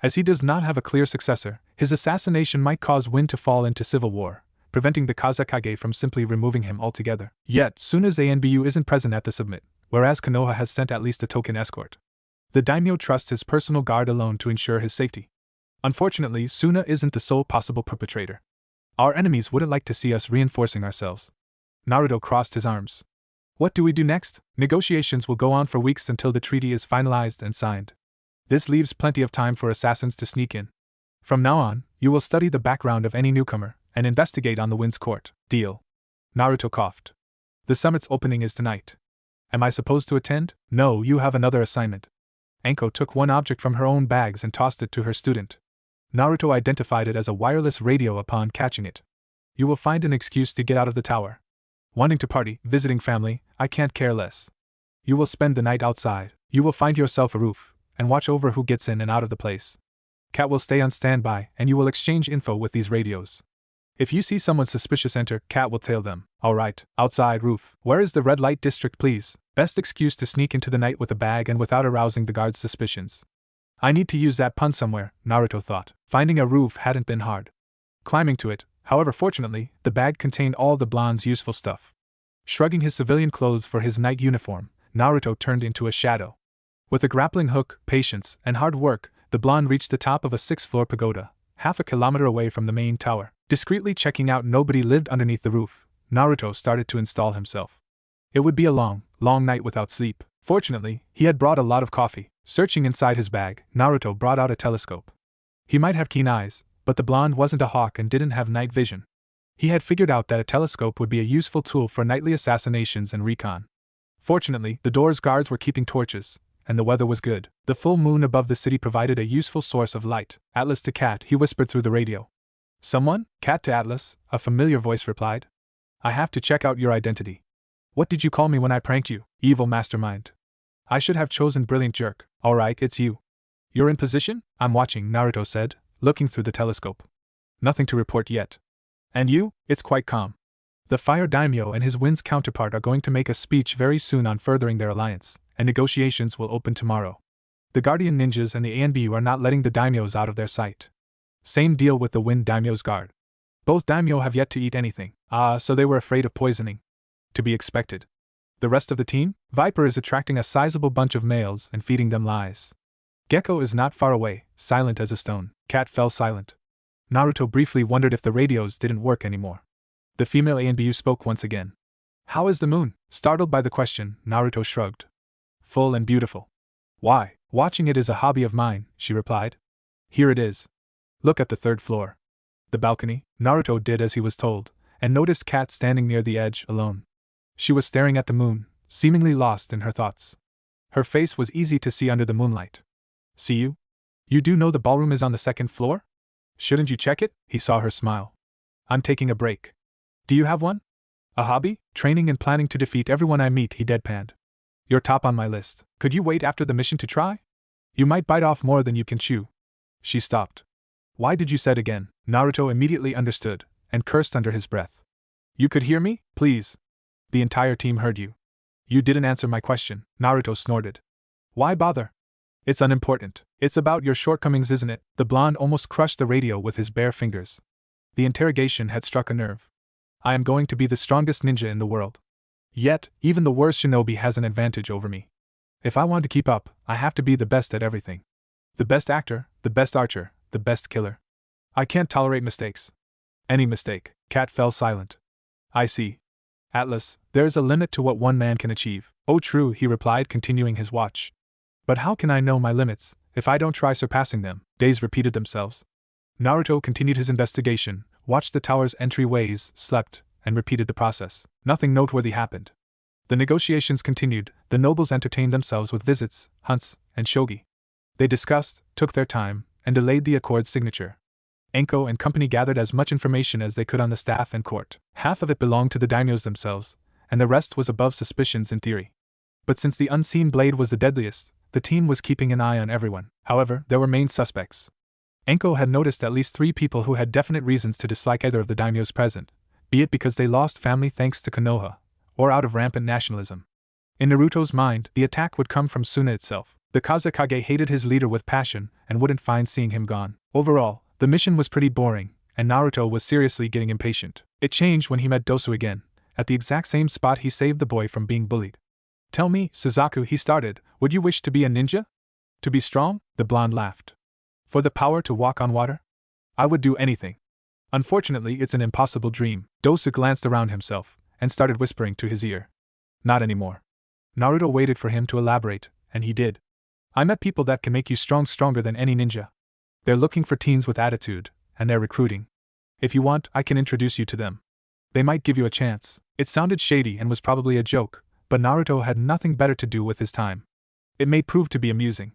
As he does not have a clear successor, his assassination might cause Wind to fall into civil war, preventing the Kazekage from simply removing him altogether. Yet, Suna's ANBU isn't present at the summit, whereas Konoha has sent at least a token escort. The daimyo trusts his personal guard alone to ensure his safety. Unfortunately, Suna isn't the sole possible perpetrator. Our enemies wouldn't like to see us reinforcing ourselves. Naruto crossed his arms. What do we do next? Negotiations will go on for weeks until the treaty is finalized and signed. This leaves plenty of time for assassins to sneak in. From now on, you will study the background of any newcomer and investigate on the Wind's court. Deal. Naruto coughed. The summit's opening is tonight. Am I supposed to attend? No, you have another assignment. Enko took one object from her own bags and tossed it to her student. Naruto identified it as a wireless radio upon catching it. You will find an excuse to get out of the tower. Wanting to party, visiting family, I can't care less. You will spend the night outside. You will find yourself a roof, and watch over who gets in and out of the place. Cat will stay on standby, and you will exchange info with these radios. If you see someone suspicious enter, Cat will tail them. Alright, outside roof. Where is the red light district, please? Best excuse to sneak into the night with a bag and without arousing the guards' suspicions. I need to use that pun somewhere, Naruto thought. Finding a roof hadn't been hard. Climbing to it, however, fortunately, the bag contained all the blonde's useful stuff. Shrugging his civilian clothes for his night uniform, Naruto turned into a shadow. With a grappling hook, patience, and hard work, the blonde reached the top of a 6th-floor pagoda, half a kilometer away from the main tower. Discreetly checking out nobody lived underneath the roof, Naruto started to install himself. It would be a long, long night without sleep. Fortunately, he had brought a lot of coffee. Searching inside his bag, Naruto brought out a telescope. He might have keen eyes, but the blonde wasn't a hawk and didn't have night vision. He had figured out that a telescope would be a useful tool for nightly assassinations and recon. Fortunately, the door's guards were keeping torches, and the weather was good. The full moon above the city provided a useful source of light. Atlas to Cat, he whispered through the radio. Someone? Cat to Atlas, a familiar voice replied. I have to check out your identity. What did you call me when I pranked you? Evil mastermind. I should have chosen brilliant jerk. Alright, it's you. You're in position? I'm watching, Naruto said, looking through the telescope. Nothing to report yet. And you? It's quite calm. The Fire Daimyo and his Wind's counterpart are going to make a speech very soon on furthering their alliance, and negotiations will open tomorrow. The Guardian Ninjas and the ANBU are not letting the daimyos out of their sight. Same deal with the Wind Daimyo's guard. Both daimyo have yet to eat anything. So they were afraid of poisoning. To be expected. The rest of the team? Viper is attracting a sizable bunch of males and feeding them lies. Gecko is not far away, silent as a stone. Cat fell silent. Naruto briefly wondered if the radios didn't work anymore. The female ANBU spoke once again. How is the moon? Startled by the question, Naruto shrugged. Full and beautiful. Why? Watching it is a hobby of mine, she replied. Here it is. Look at the 3rd floor. The balcony. Naruto did as he was told, and noticed Cat standing near the edge, alone. She was staring at the moon, seemingly lost in her thoughts. Her face was easy to see under the moonlight. See you? You do know the ballroom is on the 2nd floor? Shouldn't you check it? He saw her smile. I'm taking a break. Do you have one? A hobby? Training and planning to defeat everyone I meet, he deadpanned. You're top on my list. Could you wait after the mission to try? You might bite off more than you can chew. She stopped. Why did you said again? Naruto immediately understood, and cursed under his breath. You could hear me? Please. The entire team heard you. You didn't answer my question, Naruto snorted. Why bother? It's unimportant. It's about your shortcomings, isn't it? The blonde almost crushed the radio with his bare fingers. The interrogation had struck a nerve. I am going to be the strongest ninja in the world. Yet, even the worst shinobi has an advantage over me. If I want to keep up, I have to be the best at everything. The best actor, the best archer, the best killer. I can't tolerate mistakes. Any mistake. Cat fell silent. I see. Atlas, there is a limit to what one man can achieve. Oh, true, he replied, continuing his watch. But how can I know my limits, if I don't try surpassing them? Days repeated themselves. Naruto continued his investigation, watched the tower's entryways, slept, and repeated the process. Nothing noteworthy happened. The negotiations continued, the nobles entertained themselves with visits, hunts, and shogi. They discussed, took their time, and delayed the accord's signature. Enko and company gathered as much information as they could on the staff and court. Half of it belonged to the daimyos themselves, and the rest was above suspicions in theory. But since the unseen blade was the deadliest, the team was keeping an eye on everyone. However, there were main suspects. Enko had noticed at least 3 people who had definite reasons to dislike either of the daimyos present, be it because they lost family thanks to Konoha, or out of rampant nationalism. In Naruto's mind, the attack would come from Suna itself. The Kazekage hated his leader with passion and wouldn't find seeing him gone. Overall, the mission was pretty boring, and Naruto was seriously getting impatient. It changed when he met Dosu again, at the exact same spot he saved the boy from being bullied. "Tell me, Suzaku," he started, "would you wish to be a ninja? To be strong?" The blonde laughed. "For the power to walk on water? I would do anything. Unfortunately, it's an impossible dream." Dosu glanced around himself, and started whispering to his ear. "Not anymore." Naruto waited for him to elaborate, and he did. "I met people that can make you stronger than any ninja. They're looking for teens with attitude, and they're recruiting. If you want, I can introduce you to them. They might give you a chance." It sounded shady and was probably a joke, but Naruto had nothing better to do with his time. It may prove to be amusing.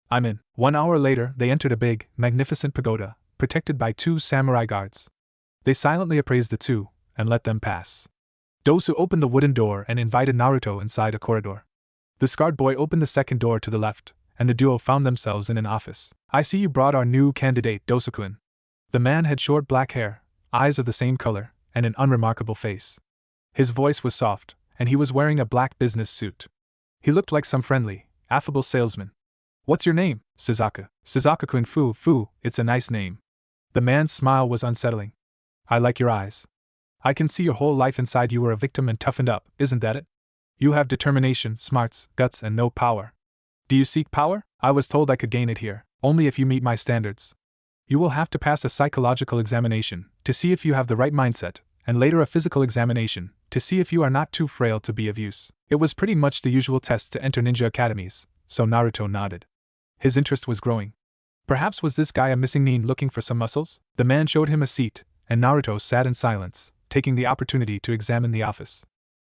"I'm in." 1 hour later, they entered a big, magnificent pagoda, protected by 2 samurai guards. They silently appraised the 2, and let them pass. Dosu opened the wooden door and invited Naruto inside a corridor. The scarred boy opened the second door to the left, and the duo found themselves in an office. "I see you brought our new candidate, Dosu-kun." The man had short black hair, eyes of the same color, and an unremarkable face. His voice was soft, and he was wearing a black business suit. He looked like some friendly, affable salesman. "What's your name?" "Suzaku." "Suzaku-kun, fu, it's a nice name." The man's smile was unsettling. "I like your eyes. I can see your whole life inside you were a victim and toughened up, isn't that it? You have determination, smarts, guts, and no power. Do you seek power? I was told I could gain it here, only if you meet my standards. You will have to pass a psychological examination, to see if you have the right mindset, and later a physical examination, to see if you are not too frail to be of use." It was pretty much the usual test to enter ninja academies, so Naruto nodded. His interest was growing. Perhaps was this guy a missing nin looking for some muscles? The man showed him a seat, and Naruto sat in silence, taking the opportunity to examine the office.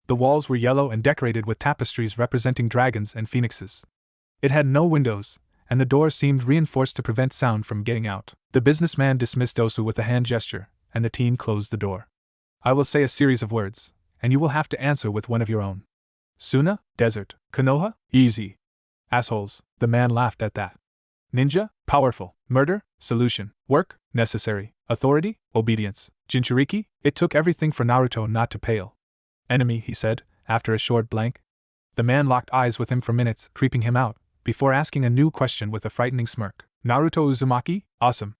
The walls were yellow and decorated with tapestries representing dragons and phoenixes. It had no windows, and the door seemed reinforced to prevent sound from getting out. The businessman dismissed Osu with a hand gesture, and the teen closed the door. "I will say a series of words, and you will have to answer with one of your own. Suna, desert. Konoha, easy. Assholes." The man laughed at that. "Ninja, powerful. Murder, solution. Work, necessary. Authority, obedience. Jinchuriki." It took everything for Naruto not to pale. "Enemy," he said, after a short blank. The man locked eyes with him for minutes, creeping him out, before asking a new question with a frightening smirk. "Naruto Uzumaki? Awesome."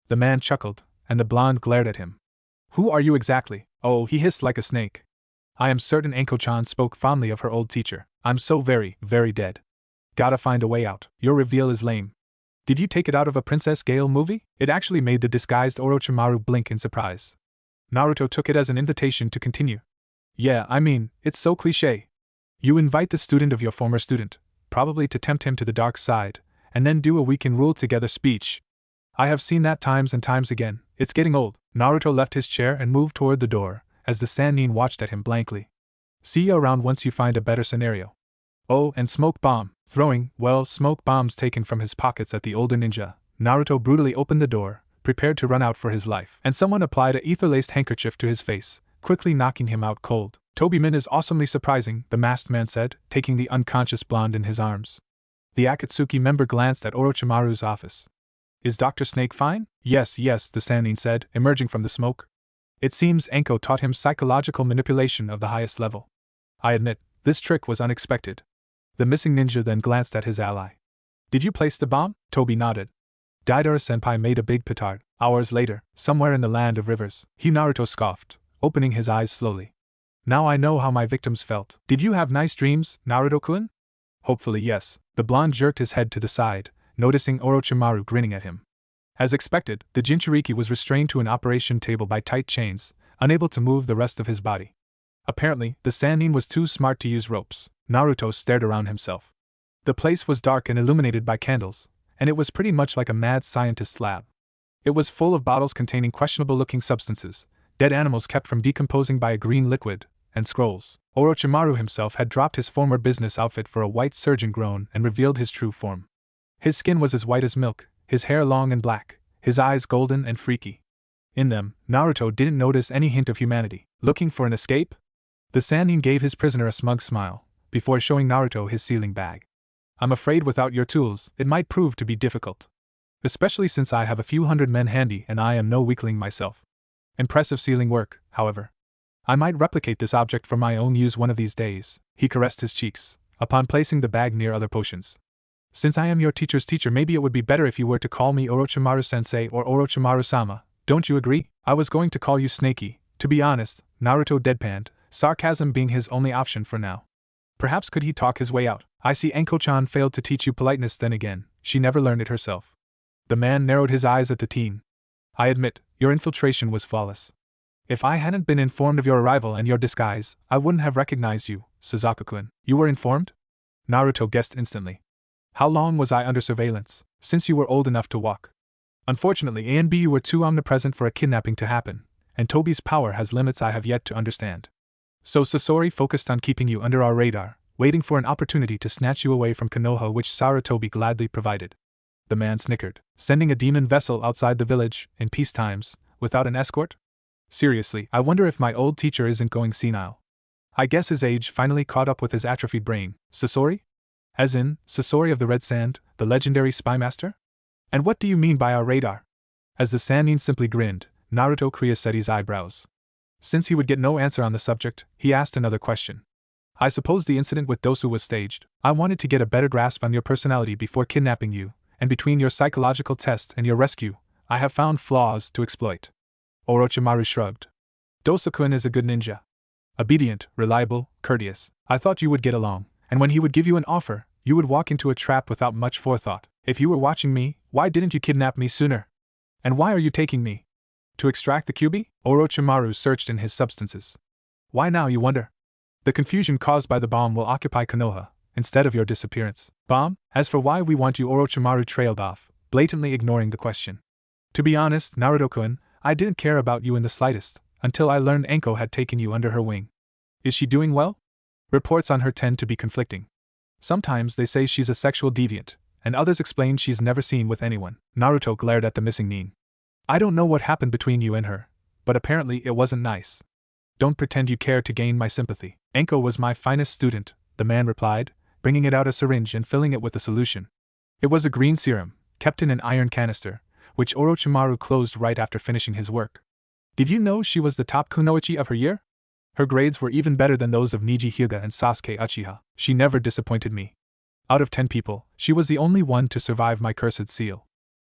The man chuckled, and the blonde glared at him. "Who are you exactly?" "Oh," he hissed like a snake. "I am certain." Anko-chan spoke fondly of her old teacher. "I'm so very, very dead. Gotta find a way out. Your reveal is lame. Did you take it out of a Princess Gale movie?" It actually made the disguised Orochimaru blink in surprise. Naruto took it as an invitation to continue. "Yeah, I mean, it's so cliché. You invite the student of your former student, probably to tempt him to the dark side, and then do a "we can rule together" speech. I have seen that times and times again. It's getting old." Naruto left his chair and moved toward the door, as the Sannin watched at him blankly. "See you around once you find a better scenario." "Oh, and smoke bomb." Throwing, smoke bombs taken from his pockets at the older ninja, Naruto brutally opened the door, prepared to run out for his life. And someone applied a ether-laced handkerchief to his face, quickly knocking him out cold. "Tobiman is awesomely surprising," the masked man said, taking the unconscious blonde in his arms. The Akatsuki member glanced at Orochimaru's office. "Is Dr. Snake fine?" Yes, the Sannin said, emerging from the smoke. "It seems Enko taught him psychological manipulation of the highest level. I admit, this trick was unexpected." The missing ninja then glanced at his ally. "Did you place the bomb?" Toby nodded. Daidara-senpai made a big petard. Hours later, somewhere in the land of rivers, Naruto scoffed, opening his eyes slowly. "Now I know how my victims felt." "Did you have nice dreams, Naruto-kun?" "Hopefully yes." The blonde jerked his head to the side, noticing Orochimaru grinning at him. As expected, the Jinchuriki was restrained to an operation table by tight chains, unable to move the rest of his body. Apparently, the Sannin was too smart to use ropes. Naruto stared around himself. The place was dark and illuminated by candles, and it was pretty much like a mad scientist's lab. It was full of bottles containing questionable-looking substances, dead animals kept from decomposing by a green liquid, and scrolls. Orochimaru himself had dropped his former business outfit for a white surgeon grown and revealed his true form. His skin was as white as milk, his hair long and black, his eyes golden and freaky. In them, Naruto didn't notice any hint of humanity. "Looking for an escape?" The Sannin gave his prisoner a smug smile, before showing Naruto his sealing bag. I'm afraid without your tools, it might prove to be difficult. Especially since I have a few hundred men handy and I am no weakling myself. Impressive sealing work, however. I might replicate this object for my own use one of these days. He caressed his cheeks, upon placing the bag near other potions. Since I am your teacher's teacher, maybe it would be better if you were to call me Orochimaru-sensei or Orochimaru-sama, don't you agree? I was going to call you Snakey, to be honest, Naruto deadpanned, sarcasm being his only option for now. Perhaps could he talk his way out? I see Enko-chan failed to teach you politeness then again, she never learned it herself. The man narrowed his eyes at the teen. I admit, your infiltration was flawless. If I hadn't been informed of your arrival and your disguise, I wouldn't have recognized you, Suzaku-kun. You were informed? Naruto guessed instantly. How long was I under surveillance? Since you were old enough to walk. Unfortunately, A and B, you were too omnipresent for a kidnapping to happen, and Tobi's power has limits I have yet to understand. So Sasori focused on keeping you under our radar, waiting for an opportunity to snatch you away from Konoha, which Sarutobi gladly provided. The man snickered. Sending a demon vessel outside the village, in peace times, without an escort? Seriously, I wonder if my old teacher isn't going senile. I guess his age finally caught up with his atrophied brain. Sasori? As in, Sasori of the Red Sand, the legendary spy master? And what do you mean by our radar? As the Sannin simply grinned, Naruto creased his eyebrows. Since he would get no answer on the subject, he asked another question. I suppose the incident with Dosu was staged. I wanted to get a better grasp on your personality before kidnapping you, and between your psychological test and your rescue, I have found flaws to exploit. Orochimaru shrugged. Dosu-kun is a good ninja. Obedient, reliable, courteous. I thought you would get along, and when he would give you an offer, you would walk into a trap without much forethought. If you were watching me, why didn't you kidnap me sooner? And why are you taking me? To extract the Kyuubi? Orochimaru searched in his substances. Why now, you wonder? The confusion caused by the bomb will occupy Konoha, instead of your disappearance. Bomb? As for why we want you, Orochimaru trailed off, blatantly ignoring the question. To be honest, Naruto-kun, I didn't care about you in the slightest, until I learned Enko had taken you under her wing. Is she doing well? Reports on her tend to be conflicting. Sometimes they say she's a sexual deviant, and others explain she's never seen with anyone. Naruto glared at the missing nin. I don't know what happened between you and her, but apparently it wasn't nice. Don't pretend you care to gain my sympathy. Enko was my finest student, the man replied, bringing it out a syringe and filling it with a solution. It was a green serum, kept in an iron canister, which Orochimaru closed right after finishing his work. Did you know she was the top kunoichi of her year? Her grades were even better than those of Niji Hyuga and Sasuke Uchiha. She never disappointed me. Out of 10 people, she was the only one to survive my cursed seal.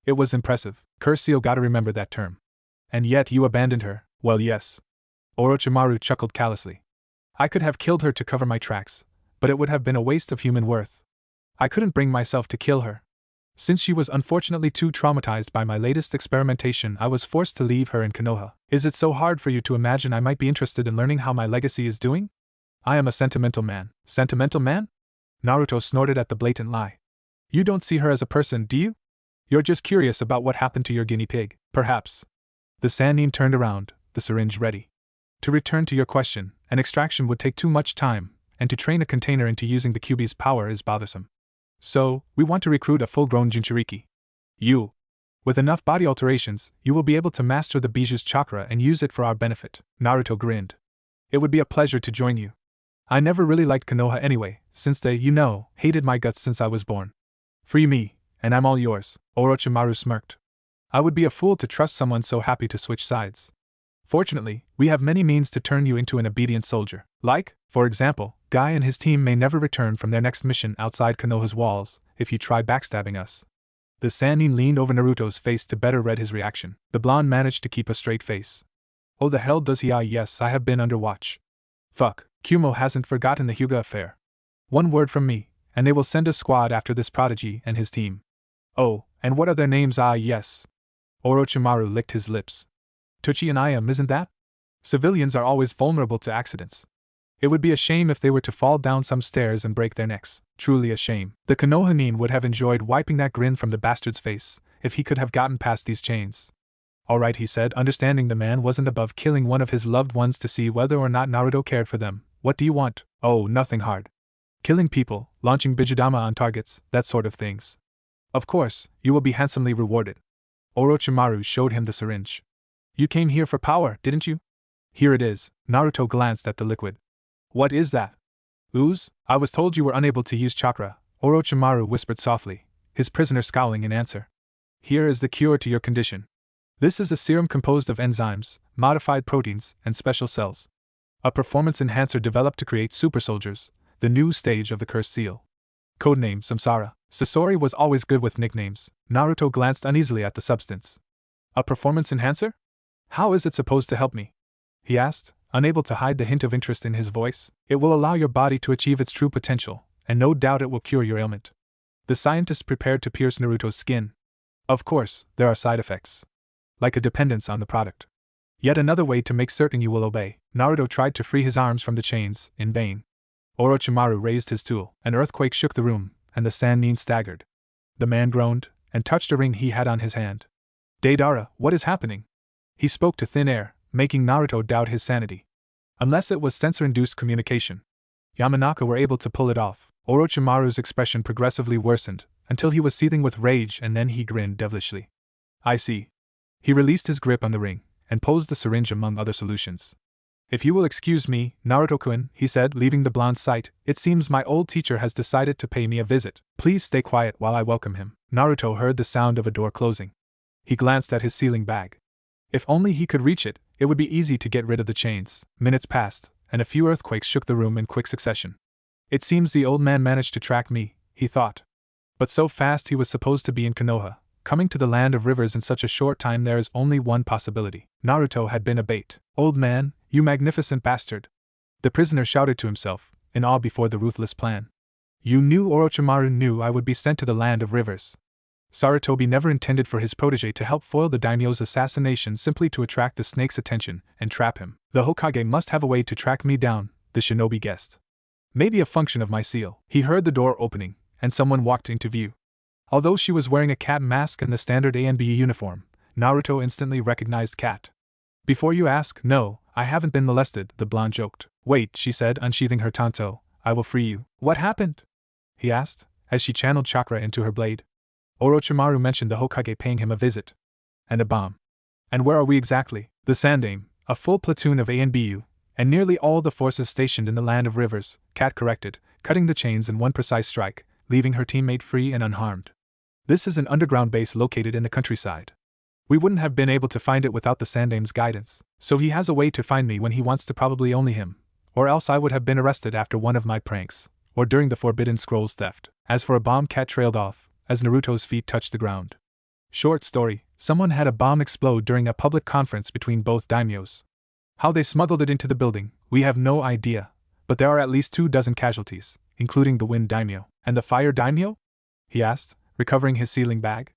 It was impressive. Curse seal, gotta remember that term. And yet you abandoned her. Well, yes. Orochimaru chuckled callously. I could have killed her to cover my tracks, but it would have been a waste of human worth. I couldn't bring myself to kill her. Since she was unfortunately too traumatized by my latest experimentation, I was forced to leave her in Konoha. Is it so hard for you to imagine I might be interested in learning how my legacy is doing? I am a sentimental man. Sentimental man? Naruto snorted at the blatant lie. You don't see her as a person, do you? You're just curious about what happened to your guinea pig, perhaps. The Sannin turned around, the syringe ready. To return to your question, an extraction would take too much time, and to train a container into using the Kyuubi's power is bothersome. So, we want to recruit a full-grown Jinchuriki. You. With enough body alterations, you will be able to master the Bijuu's chakra and use it for our benefit. Naruto grinned. It would be a pleasure to join you. I never really liked Konoha anyway, since they, hated my guts since I was born. Free me, and I'm all yours. Orochimaru smirked. I would be a fool to trust someone so happy to switch sides. Fortunately, we have many means to turn you into an obedient soldier. Like, for example, Guy and his team may never return from their next mission outside Konoha's walls if you try backstabbing us. The Sannin leaned over Naruto's face to better read his reaction. The blonde managed to keep a straight face. Oh, the hell does he? Yes, I have been under watch. Fuck, Kumo hasn't forgotten the Hyuga affair. One word from me, and they will send a squad after this prodigy and his team. Oh, and what are their names? Yes. Orochimaru licked his lips. Tuchi and Ayam, isn't that? Civilians are always vulnerable to accidents. It would be a shame if they were to fall down some stairs and break their necks. Truly a shame. The Konoha would have enjoyed wiping that grin from the bastard's face, if he could have gotten past these chains. All right, he said, understanding the man wasn't above killing one of his loved ones to see whether or not Naruto cared for them. What do you want? Oh, nothing hard. Killing people, launching Bijudama on targets, that sort of things. Of course, you will be handsomely rewarded. Orochimaru showed him the syringe. You came here for power, didn't you? Here it is. Naruto glanced at the liquid. What is that? Ooze? I was told you were unable to use chakra, Orochimaru whispered softly, his prisoner scowling in answer. Here is the cure to your condition. This is a serum composed of enzymes, modified proteins, and special cells. A performance enhancer developed to create super soldiers, the new stage of the cursed seal. Codename Samsara. Sasori was always good with nicknames. Naruto glanced uneasily at the substance. A performance enhancer? How is it supposed to help me? He asked, unable to hide the hint of interest in his voice. It will allow your body to achieve its true potential, and no doubt it will cure your ailment. The scientist prepared to pierce Naruto's skin. Of course, there are side effects. Like a dependence on the product. Yet another way to make certain you will obey. Naruto tried to free his arms from the chains, in vain. Orochimaru raised his tool. An earthquake shook the room, and the Sannin staggered. The man groaned, and touched a ring he had on his hand. Deidara, what is happening? He spoke to thin air, making Naruto doubt his sanity. Unless it was sensor-induced communication. Yamanaka were able to pull it off. Orochimaru's expression progressively worsened, until he was seething with rage, and then he grinned devilishly. I see. He released his grip on the ring, and posed the syringe among other solutions. If you will excuse me, Naruto-kun, he said, leaving the blonde's sight, it seems my old teacher has decided to pay me a visit. Please stay quiet while I welcome him. Naruto heard the sound of a door closing. He glanced at his sealing bag. If only he could reach it, it would be easy to get rid of the chains. Minutes passed, and a few earthquakes shook the room in quick succession. It seems the old man managed to track me, he thought. But so fast he was supposed to be in Konoha. Coming to the land of rivers in such a short time, there is only one possibility. Naruto had been a bait. Old man, you magnificent bastard! The prisoner shouted to himself, in awe before the ruthless plan. You knew Orochimaru knew I would be sent to the land of rivers. Sarutobi never intended for his protege to help foil the daimyo's assassination simply to attract the snake's attention and trap him. The Hokage must have a way to track me down, the shinobi guessed. Maybe a function of my seal. He heard the door opening, and someone walked into view. Although she was wearing a cat mask and the standard ANBE uniform, Naruto instantly recognized Cat. Before you ask, no, I haven't been molested, the blonde joked. Wait, she said, unsheathing her tanto, I will free you. What happened? He asked, as she channeled chakra into her blade. Orochimaru mentioned the Hokage paying him a visit. And a bomb. And where are we exactly? The Sandaime, a full platoon of ANBU, and nearly all the forces stationed in the land of rivers, Cat corrected, cutting the chains in one precise strike, leaving her teammate free and unharmed. This is an underground base located in the countryside. We wouldn't have been able to find it without the Sandaime's guidance, so he has a way to find me when he wants to, probably only him, or else I would have been arrested after one of my pranks, or during the Forbidden Scrolls theft. As for a bomb, Cat trailed off, as Naruto's feet touched the ground. Short story, someone had a bomb explode during a public conference between both daimyos. How they smuggled it into the building, we have no idea, but there are at least 24 casualties, including the Wind Daimyo. And the Fire Daimyo? He asked, recovering his sealing bag.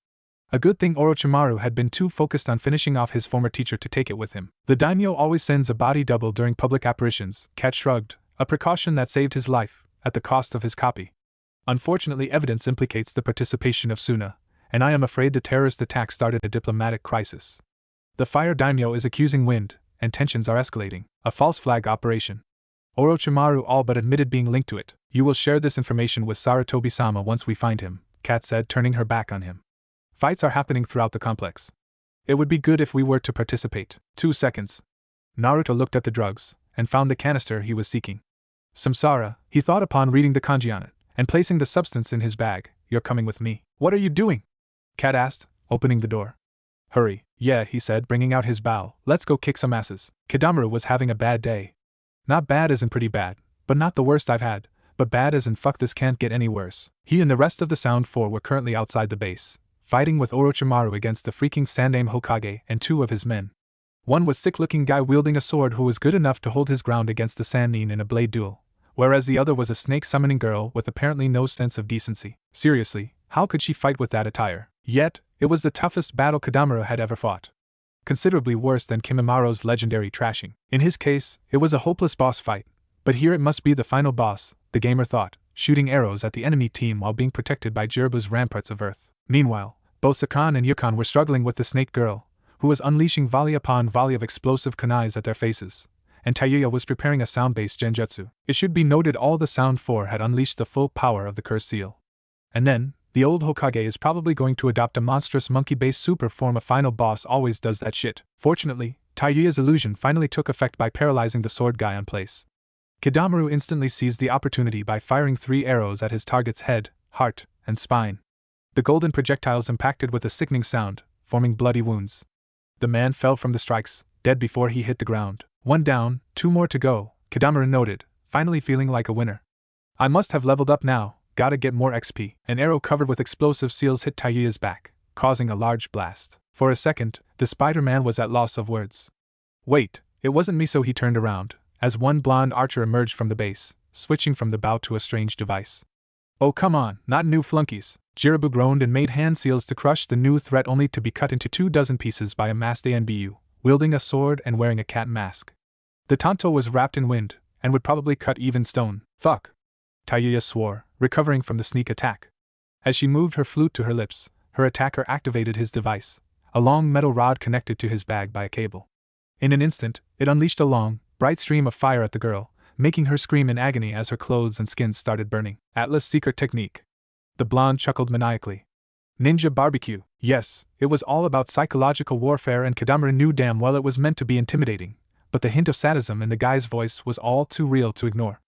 A good thing Orochimaru had been too focused on finishing off his former teacher to take it with him. The daimyo always sends a body double during public apparitions, Cat shrugged, a precaution that saved his life, at the cost of his copy. Unfortunately, evidence implicates the participation of Suna, and I am afraid the terrorist attack started a diplomatic crisis. The Fire Daimyo is accusing Wind, and tensions are escalating. A false flag operation. Orochimaru all but admitted being linked to it. You will share this information with Sarutobi-sama once we find him, Cat said, turning her back on him. Fights are happening throughout the complex. It would be good if we were to participate. 2 seconds. Naruto looked at the drugs, and found the canister he was seeking. Samsara, he thought upon reading the kanji on it, and placing the substance in his bag. You're coming with me. What are you doing? Cat asked, opening the door. Hurry. Yeah, he said, bringing out his bow. Let's go kick some asses. Kidamaru was having a bad day. Not bad as in pretty bad, but not the worst I've had, but bad as in fuck this can't get any worse. He and the rest of the Sound Four were currently outside the base, fighting with Orochimaru against the freaking Sandaime Hokage and 2 of his men. One was sick-looking guy wielding a sword who was good enough to hold his ground against the Sannin in a blade duel, whereas the other was a snake-summoning girl with apparently no sense of decency. Seriously, how could she fight with that attire? Yet, it was the toughest battle Kidamaru had ever fought. Considerably worse than Kimimara's legendary trashing. In his case, it was a hopeless boss fight, but here it must be the final boss, the gamer thought, shooting arrows at the enemy team while being protected by Jirubu's ramparts of earth. Meanwhile, both Sakan and Yukon were struggling with the snake girl, who was unleashing volley upon volley of explosive kunais at their faces, and Taiyuya was preparing a sound-based genjutsu. It should be noted all the Sound Four had unleashed the full power of the cursed seal. And then, the old Hokage is probably going to adopt a monstrous monkey-based super form. A final boss always does that shit. Fortunately, Taiyuya's illusion finally took effect by paralyzing the sword guy on place. Kidamaru instantly seized the opportunity by firing 3 arrows at his target's head, heart, and spine. The golden projectiles impacted with a sickening sound, forming bloody wounds. The man fell from the strikes, dead before he hit the ground. 1 down, 2 more to go, Kadamura noted, finally feeling like a winner. I must have leveled up now, gotta get more XP. An arrow covered with explosive seals hit Tayuya's back, causing a large blast. For a second, the Spider-Man was at loss of words. Wait, it wasn't me, so he turned around, as one blonde archer emerged from the base, switching from the bow to a strange device. Oh come on, not new flunkies. Jirabu groaned and made hand seals to crush the new threat, only to be cut into 24 pieces by a masked ANBU, wielding a sword and wearing a cat mask. The Tanto was wrapped in wind, and would probably cut even stone. Fuck! Tayuya swore, recovering from the sneak attack. As she moved her flute to her lips, her attacker activated his device, a long metal rod connected to his bag by a cable. In an instant, it unleashed a long, bright stream of fire at the girl, making her scream in agony as her clothes and skin started burning. Atlas' secret technique. The blonde chuckled maniacally. Ninja barbecue. Yes, it was all about psychological warfare, and Kadamura knew damn well it was meant to be intimidating, but the hint of sadism in the guy's voice was all too real to ignore.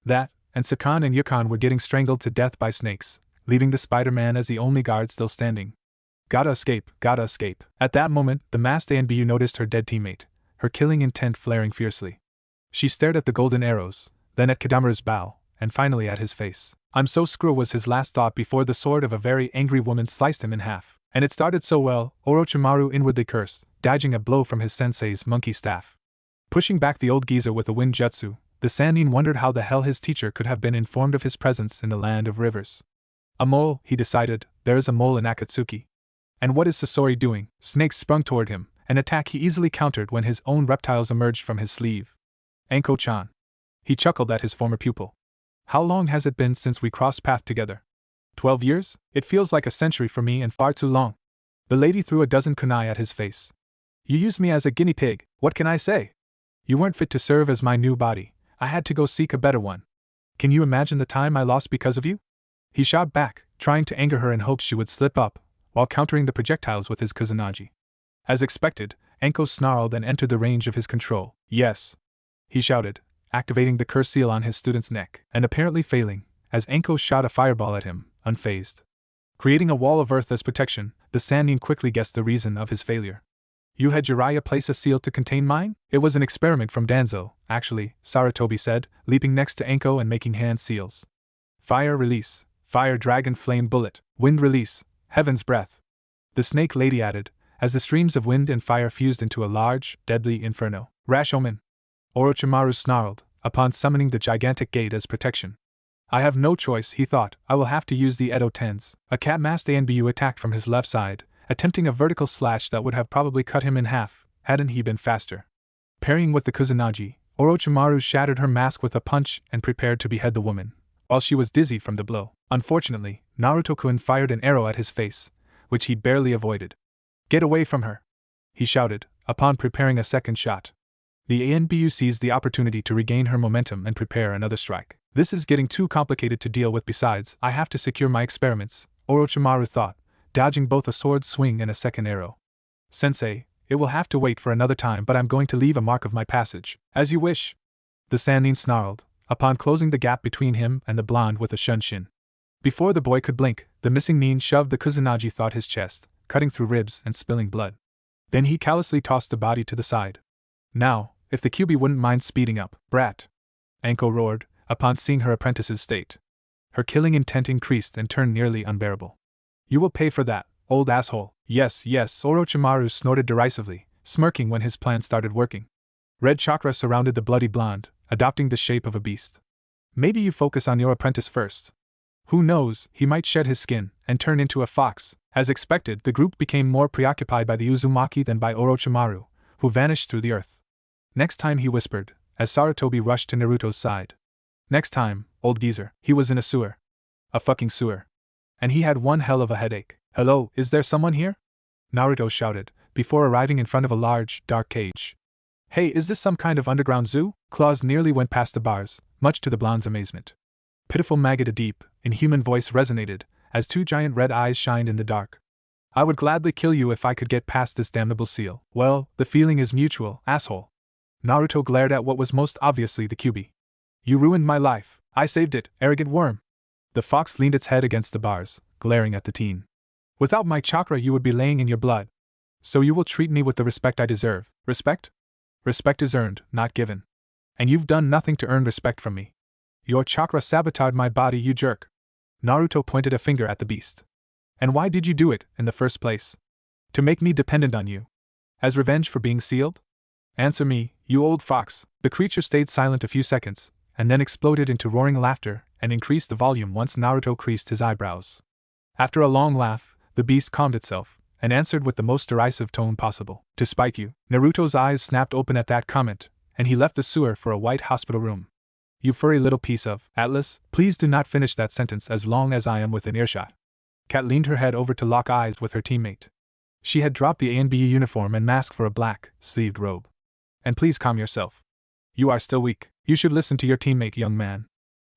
That, and Sakan and Yukon were getting strangled to death by snakes, leaving the Spider-Man as the only guard still standing. Gotta escape, gotta escape. At that moment, the masked ANBU noticed her dead teammate, her killing intent flaring fiercely. She stared at the golden arrows, then at Kadamura's bow, and finally at his face. I'm so screw was his last thought before the sword of a very angry woman sliced him in half. And it started so well, Orochimaru inwardly cursed, dodging a blow from his sensei's monkey staff. Pushing back the old geezer with a wind jutsu, the Sannin wondered how the hell his teacher could have been informed of his presence in the land of rivers. A mole, he decided, there is a mole in Akatsuki. And what is Sasori doing? Snakes sprung toward him, an attack he easily countered when his own reptiles emerged from his sleeve. Anko-chan. He chuckled at his former pupil. How long has it been since we crossed paths together? 12 years? It feels like a century for me and far too long. The lady threw a dozen kunai at his face. You used me as a guinea pig, what can I say? You weren't fit to serve as my new body, I had to go seek a better one. Can you imagine the time I lost because of you? He shot back, trying to anger her in hopes she would slip up, while countering the projectiles with his kusanagi. As expected, Anko snarled and entered the range of his control. Yes, he shouted, activating the curse seal on his student's neck, and apparently failing, as Anko shot a fireball at him, unfazed. Creating a wall of earth as protection, the Sannin quickly guessed the reason of his failure. You had Jiraiya place a seal to contain mine? It was an experiment from Danzo, actually, Sarutobi said, leaping next to Anko and making hand seals. Fire release, fire dragon flame bullet, wind release, heaven's breath. The snake lady added, as the streams of wind and fire fused into a large, deadly inferno. Rash omen. Orochimaru snarled, upon summoning the gigantic gate as protection. I have no choice, he thought, I will have to use the Edo Tens. A cat-masked ANBU attacked from his left side, attempting a vertical slash that would have probably cut him in half, hadn't he been faster. Parrying with the kusanagi, Orochimaru shattered her mask with a punch and prepared to behead the woman, while she was dizzy from the blow. Unfortunately, Naruto-kun fired an arrow at his face, which he barely avoided. Get away from her! He shouted, upon preparing a second shot. The ANBU seized the opportunity to regain her momentum and prepare another strike. This is getting too complicated to deal with, besides, I have to secure my experiments, Orochimaru thought, dodging both a sword swing and a second arrow. Sensei, it will have to wait for another time, but I'm going to leave a mark of my passage. As you wish. The Sannin snarled, upon closing the gap between him and the blonde with a shunshin. Before the boy could blink, the missing nin shoved the kusanagi through his chest, cutting through ribs and spilling blood. Then he callously tossed the body to the side. Now, if the QB wouldn't mind speeding up, brat! Anko roared, upon seeing her apprentice's state. Her killing intent increased and turned nearly unbearable. You will pay for that, old asshole. Yes, yes, Orochimaru snorted derisively, smirking when his plan started working. Red chakra surrounded the bloody blonde, adopting the shape of a beast. Maybe you focus on your apprentice first. Who knows, he might shed his skin and turn into a fox. As expected, the group became more preoccupied by the Uzumaki than by Orochimaru, who vanished through the earth. Next time, he whispered, as Sarutobi rushed to Naruto's side. Next time, old geezer, he was in a sewer. A fucking sewer. And he had one hell of a headache. Hello, is there someone here? Naruto shouted, before arriving in front of a large, dark cage. Hey, is this some kind of underground zoo? Claws nearly went past the bars, much to the blonde's amazement. Pitiful maggot, a deep, inhuman voice resonated, as 2 giant red eyes shined in the dark. I would gladly kill you if I could get past this damnable seal. Well, the feeling is mutual, asshole. Naruto glared at what was most obviously the QB. You ruined my life. I saved it, arrogant worm. The fox leaned its head against the bars, glaring at the teen. Without my chakra, you would be laying in your blood. So you will treat me with the respect I deserve. Respect? Respect is earned, not given. And you've done nothing to earn respect from me. Your chakra sabotaged my body, you jerk. Naruto pointed a finger at the beast. And why did you do it, in the first place? To make me dependent on you. As revenge for being sealed? Answer me, you old fox. The creature stayed silent a few seconds, and then exploded into roaring laughter, and increased the volume once Naruto creased his eyebrows. After a long laugh, the beast calmed itself, and answered with the most derisive tone possible. To spite you. Naruto's eyes snapped open at that comment, and he left the sewer for a white hospital room. You furry little piece of Atlas, please do not finish that sentence as long as I am within earshot. Kat leaned her head over to lock eyes with her teammate. She had dropped the ANBU uniform and mask for a black-sleeved robe. And please calm yourself. You are still weak. You should listen to your teammate, young man.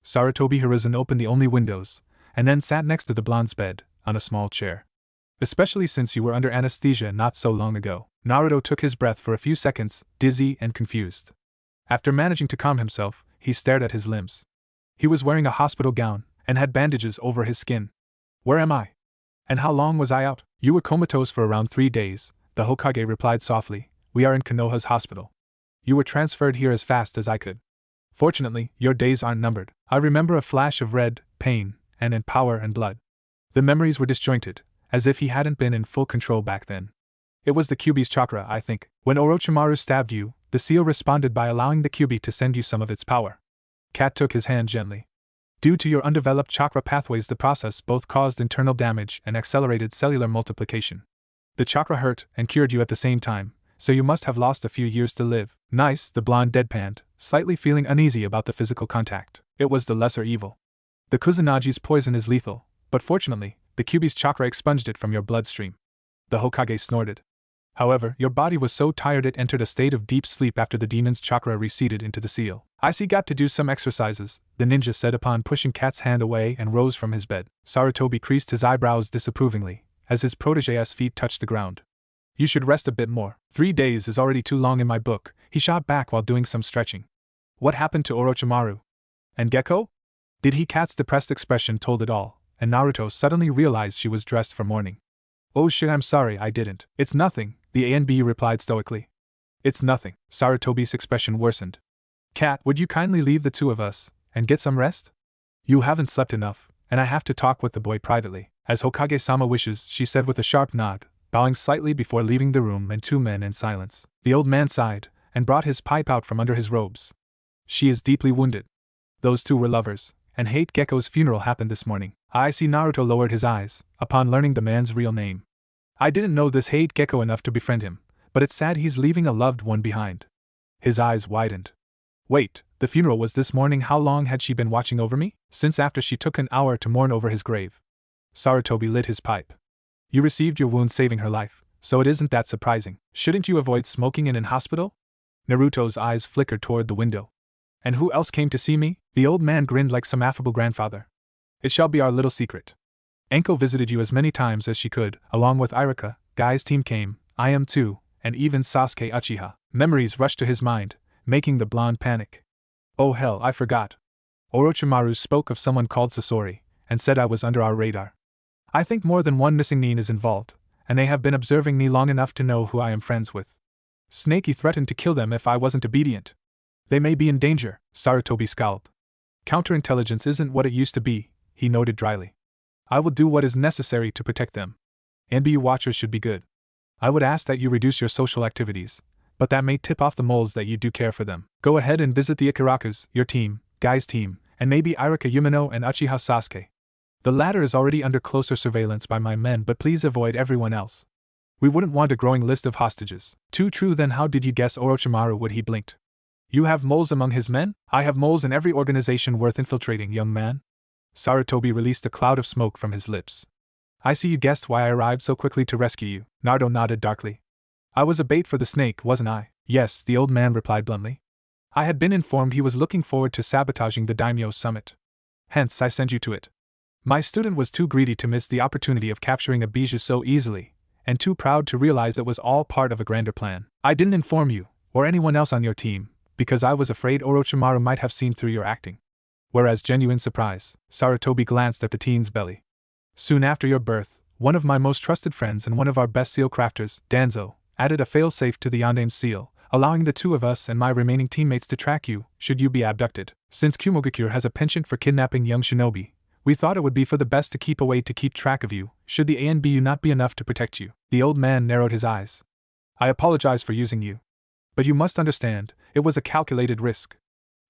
Sarutobi Hiruzen opened the only windows, and then sat next to the blonde's bed, on a small chair. Especially since you were under anesthesia not so long ago. Naruto took his breath for a few seconds, dizzy and confused. After managing to calm himself, he stared at his limbs. He was wearing a hospital gown, and had bandages over his skin. Where am I? And how long was I out? You were comatose for around 3 days, the Hokage replied softly. We are in Konoha's hospital. You were transferred here as fast as I could. Fortunately, your days aren't numbered. I remember a flash of red, pain, and power and blood. The memories were disjointed, as if he hadn't been in full control back then. It was the Kyuubi's chakra, I think. When Orochimaru stabbed you, the seal responded by allowing the Kyuubi to send you some of its power. Kat took his hand gently. Due to your undeveloped chakra pathways, the process both caused internal damage and accelerated cellular multiplication. The chakra hurt and cured you at the same time, so you must have lost a few years to live. Nice, the blonde deadpanned, slightly feeling uneasy about the physical contact. It was the lesser evil. The Kuzunagi's poison is lethal, but fortunately, the Kyuubi's chakra expunged it from your bloodstream. The Hokage snorted. However, your body was so tired it entered a state of deep sleep after the demon's chakra receded into the seal. I see, got to do some exercises, the ninja said upon pushing Kat's hand away and rose from his bed. Sarutobi creased his eyebrows disapprovingly, as his protégé's feet touched the ground. You should rest a bit more. 3 days is already too long in my book, he shot back while doing some stretching. What happened to Orochimaru? And Gekko? Did he? Kat's depressed expression told it all, and Naruto suddenly realized she was dressed for mourning. Oh shit, I'm sorry, I didn't. It's nothing, the ANBU replied stoically. It's nothing. Sarutobi's expression worsened. Kat, would you kindly leave the two of us, and get some rest? You haven't slept enough, and I have to talk with the boy privately. As Hokage-sama wishes, she said with a sharp nod, bowing slightly before leaving the room and two men in silence. The old man sighed, and brought his pipe out from under his robes. She is deeply wounded. Those two were lovers, and Hate Gekko's funeral happened this morning. I see. Naruto lowered his eyes, upon learning the man's real name. I didn't know this Hate Gekko enough to befriend him, but it's sad he's leaving a loved one behind. His eyes widened. Wait, the funeral was this morning. How long had she been watching over me? Since after she took an hour to mourn over his grave. Sarutobi lit his pipe. You received your wound saving her life, so it isn't that surprising. Shouldn't you avoid smoking in hospital? Naruto's eyes flickered toward the window. And who else came to see me? The old man grinned like some affable grandfather. It shall be our little secret. Enko visited you as many times as she could, along with Irika. Guy's team came, I am too, and even Sasuke Uchiha. Memories rushed to his mind, making the blonde panic. Oh hell, I forgot. Orochimaru spoke of someone called Sasori, and said I was under our radar. I think more than one missing nin is involved, and they have been observing me long enough to know who I am friends with. Snakey threatened to kill them if I wasn't obedient. They may be in danger, Sarutobi scowled. Counterintelligence isn't what it used to be, he noted dryly. I will do what is necessary to protect them. NBU watchers should be good. I would ask that you reduce your social activities, but that may tip off the moles that you do care for them. Go ahead and visit the Ikarakas, your team, Guy's team, and maybe Irika Yumino and Uchiha Sasuke. The latter is already under closer surveillance by my men, but please avoid everyone else. We wouldn't want a growing list of hostages. Too true. Then how did you guess Orochimaru would? He blinked. You have moles among his men? I have moles in every organization worth infiltrating, young man. Sarutobi released a cloud of smoke from his lips. I see you guessed why I arrived so quickly to rescue you. Naruto nodded darkly. I was a bait for the snake, wasn't I? Yes, the old man replied bluntly. I had been informed he was looking forward to sabotaging the daimyo's summit. Hence I sent you to it. My student was too greedy to miss the opportunity of capturing a bijou so easily, and too proud to realize it was all part of a grander plan. I didn't inform you, or anyone else on your team, because I was afraid Orochimaru might have seen through your acting. Whereas genuine surprise, Sarutobi glanced at the teen's belly. Soon after your birth, one of my most trusted friends and one of our best seal crafters, Danzo, added a failsafe to the Yondame's seal, allowing the two of us and my remaining teammates to track you, should you be abducted. Since Kumogakure has a penchant for kidnapping young shinobi, we thought it would be for the best to keep a way to keep track of you, should the ANBU not be enough to protect you. The old man narrowed his eyes. I apologize for using you. But you must understand, it was a calculated risk.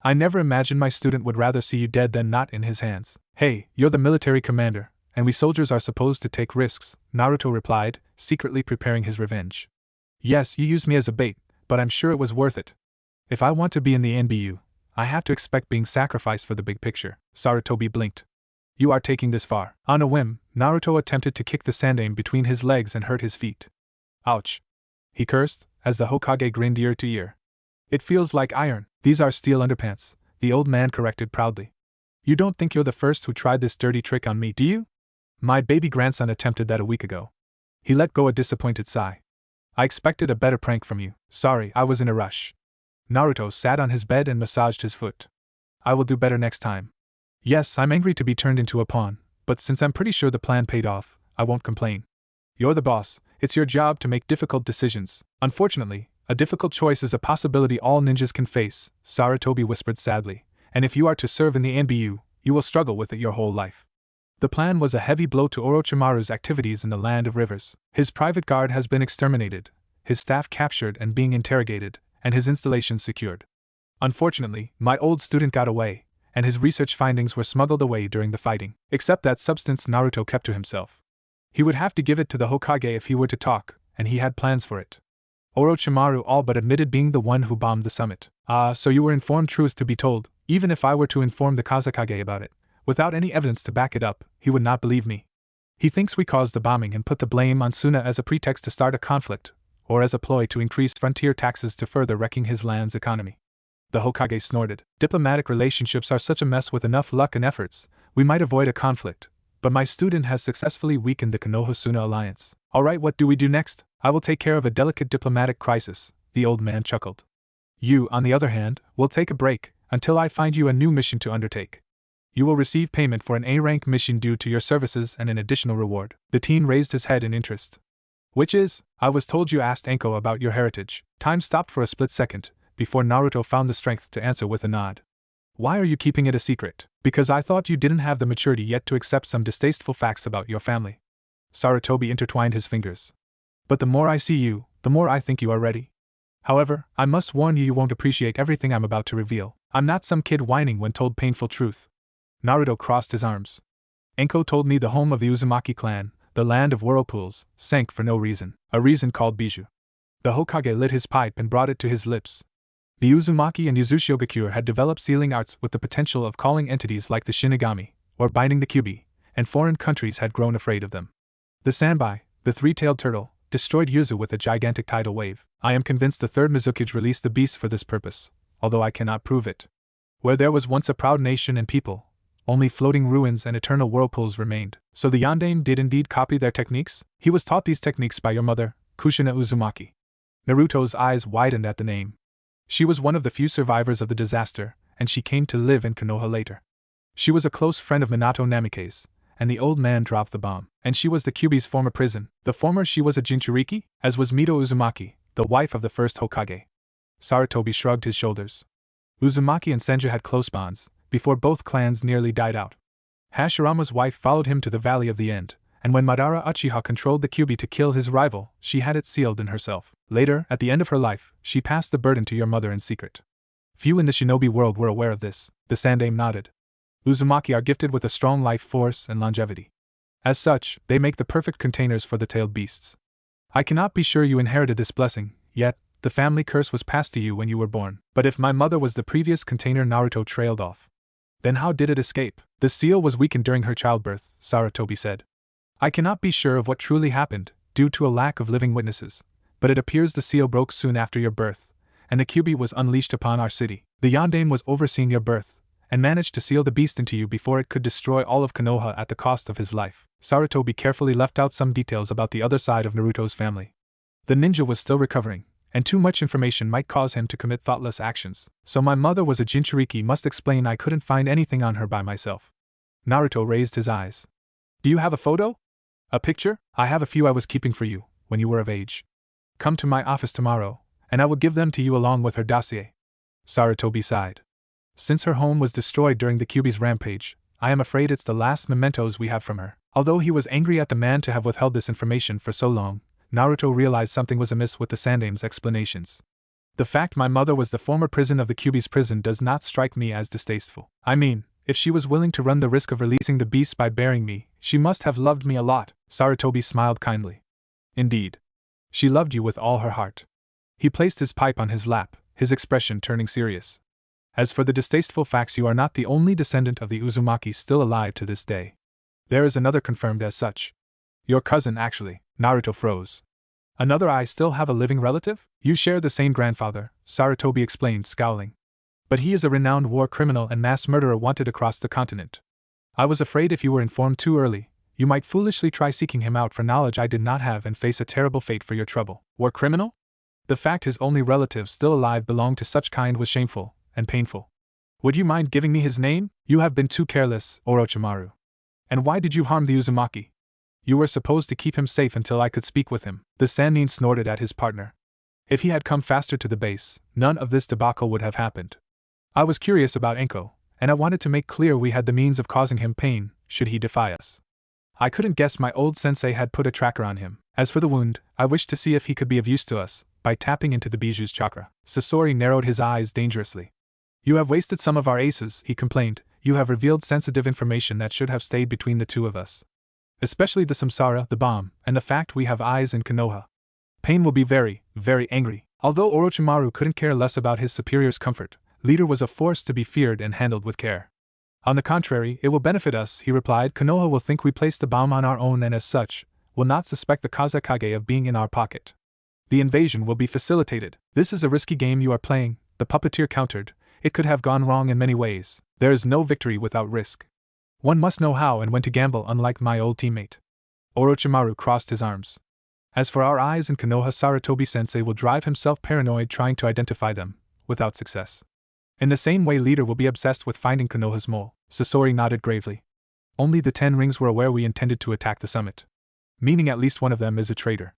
I never imagined my student would rather see you dead than not in his hands. Hey, you're the military commander, and we soldiers are supposed to take risks, Naruto replied, secretly preparing his revenge. Yes, you used me as a bait, but I'm sure it was worth it. If I want to be in the NBU, I have to expect being sacrificed for the big picture. Sarutobi blinked. You are taking this far. On a whim, Naruto attempted to kick the Sandaime between his legs and hurt his feet. Ouch! He cursed, as the Hokage grinned ear to ear. It feels like iron. These are steel underpants, the old man corrected proudly. You don't think you're the first who tried this dirty trick on me, do you? My baby grandson attempted that a week ago. He let go a disappointed sigh. I expected a better prank from you. Sorry, I was in a rush. Naruto sat on his bed and massaged his foot. I will do better next time. Yes, I'm angry to be turned into a pawn, but since I'm pretty sure the plan paid off, I won't complain. You're the boss, it's your job to make difficult decisions. Unfortunately, a difficult choice is a possibility all ninjas can face, Sarutobi whispered sadly, and if you are to serve in the NBU, you will struggle with it your whole life. The plan was a heavy blow to Orochimaru's activities in the Land of Rivers. His private guard has been exterminated, his staff captured and being interrogated, and his installations secured. Unfortunately, my old student got away, and his research findings were smuggled away during the fighting. Except that substance Naruto kept to himself. He would have to give it to the Hokage if he were to talk, and he had plans for it. Orochimaru all but admitted being the one who bombed the summit. Ah, so you were informed truth to be told, even if I were to inform the Kazekage about it. Without any evidence to back it up, he would not believe me. He thinks we caused the bombing and put the blame on Suna as a pretext to start a conflict, or as a ploy to increase frontier taxes to further wrecking his land's economy. The Hokage snorted. Diplomatic relationships are such a mess. With enough luck and efforts, we might avoid a conflict, but my student has successfully weakened the Konoha-Suna alliance. Alright, what do we do next? I will take care of a delicate diplomatic crisis, the old man chuckled. You, on the other hand, will take a break, until I find you a new mission to undertake. You will receive payment for an A-rank mission due to your services and an additional reward. The teen raised his head in interest. Which is? I was told you asked Enko about your heritage. Time stopped for a split second, before Naruto found the strength to answer with a nod. Why are you keeping it a secret? Because I thought you didn't have the maturity yet to accept some distasteful facts about your family. Sarutobi intertwined his fingers. But the more I see you, the more I think you are ready. However, I must warn you, you won't appreciate everything I'm about to reveal. I'm not some kid whining when told painful truth. Naruto crossed his arms. Enko told me the home of the Uzumaki clan, the land of whirlpools, sank for no reason. A reason called Bijou. The Hokage lit his pipe and brought it to his lips. The Uzumaki and Uzushigakure had developed sealing arts with the potential of calling entities like the Shinigami, or binding the Kyuubi, and foreign countries had grown afraid of them. The Sanbai, the three-tailed turtle, destroyed Yuzu with a gigantic tidal wave. I am convinced the third Mizukage released the beast for this purpose, although I cannot prove it. Where there was once a proud nation and people, only floating ruins and eternal whirlpools remained. So the Yondaime did indeed copy their techniques? He was taught these techniques by your mother, Kushina Uzumaki. Naruto's eyes widened at the name. She was one of the few survivors of the disaster, and she came to live in Konoha later. She was a close friend of Minato Namikaze, and the old man dropped the bomb. And she was the Kyuubi's former prison. The former she was a Jinchuriki, as was Mito Uzumaki, the wife of the first Hokage. Sarutobi shrugged his shoulders. Uzumaki and Senju had close bonds, before both clans nearly died out. Hashirama's wife followed him to the Valley of the End, and when Madara Uchiha controlled the Kyuubi to kill his rival, she had it sealed in herself. Later, at the end of her life, she passed the burden to your mother in secret. Few in the shinobi world were aware of this. The Sandaime nodded. Uzumaki are gifted with a strong life force and longevity. As such, they make the perfect containers for the tailed beasts. I cannot be sure you inherited this blessing, yet, the family curse was passed to you when you were born. But if my mother was the previous container, Naruto trailed off. Then how did it escape? The seal was weakened during her childbirth, Sarutobi said. I cannot be sure of what truly happened, due to a lack of living witnesses, but it appears the seal broke soon after your birth, and the Kyuubi was unleashed upon our city. The Yondaime was overseeing your birth, and managed to seal the beast into you before it could destroy all of Konoha at the cost of his life. Sarutobi carefully left out some details about the other side of Naruto's family. The ninja was still recovering, and too much information might cause him to commit thoughtless actions. So my mother was a Jinchuriki must explain I couldn't find anything on her by myself. Naruto raised his eyes. Do you have a photo? A picture? I have a few I was keeping for you, when you were of age. Come to my office tomorrow, and I will give them to you along with her dossier. Sarutobi sighed. Since her home was destroyed during the Kyuubi's rampage, I am afraid it's the last mementos we have from her. Although he was angry at the man to have withheld this information for so long, Naruto realized something was amiss with the Sandame's explanations. The fact my mother was the former prison of the Kyuubi's prison does not strike me as distasteful. I mean, if she was willing to run the risk of releasing the beast by bearing me, she must have loved me a lot. Sarutobi smiled kindly. Indeed. She loved you with all her heart. He placed his pipe on his lap, his expression turning serious. As for the distasteful facts, you are not the only descendant of the Uzumaki still alive to this day. There is another confirmed as such. Your cousin, actually. Naruto froze. Another? I still have a living relative? You share the same grandfather, Sarutobi explained, scowling. But he is a renowned war criminal and mass murderer wanted across the continent. I was afraid if you were informed too early, you might foolishly try seeking him out for knowledge I did not have and face a terrible fate for your trouble. War criminal? The fact his only relative still alive belonged to such kind was shameful and painful. Would you mind giving me his name? You have been too careless, Orochimaru. And why did you harm the Uzumaki? You were supposed to keep him safe until I could speak with him. The Sannin snorted at his partner. If he had come faster to the base, none of this debacle would have happened. I was curious about Enko, and I wanted to make clear we had the means of causing him pain, should he defy us. I couldn't guess my old sensei had put a tracker on him. As for the wound, I wished to see if he could be of use to us, by tapping into the Bijuu's chakra. Sasori narrowed his eyes dangerously. You have wasted some of our aces, he complained. You have revealed sensitive information that should have stayed between the two of us. Especially the samsara, the bomb, and the fact we have eyes in Konoha. Pain will be very, very angry. Although Orochimaru couldn't care less about his superior's comfort, Leader was a force to be feared and handled with care. On the contrary, it will benefit us, he replied. Konoha will think we placed the bomb on our own and as such, will not suspect the Kazekage of being in our pocket. The invasion will be facilitated. This is a risky game you are playing, the puppeteer countered. It could have gone wrong in many ways. There is no victory without risk. One must know how and when to gamble, unlike my old teammate. Orochimaru crossed his arms. As for our eyes in Konoha, Sarutobi-sensei will drive himself paranoid trying to identify them, without success. In the same way, Leader will be obsessed with finding Konoha's mole. Sasori nodded gravely. Only the 10 rings were aware we intended to attack the summit. Meaning at least one of them is a traitor.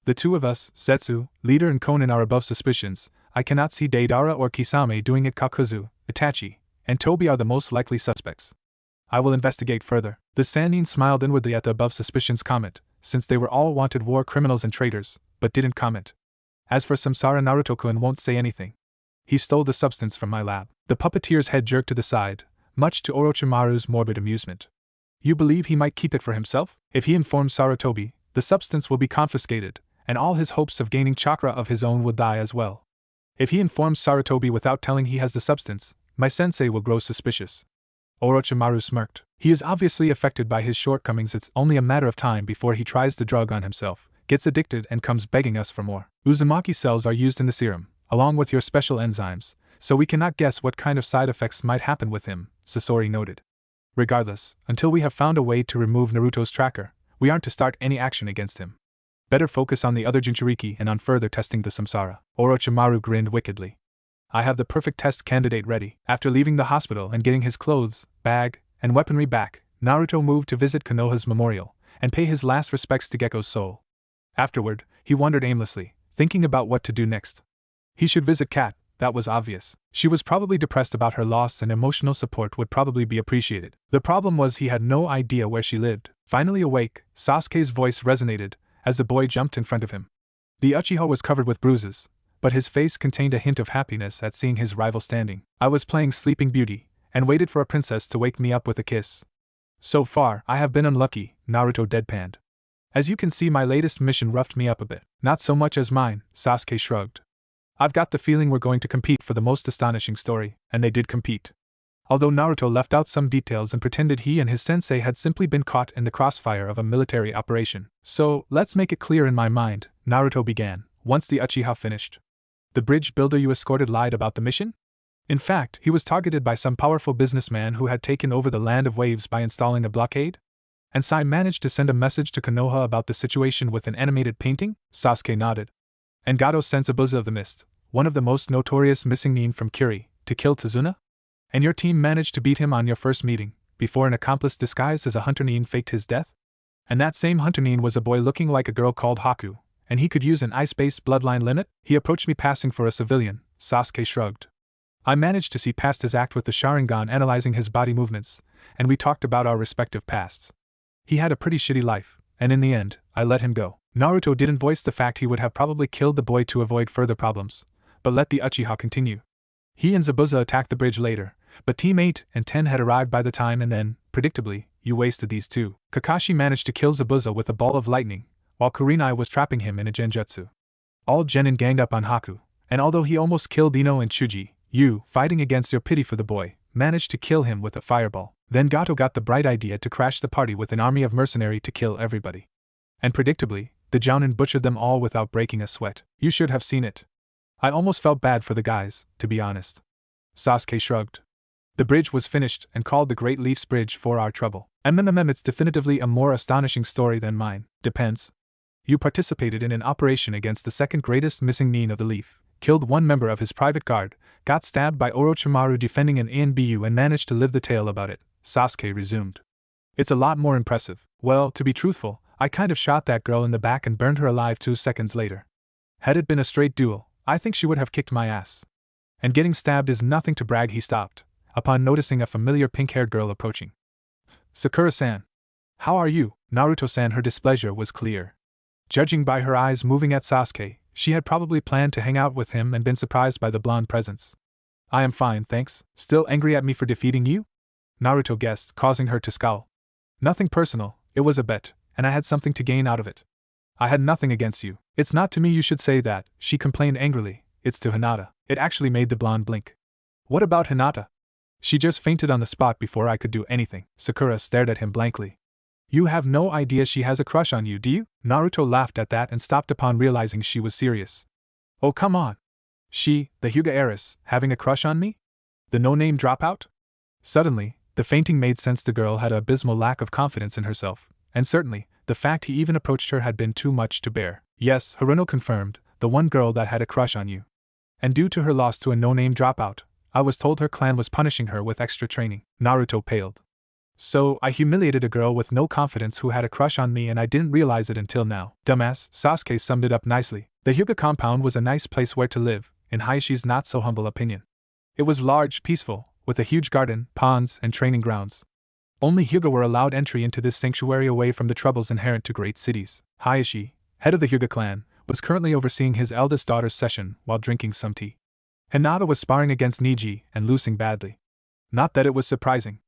The two of us, Setsu, Leader and Konan, are above suspicions. I cannot see Deidara or Kisame doing it. Kakuzu, Itachi, and Tobi are the most likely suspects. I will investigate further. The Sannin smiled inwardly at the above suspicions comment, since they were all wanted war criminals and traitors, but didn't comment. As for Samsara, Naruto-kun won't say anything. He stole the substance from my lab. The puppeteer's head jerked to the side, much to Orochimaru's morbid amusement. You believe he might keep it for himself? If he informs Sarutobi, the substance will be confiscated, and all his hopes of gaining chakra of his own will die as well. If he informs Sarutobi without telling he has the substance, my sensei will grow suspicious. Orochimaru smirked. He is obviously affected by his shortcomings. It's only a matter of time before he tries the drug on himself, gets addicted and comes begging us for more. Uzumaki cells are used in the serum, along with your special enzymes, so we cannot guess what kind of side effects might happen with him, Sasori noted. Regardless, until we have found a way to remove Naruto's tracker, we aren't to start any action against him. Better focus on the other Jinchuriki and on further testing the samsara. Orochimaru grinned wickedly. I have the perfect test candidate ready. After leaving the hospital and getting his clothes, bag, and weaponry back, Naruto moved to visit Konoha's memorial and pay his last respects to Gekko's soul. Afterward, he wandered aimlessly, thinking about what to do next. He should visit Kat, that was obvious. She was probably depressed about her loss and emotional support would probably be appreciated. The problem was he had no idea where she lived. Finally awake, Sasuke's voice resonated as the boy jumped in front of him. The Uchiha was covered with bruises, but his face contained a hint of happiness at seeing his rival standing. I was playing Sleeping Beauty, and waited for a princess to wake me up with a kiss. So far, I have been unlucky, Naruto deadpanned. As you can see, my latest mission roughed me up a bit. Not so much as mine, Sasuke shrugged. I've got the feeling we're going to compete for the most astonishing story, and they did compete. Although Naruto left out some details and pretended he and his sensei had simply been caught in the crossfire of a military operation. So, let's make it clear in my mind, Naruto began, once the Uchiha finished. The bridge builder you escorted lied about the mission? In fact, he was targeted by some powerful businessman who had taken over the Land of Waves by installing a blockade? And Sai managed to send a message to Konoha about the situation with an animated painting? Sasuke nodded. And Gato sent Zabuza of the Mist, one of the most notorious missing nin from Kiri, to kill Tazuna? And your team managed to beat him on your first meeting, before an accomplice disguised as a hunter nin faked his death? And that same hunter nin was a boy looking like a girl called Haku, and he could use an ice-based bloodline limit? He approached me passing for a civilian, Sasuke shrugged. I managed to see past his act with the Sharingan analyzing his body movements, and we talked about our respective pasts. He had a pretty shitty life, and in the end, I let him go. Naruto didn't voice the fact he would have probably killed the boy to avoid further problems, but let the Uchiha continue. He and Zabuza attacked the bridge later, but Team 8 and 10 had arrived by the time and then, predictably, you wasted these two. Kakashi managed to kill Zabuza with a ball of lightning, while Kurenai was trapping him in a genjutsu. All genin ganged up on Haku, and although he almost killed Ino and Chuji, you, fighting against your pity for the boy, managed to kill him with a fireball. Then Gato got the bright idea to crash the party with an army of mercenary to kill everybody. And predictably, the Jounin butchered them all without breaking a sweat. You should have seen it. I almost felt bad for the guys, to be honest. Sasuke shrugged. The bridge was finished and called the Great Leaf's Bridge for our trouble. It's definitively a more astonishing story than mine. Depends. You participated in an operation against the second greatest missing nin of the Leaf, killed one member of his private guard, got stabbed by Orochimaru defending an ANBU and managed to live the tale about it, Sasuke resumed. It's a lot more impressive. Well, to be truthful, I kind of shot that girl in the back and burned her alive 2 seconds later. Had it been a straight duel, I think she would have kicked my ass. And getting stabbed is nothing to brag, he stopped, upon noticing a familiar pink-haired girl approaching. Sakura-san. How are you? Naruto-san. Her displeasure was clear. Judging by her eyes moving at Sasuke, she had probably planned to hang out with him and been surprised by the blonde presence. I am fine, thanks. Still angry at me for defeating you? Naruto guessed, causing her to scowl. Nothing personal, it was a bet, and I had something to gain out of it. I had nothing against you. It's not to me you should say that, she complained angrily. It's to Hinata. It actually made the blonde blink. What about Hinata? She just fainted on the spot before I could do anything. Sakura stared at him blankly. You have no idea she has a crush on you, do you? Naruto laughed at that and stopped upon realizing she was serious. Oh, come on. She, the Hyuga heiress, having a crush on me? The no-name dropout? Suddenly, the fainting made sense. The girl had an abysmal lack of confidence in herself, and certainly, the fact he even approached her had been too much to bear. Yes, Haruno confirmed, the one girl that had a crush on you. And due to her loss to a no-name dropout, I was told her clan was punishing her with extra training. Naruto paled. So, I humiliated a girl with no confidence who had a crush on me and I didn't realize it until now. Dumbass, Sasuke summed it up nicely. The Hyuga compound was a nice place where to live, in Hayashi's not-so-humble opinion. It was large, peaceful, with a huge garden, ponds, and training grounds. Only Hyuga were allowed entry into this sanctuary away from the troubles inherent to great cities. Hayashi, head of the Hyuga clan, was currently overseeing his eldest daughter's session while drinking some tea. Hinata was sparring against Niji and losing badly. Not that it was surprising.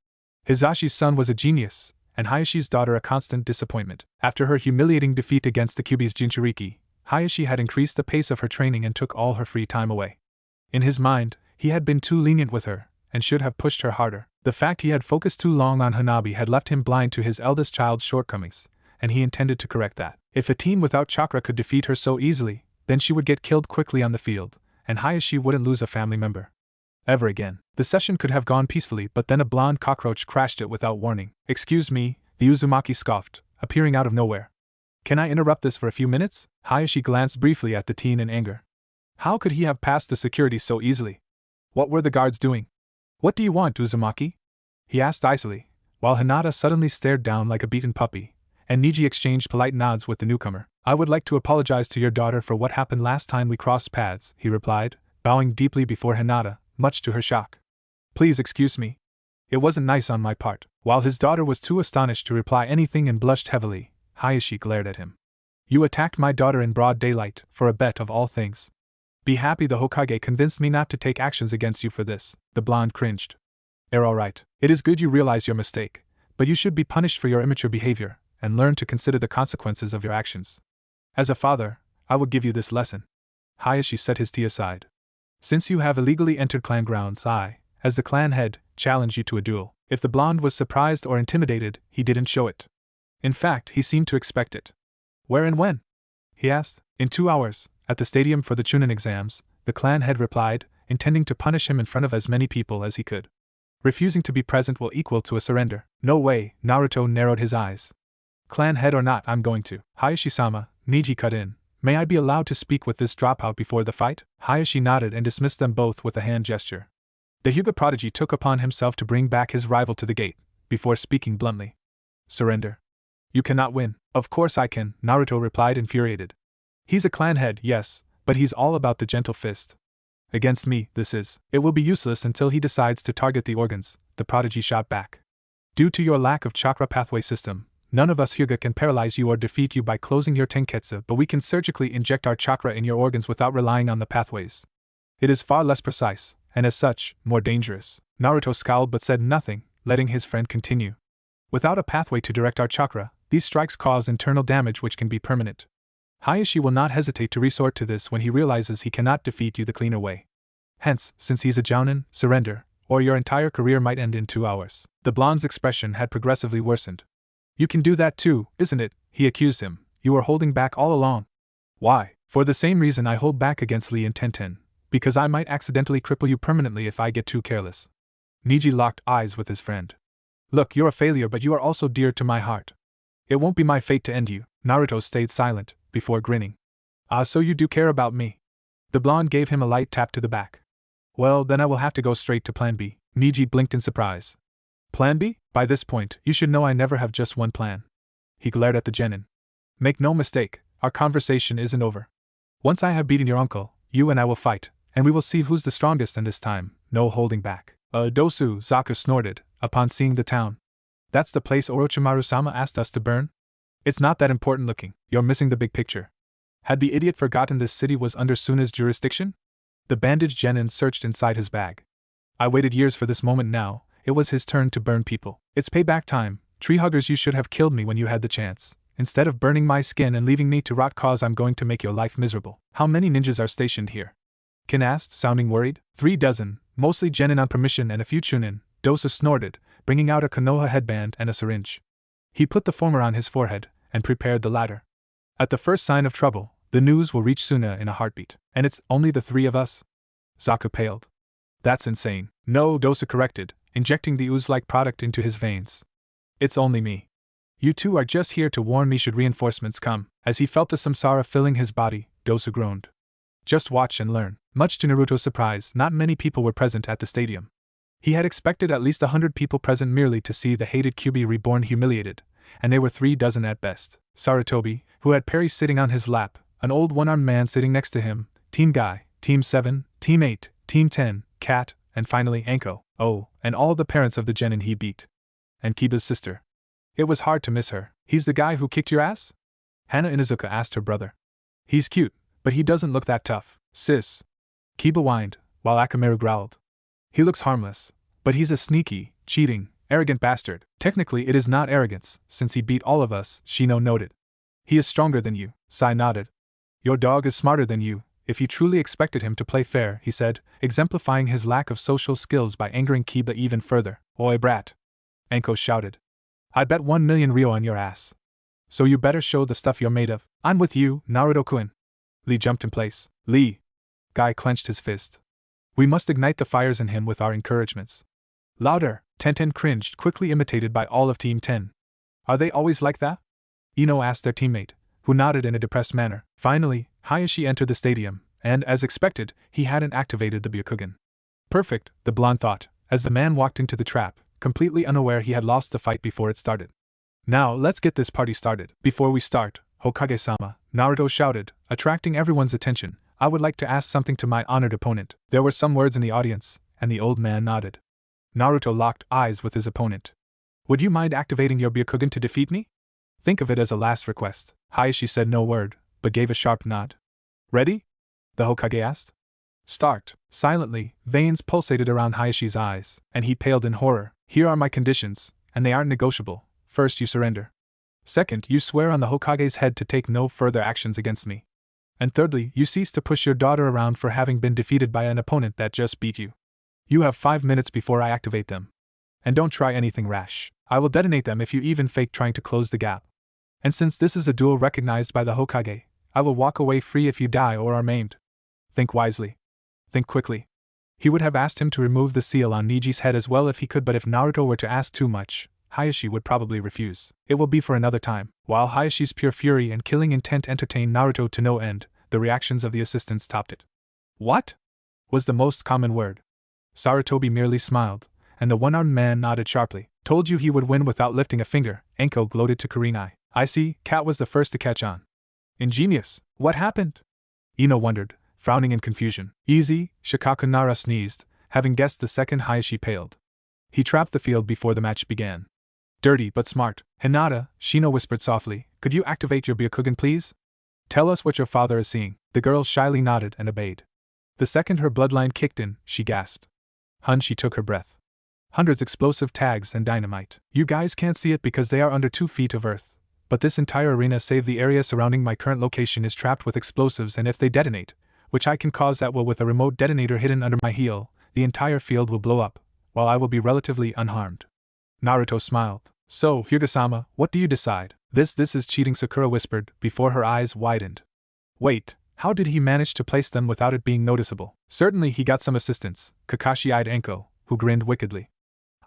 Hizashi's son was a genius, and Hayashi's daughter a constant disappointment. After her humiliating defeat against the Kyuubi's Jinchuriki, Hayashi had increased the pace of her training and took all her free time away. In his mind, he had been too lenient with her, and should have pushed her harder. The fact he had focused too long on Hanabi had left him blind to his eldest child's shortcomings, and he intended to correct that. If a team without chakra could defeat her so easily, then she would get killed quickly on the field, and Hayashi wouldn't lose a family member ever again. The session could have gone peacefully, but then a blonde cockroach crashed it without warning. Excuse me, the Uzumaki scoffed, appearing out of nowhere. Can I interrupt this for a few minutes? Hayashi glanced briefly at the teen in anger. How could he have passed the security so easily? What were the guards doing? What do you want, Uzumaki? He asked icily, while Hinata suddenly stared down like a beaten puppy, and Niji exchanged polite nods with the newcomer. I would like to apologize to your daughter for what happened last time we crossed paths, he replied, bowing deeply before Hinata, much to her shock. Please excuse me. It wasn't nice on my part. While his daughter was too astonished to reply anything and blushed heavily, Hayashi glared at him. You attacked my daughter in broad daylight, for a bet of all things. Be happy the Hokage convinced me not to take actions against you for this. The blonde cringed. You're alright. It is good you realize your mistake, but you should be punished for your immature behavior, and learn to consider the consequences of your actions. As a father, I will give you this lesson. Hayashi set his tea aside. Since you have illegally entered clan grounds, I, as the clan head, challenge you to a duel. If the blonde was surprised or intimidated, he didn't show it. In fact, he seemed to expect it. Where and when? He asked. In 2 hours, at the stadium for the Chunin exams, the clan head replied, intending to punish him in front of as many people as he could. Refusing to be present will equal to a surrender. No way, Naruto narrowed his eyes. Clan head or not, I'm going to. Hayashi-sama, Niji cut in, May I be allowed to speak with this dropout before the fight? Hayashi nodded and dismissed them both with a hand gesture. The Hyuga prodigy took upon himself to bring back his rival to the gate, before speaking bluntly. Surrender. You cannot win. Of course I can, Naruto replied infuriated. He's a clan head, yes, but he's all about the gentle fist. Against me, this is. It will be useless until he decides to target the organs, the prodigy shot back. Due to your lack of chakra pathway system, none of us Hyuga can paralyze you or defeat you by closing your tenketsu, but we can surgically inject our chakra in your organs without relying on the pathways. It is far less precise, and as such, more dangerous. Naruto scowled but said nothing, letting his friend continue. Without a pathway to direct our chakra, these strikes cause internal damage which can be permanent. Hayashi will not hesitate to resort to this when he realizes he cannot defeat you the cleaner way. Hence, since he's a jounin, surrender, or your entire career might end in 2 hours. The blonde's expression had progressively worsened. You can do that too, isn't it? He accused him. You were holding back all along. Why? For the same reason I hold back against Lee and Tenten, because I might accidentally cripple you permanently if I get too careless. Niji locked eyes with his friend. Look, you're a failure, but you are also dear to my heart. It won't be my fate to end you. Naruto stayed silent, before grinning. Ah, so you do care about me. The blonde gave him a light tap to the back. Well, then I will have to go straight to Plan B. Niji blinked in surprise. Plan B? By this point, you should know I never have just one plan. He glared at the genin. Make no mistake, our conversation isn't over. Once I have beaten your uncle, you and I will fight, and we will see who's the strongest, and this time, no holding back. Dosu, Zaku snorted, upon seeing the town. That's the place Orochimaru-sama asked us to burn? It's not that important looking, you're missing the big picture. Had the idiot forgotten this city was under Suna's jurisdiction? The bandaged genin searched inside his bag. I waited years for this moment now, it was his turn to burn people. It's payback time, tree huggers, you should have killed me when you had the chance. Instead of burning my skin and leaving me to rot, cause I'm going to make your life miserable. How many ninjas are stationed here? Kin asked, sounding worried. 3 dozen, mostly genin on permission and a few chunin, Dosa snorted, bringing out a Konoha headband and a syringe. He put the former on his forehead, and prepared the latter. At the first sign of trouble, the news will reach Suna in a heartbeat. And it's only the 3 of us? Zaku paled. That's insane. No, Dosa corrected, injecting the ooze-like product into his veins. It's only me. You two are just here to warn me should reinforcements come. As he felt the samsara filling his body, Dosa groaned. Just watch and learn. Much to Naruto's surprise, not many people were present at the stadium. He had expected at least 100 people present merely to see the hated Kyuubi reborn humiliated, and they were 3 dozen at best. Sarutobi, who had Perry sitting on his lap, an old one-armed man sitting next to him, Team Guy, Team 7, Team 8, Team 10, Cat, and finally Anko, and all the parents of the genin he beat. And Kiba's sister. It was hard to miss her. He's the guy who kicked your ass? Hana Inuzuka asked her brother. He's cute, but he doesn't look that tough, sis. Kiba whined, while Akamaru growled. He looks harmless, but he's a sneaky, cheating, arrogant bastard. Technically it is not arrogance, since he beat all of us, Shino noted. He is stronger than you, Sai nodded. Your dog is smarter than you, if you truly expected him to play fair, he said, exemplifying his lack of social skills by angering Kiba even further. Oi brat! Anko shouted. I'd bet 1 million ryo on your ass. So you better show the stuff you're made of. I'm with you, Naruto-kun. Lee jumped in place. Lee! Guy clenched his fist. We must ignite the fires in him with our encouragements. Louder! Tenten cringed, quickly imitated by all of Team 10. Are they always like that? Ino asked their teammate, who nodded in a depressed manner. Finally, Hayashi entered the stadium, and, as expected, he hadn't activated the Byakugan. Perfect, the blonde thought, as the man walked into the trap, completely unaware he had lost the fight before it started. Now, let's get this party started. Before we start, Hokage-sama, Naruto shouted, attracting everyone's attention, I would like to ask something to my honored opponent. There were some words in the audience, and the old man nodded. Naruto locked eyes with his opponent. Would you mind activating your Byakugan to defeat me? Think of it as a last request. Hayashi said no word, but gave a sharp nod. Ready? The Hokage asked. Start. Silently, veins pulsated around Hayashi's eyes, and he paled in horror. Here are my conditions, and they aren't negotiable. First, you surrender. Second, you swear on the Hokage's head to take no further actions against me. And thirdly, you cease to push your daughter around for having been defeated by an opponent that just beat you. You have 5 minutes before I activate them. And don't try anything rash. I will detonate them if you even fake trying to close the gap. And since this is a duel recognized by the Hokage, I will walk away free if you die or are maimed. Think wisely. Think quickly. He would have asked him to remove the seal on Niji's head as well if he could, but if Naruto were to ask too much, Hayashi would probably refuse. It will be for another time. While Hayashi's pure fury and killing intent entertained Naruto to no end, the reactions of the assistants topped it. "What?" was the most common word. Sarutobi merely smiled, and the one-armed man nodded sharply. "Told you he would win without lifting a finger," Enko gloated to Kurenai. "I see." Kat was the first to catch on. "Ingenious. What happened?" Ino wondered, frowning in confusion. "Easy," Shikaku Nara sneezed, having guessed the second Hayashi paled. "He trapped the field before the match began." "Dirty but smart." "Hinata," Shino whispered softly, "could you activate your Byakugan please? Tell us what your father is seeing." The girl shyly nodded and obeyed. The second her bloodline kicked in, she gasped. "Hun," she took her breath. "Hundreds explosive tags and dynamite. You guys can't see it because they are under 2 feet of earth. But this entire arena save the area surrounding my current location is trapped with explosives, and if they detonate, which I can cause that will with a remote detonator hidden under my heel, the entire field will blow up, while I will be relatively unharmed." Naruto smiled. "So, Hyuga-sama, what do you decide?" This is cheating," Sakura whispered, before her eyes widened. "Wait, how did he manage to place them without it being noticeable?" "Certainly he got some assistance," Kakashi eyed Enko, who grinned wickedly.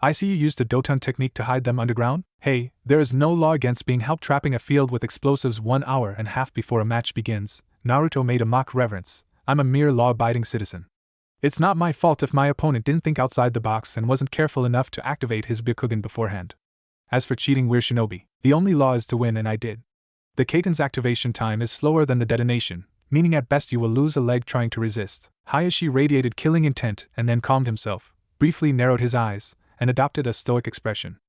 "I see you used a Doton technique to hide them underground?" "Hey, there is no law against being helped trapping a field with explosives 1 hour and a half before a match begins," Naruto made a mock reverence. "I'm a mere law-abiding citizen. It's not my fault if my opponent didn't think outside the box and wasn't careful enough to activate his Byakugan beforehand. As for cheating, we're shinobi. The only law is to win, and I did. The Kaken's activation time is slower than the detonation, meaning at best you will lose a leg trying to resist." Hayashi radiated killing intent and then calmed himself, briefly narrowed his eyes, and adopted a stoic expression.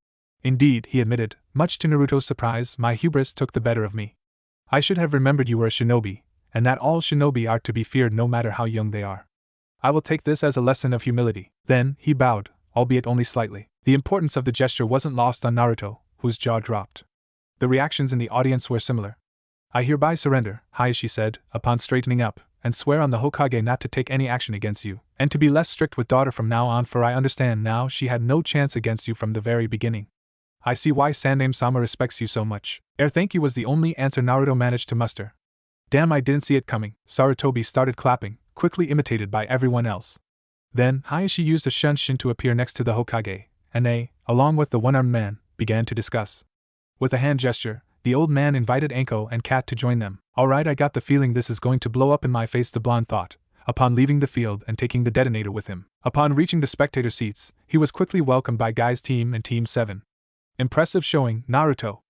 "Indeed," he admitted, much to Naruto's surprise, "my hubris took the better of me. I should have remembered you were a shinobi, and that all shinobi are to be feared no matter how young they are. I will take this as a lesson of humility." Then, he bowed, albeit only slightly. The importance of the gesture wasn't lost on Naruto, whose jaw dropped. The reactions in the audience were similar. "I hereby surrender," Hayashi said, upon straightening up, "and swear on the Hokage not to take any action against you, and to be less strict with daughter from now on, for I understand now she had no chance against you from the very beginning. I see why Sandaime-sama respects you so much." "Thank you" was the only answer Naruto managed to muster. "Damn, I didn't see it coming." Sarutobi started clapping, quickly imitated by everyone else. Then, Hayashi used a shunshin to appear next to the Hokage, and they, along with the one-armed man, began to discuss. With a hand gesture, the old man invited Enko and Kat to join them. "Alright, I got the feeling this is going to blow up in my face," the blonde thought, upon leaving the field and taking the detonator with him. Upon reaching the spectator seats, he was quickly welcomed by Guy's team and Team 7. "Impressive showing, Naruto!"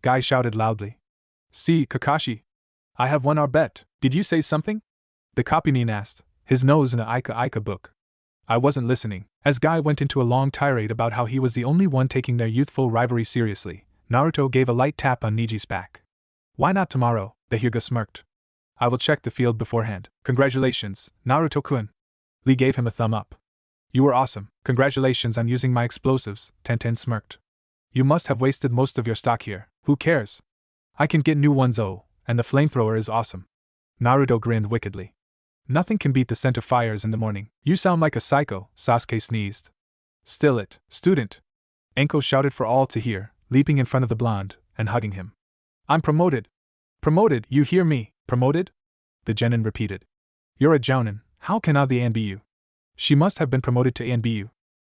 Guy shouted loudly. "See, Kakashi! I have won our bet." "Did you say something?" the copynin asked, his nose in a Ika book. "I wasn't listening." As Guy went into a long tirade about how he was the only one taking their youthful rivalry seriously, Naruto gave a light tap on Niji's back. "Why not tomorrow?" the Hyuga smirked. "I will check the field beforehand." "Congratulations, Naruto-kun." Lee gave him a thumb up. "You were awesome." "Congratulations on using my explosives," Tenten smirked. "You must have wasted most of your stock here." "Who cares? I can get new ones. Oh, and the flamethrower is awesome." Naruto grinned wickedly. "Nothing can beat the scent of fires in the morning." "You sound like a psycho," Sasuke sneezed. "Still it, student!" Enko shouted for all to hear, leaping in front of the blonde, and hugging him. "I'm promoted! Promoted, you hear me? Promoted?" the genin repeated. "You're a jounin, how can I the Anbu? She must have been promoted to Anbu.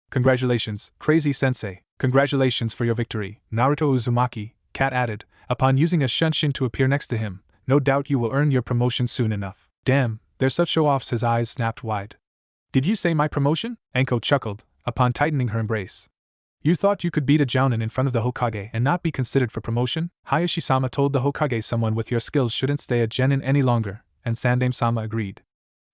Congratulations, crazy sensei." "Congratulations for your victory, Naruto Uzumaki," Kat added, upon using a shunshin to appear next to him. "No doubt you will earn your promotion soon enough." "Damn, they're such show-offs." His eyes snapped wide. "Did you say my promotion?" Enko chuckled, upon tightening her embrace. "You thought you could beat a jounin in front of the Hokage and not be considered for promotion?" Hayashi-sama told the Hokage someone with your skills shouldn't stay a genin any longer, and Sandaime-sama agreed.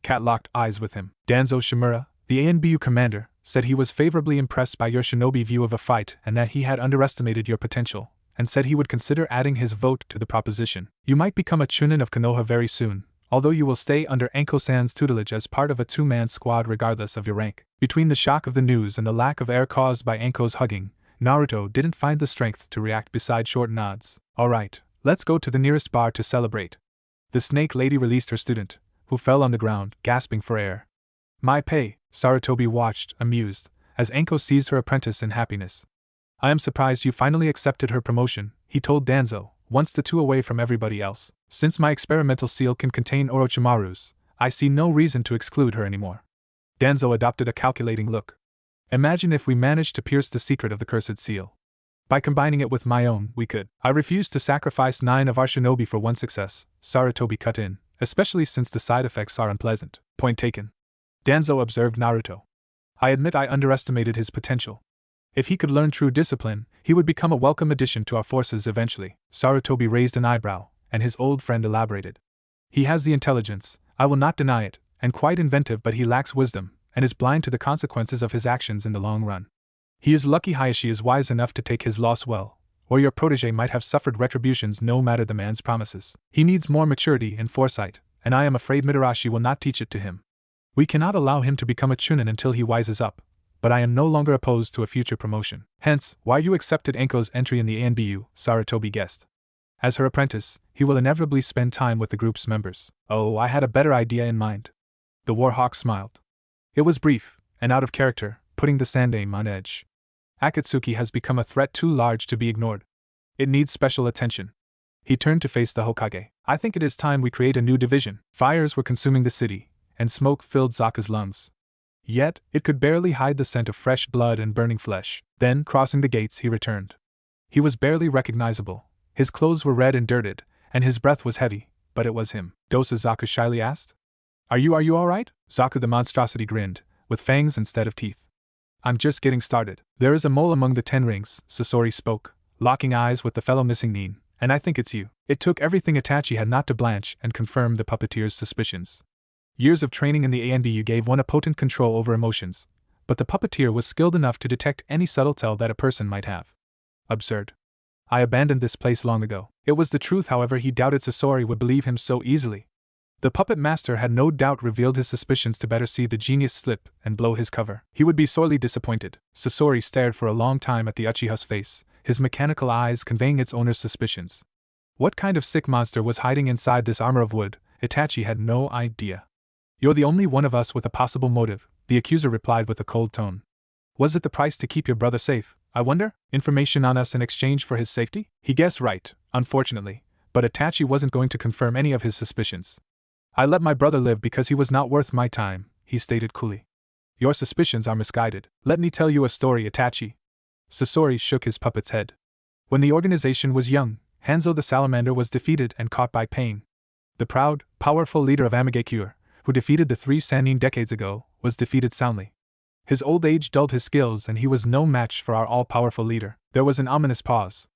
Kat locked eyes with him. "Danzo Shimura, the ANBU commander, said he was favorably impressed by your shinobi view of a fight and that he had underestimated your potential, and said he would consider adding his vote to the proposition. You might become a chunin of Konoha very soon, although you will stay under Enko-san's tutelage as part of a two-man squad regardless of your rank." Between the shock of the news and the lack of air caused by Enko's hugging, Naruto didn't find the strength to react beside short nods. "Alright, let's go to the nearest bar to celebrate." The snake lady released her student, who fell on the ground, gasping for air. "My pay," Sarutobi watched, amused, as Enko seized her apprentice in happiness. "I am surprised you finally accepted her promotion," he told Danzo, once the two away from everybody else. "Since my experimental seal can contain Orochimaru's, I see no reason to exclude her anymore." Danzo adopted a calculating look. "Imagine if we managed to pierce the secret of the cursed seal. By combining it with my own, we could. I refuse to sacrifice 9 of our shinobi for one success, Sarutobi cut in, especially since the side effects are unpleasant. Point taken. Danzo observed Naruto. I admit I underestimated his potential. If he could learn true discipline, he would become a welcome addition to our forces eventually. Sarutobi raised an eyebrow, and his old friend elaborated. He has the intelligence, I will not deny it, and quite inventive, but he lacks wisdom, and is blind to the consequences of his actions in the long run. He is lucky Hayashi is wise enough to take his loss well, or your protege might have suffered retributions no matter the man's promises. He needs more maturity and foresight, and I am afraid Mitarashi will not teach it to him. We cannot allow him to become a chunin until he wises up, but I am no longer opposed to a future promotion. Hence, why you accepted Enko's entry in the ANBU, Sarutobi guessed. As her apprentice, he will inevitably spend time with the group's members. Oh, I had a better idea in mind. The Warhawk smiled. It was brief, and out of character, putting the Sandaime on edge. Akatsuki has become a threat too large to be ignored. It needs special attention. He turned to face the Hokage. I think it is time we create a new division. Fires were consuming the city, and smoke filled Zaka's lungs. Yet, it could barely hide the scent of fresh blood and burning flesh. Then, crossing the gates, he returned. He was barely recognizable. His clothes were red and dirted, and his breath was heavy, but it was him. Dosa, Zaka shyly asked. Are you all right? Zaku the monstrosity grinned, with fangs instead of teeth. I'm just getting started. There is a mole among the 10 rings, Sasori spoke, locking eyes with the fellow missing Nin, and I think it's you. It took everything Itachi had not to blanch and confirm the puppeteer's suspicions. Years of training in the ANBU gave one a potent control over emotions, but the puppeteer was skilled enough to detect any subtle tell that a person might have. Absurd. I abandoned this place long ago. It was the truth, however, he doubted Sasori would believe him so easily. The puppet master had no doubt revealed his suspicions to better see the genius slip and blow his cover. He would be sorely disappointed. Sasori stared for a long time at the Uchiha's face, his mechanical eyes conveying its owner's suspicions. What kind of sick monster was hiding inside this armor of wood? Itachi had no idea. You're the only one of us with a possible motive, the accuser replied with a cold tone. Was it the price to keep your brother safe, I wonder? Information on us in exchange for his safety? He guessed right, unfortunately, but Itachi wasn't going to confirm any of his suspicions. I let my brother live because he was not worth my time, he stated coolly. Your suspicions are misguided. Let me tell you a story, Itachi. Sasori shook his puppet's head. When the organization was young, Hanzo the Salamander was defeated and caught by pain. The proud, powerful leader of Amigakure, who defeated the 3 Sannin decades ago, was defeated soundly. His old age dulled his skills and he was no match for our all-powerful leader. There was an ominous pause.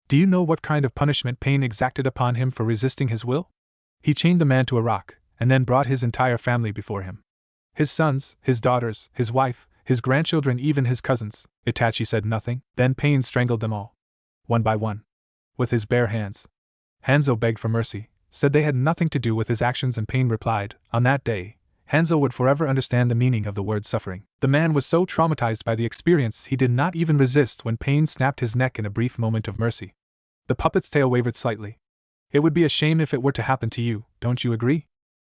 Do you know what kind of punishment Pain exacted upon him for resisting his will? He chained the man to a rock, and then brought his entire family before him. His sons, his daughters, his wife, his grandchildren, even his cousins. Itachi said nothing, then Pain strangled them all. One by one. With his bare hands. Hanzo begged for mercy, said they had nothing to do with his actions, and Pain replied, on that day, Hanzo would forever understand the meaning of the word suffering. The man was so traumatized by the experience he did not even resist when Pain snapped his neck in a brief moment of mercy. The puppet's tail wavered slightly. It would be a shame if it were to happen to you, don't you agree?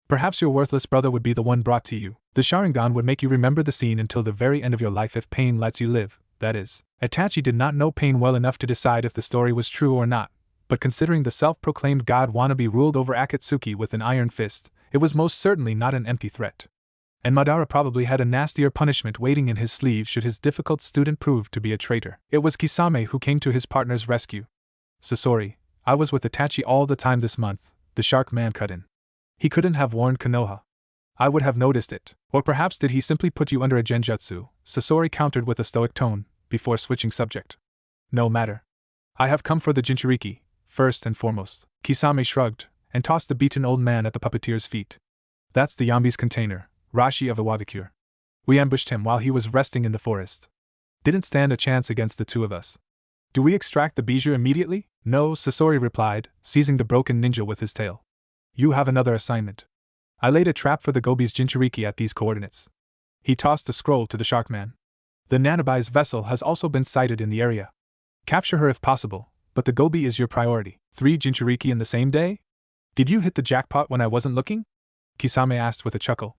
Perhaps your worthless brother would be the one brought to you. The Sharingan would make you remember the scene until the very end of your life if Pain lets you live, that is. Itachi did not know Pain well enough to decide if the story was true or not, but considering the self-proclaimed god wannabe ruled over Akatsuki with an iron fist, it was most certainly not an empty threat. And Madara probably had a nastier punishment waiting in his sleeve should his difficult student prove to be a traitor. It was Kisame who came to his partner's rescue. Sasori, I was with Itachi all the time this month, the shark man cut in. He couldn't have warned Konoha. I would have noticed it. Or perhaps did he simply put you under a genjutsu? Sasori countered with a stoic tone, before switching subject. No matter. I have come for the Jinchuriki, first and foremost. Kisame shrugged, and tossed the beaten old man at the puppeteer's feet. That's the Yambi's container, Rashi of Iwabakure. We ambushed him while he was resting in the forest. Didn't stand a chance against the two of us. Do we extract the bijou immediately? No, Sasori replied, seizing the broken ninja with his tail. You have another assignment. I laid a trap for the Gobi's Jinchuriki at these coordinates. He tossed a scroll to the Sharkman. The Nanabai's vessel has also been sighted in the area. Capture her if possible, but the Gobi is your priority. 3 Jinchuriki in the same day? Did you hit the jackpot when I wasn't looking? Kisame asked with a chuckle.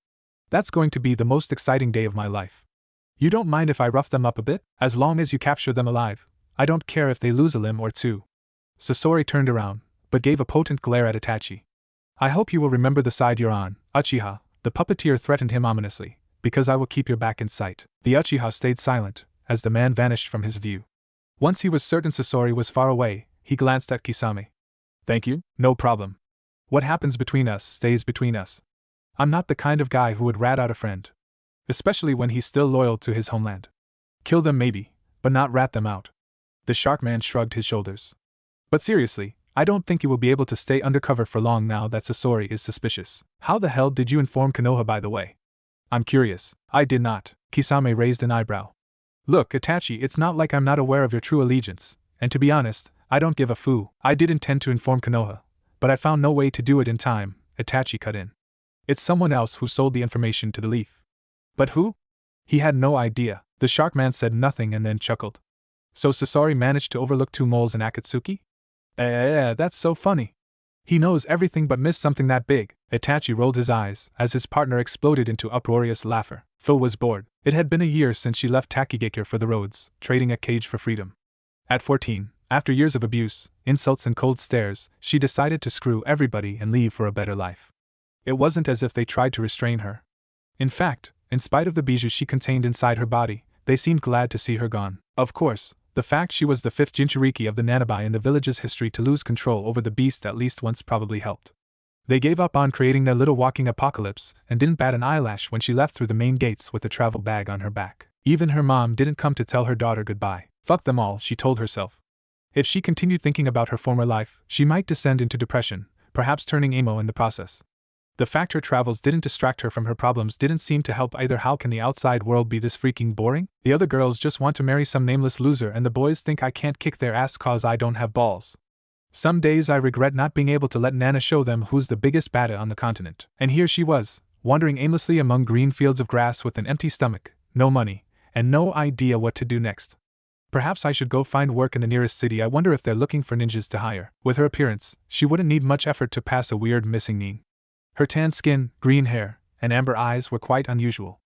That's going to be the most exciting day of my life. You don't mind if I rough them up a bit? As long as you capture them alive, I don't care if they lose a limb or two. Sasori turned around, but gave a potent glare at Itachi. I hope you will remember the side you're on, Uchiha, the puppeteer threatened him ominously, because I will keep your back in sight. The Uchiha stayed silent, as the man vanished from his view. Once he was certain Sasori was far away, he glanced at Kisame. Thank you, no problem. What happens between us stays between us. I'm not the kind of guy who would rat out a friend. Especially when he's still loyal to his homeland. Kill them maybe, but not rat them out. The shark man shrugged his shoulders. But seriously, I don't think you will be able to stay undercover for long now that Sasori is suspicious. How the hell did you inform Konoha, by the way? I'm curious. I did not. Kisame raised an eyebrow. Look, Itachi, it's not like I'm not aware of your true allegiance, and to be honest, I don't give a foo. I did intend to inform Konoha, but I found no way to do it in time, Itachi cut in. It's someone else who sold the information to the Leaf. But who? He had no idea. The shark man said nothing and then chuckled. So Sasori managed to overlook 2 moles in Akatsuki? That's so funny. He knows everything but missed something that big. Itachi rolled his eyes as his partner exploded into uproarious laughter. Phil was bored. It had been a year since she left Takigakure for the roads, trading a cage for freedom. At 14, after years of abuse, insults and cold stares, she decided to screw everybody and leave for a better life. It wasn't as if they tried to restrain her. In fact, in spite of the bijou she contained inside her body, they seemed glad to see her gone. Of course, the fact she was the 5th Jinchuriki of the Nanabai in the village's history to lose control over the beast at least once probably helped. They gave up on creating their little walking apocalypse and didn't bat an eyelash when she left through the main gates with a travel bag on her back. Even her mom didn't come to tell her daughter goodbye. Fuck them all, she told herself. If she continued thinking about her former life, she might descend into depression, perhaps turning emo in the process. The fact her travels didn't distract her from her problems didn't seem to help either. How can the outside world be this freaking boring? The other girls just want to marry some nameless loser and the boys think I can't kick their ass cause I don't have balls. Some days I regret not being able to let Nana show them who's the biggest bada on the continent. And here she was, wandering aimlessly among green fields of grass with an empty stomach, no money, and no idea what to do next. Perhaps I should go find work in the nearest city. I wonder if they're looking for ninjas to hire. With her appearance, she wouldn't need much effort to pass a weird missing name. Her tan skin, green hair, and amber eyes were quite unusual.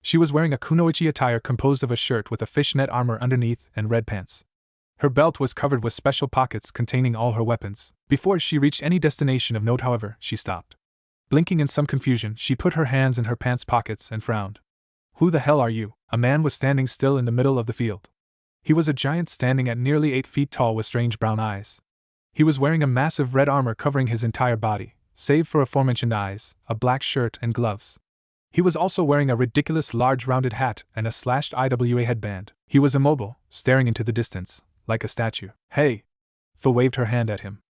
She was wearing a kunoichi attire composed of a shirt with a fishnet armor underneath and red pants. Her belt was covered with special pockets containing all her weapons. Before she reached any destination of note, however, she stopped. Blinking in some confusion, she put her hands in her pants pockets and frowned. Who the hell are you? A man was standing still in the middle of the field. He was a giant standing at nearly 8 feet tall with strange brown eyes. He was wearing a massive red armor covering his entire body, save for aforementioned eyes, a black shirt and gloves. He was also wearing a ridiculous large rounded hat and a slashed IWA headband. He was immobile, staring into the distance, like a statue. Hey! Fu waved her hand at him.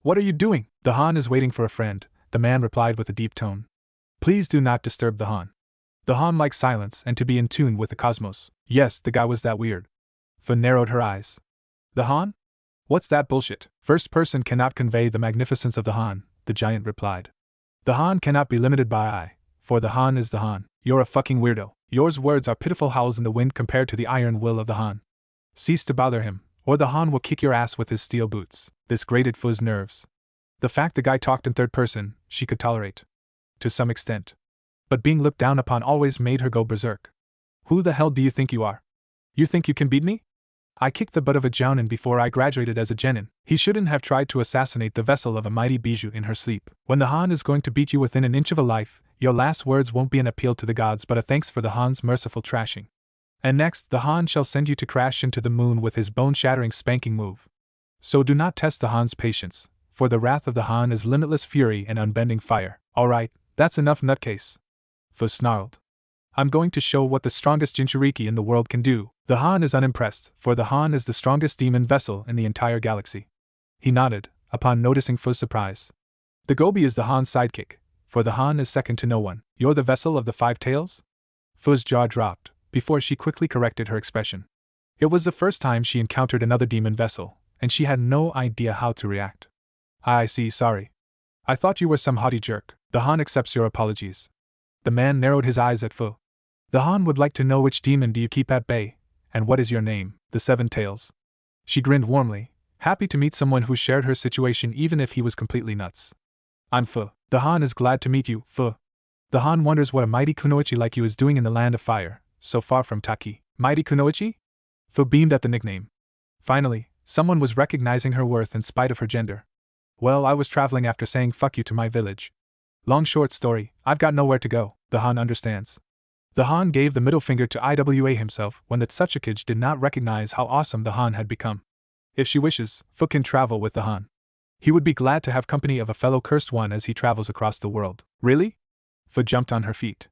What are you doing? The Han is waiting for a friend, the man replied with a deep tone. Please do not disturb the Han. The Han likes silence and to be in tune with the cosmos. Yes, the guy was that weird. Fu narrowed her eyes. The Han? What's that bullshit? First person cannot convey the magnificence of the Han, the giant replied. The Han cannot be limited by I, for the Han is the Han. You're a fucking weirdo. Yours words are pitiful howls in the wind compared to the iron will of the Han. Cease to bother him, or the Han will kick your ass with his steel boots. This grated Fu's nerves. The fact the guy talked in third person, she could tolerate. To some extent. But being looked down upon always made her go berserk. Who the hell do you think you are? You think you can beat me? I kicked the butt of a jounin before I graduated as a genin. He shouldn't have tried to assassinate the vessel of a mighty bijou in her sleep. When the Han is going to beat you within an inch of a life, your last words won't be an appeal to the gods but a thanks for the Han's merciful trashing. And next, the Han shall send you to crash into the moon with his bone-shattering spanking move. So do not test the Han's patience, for the wrath of the Han is limitless fury and unbending fire. Alright, that's enough nutcase. Fu snarled. I'm going to show what the strongest Jinchuriki in the world can do. The Han is unimpressed, for the Han is the strongest demon vessel in the entire galaxy. He nodded, upon noticing Fu's surprise. The Gobi is the Han's sidekick, for the Han is second to no one. You're the vessel of the 5 tails? Fu's jaw dropped, before she quickly corrected her expression. It was the first time she encountered another demon vessel, and she had no idea how to react. I see, sorry. I thought you were some haughty jerk. The Han accepts your apologies. The man narrowed his eyes at Fu. The Han would like to know which demon do you keep at bay, and what is your name, the 7 tails. She grinned warmly, happy to meet someone who shared her situation even if he was completely nuts. I'm Fu. The Han is glad to meet you, Fu. The Han wonders what a mighty kunoichi like you is doing in the land of fire, so far from Taki. Mighty kunoichi? Fu beamed at the nickname. Finally, someone was recognizing her worth in spite of her gender. Well, I was traveling after saying fuck you to my village. Long short story, I've got nowhere to go, the Han understands. The Han gave the middle finger to Iwa himself when the Tsuchikage did not recognize how awesome the Han had become. If she wishes, Fu can travel with the Han. He would be glad to have company of a fellow cursed one as he travels across the world. Really? Fu jumped on her feet.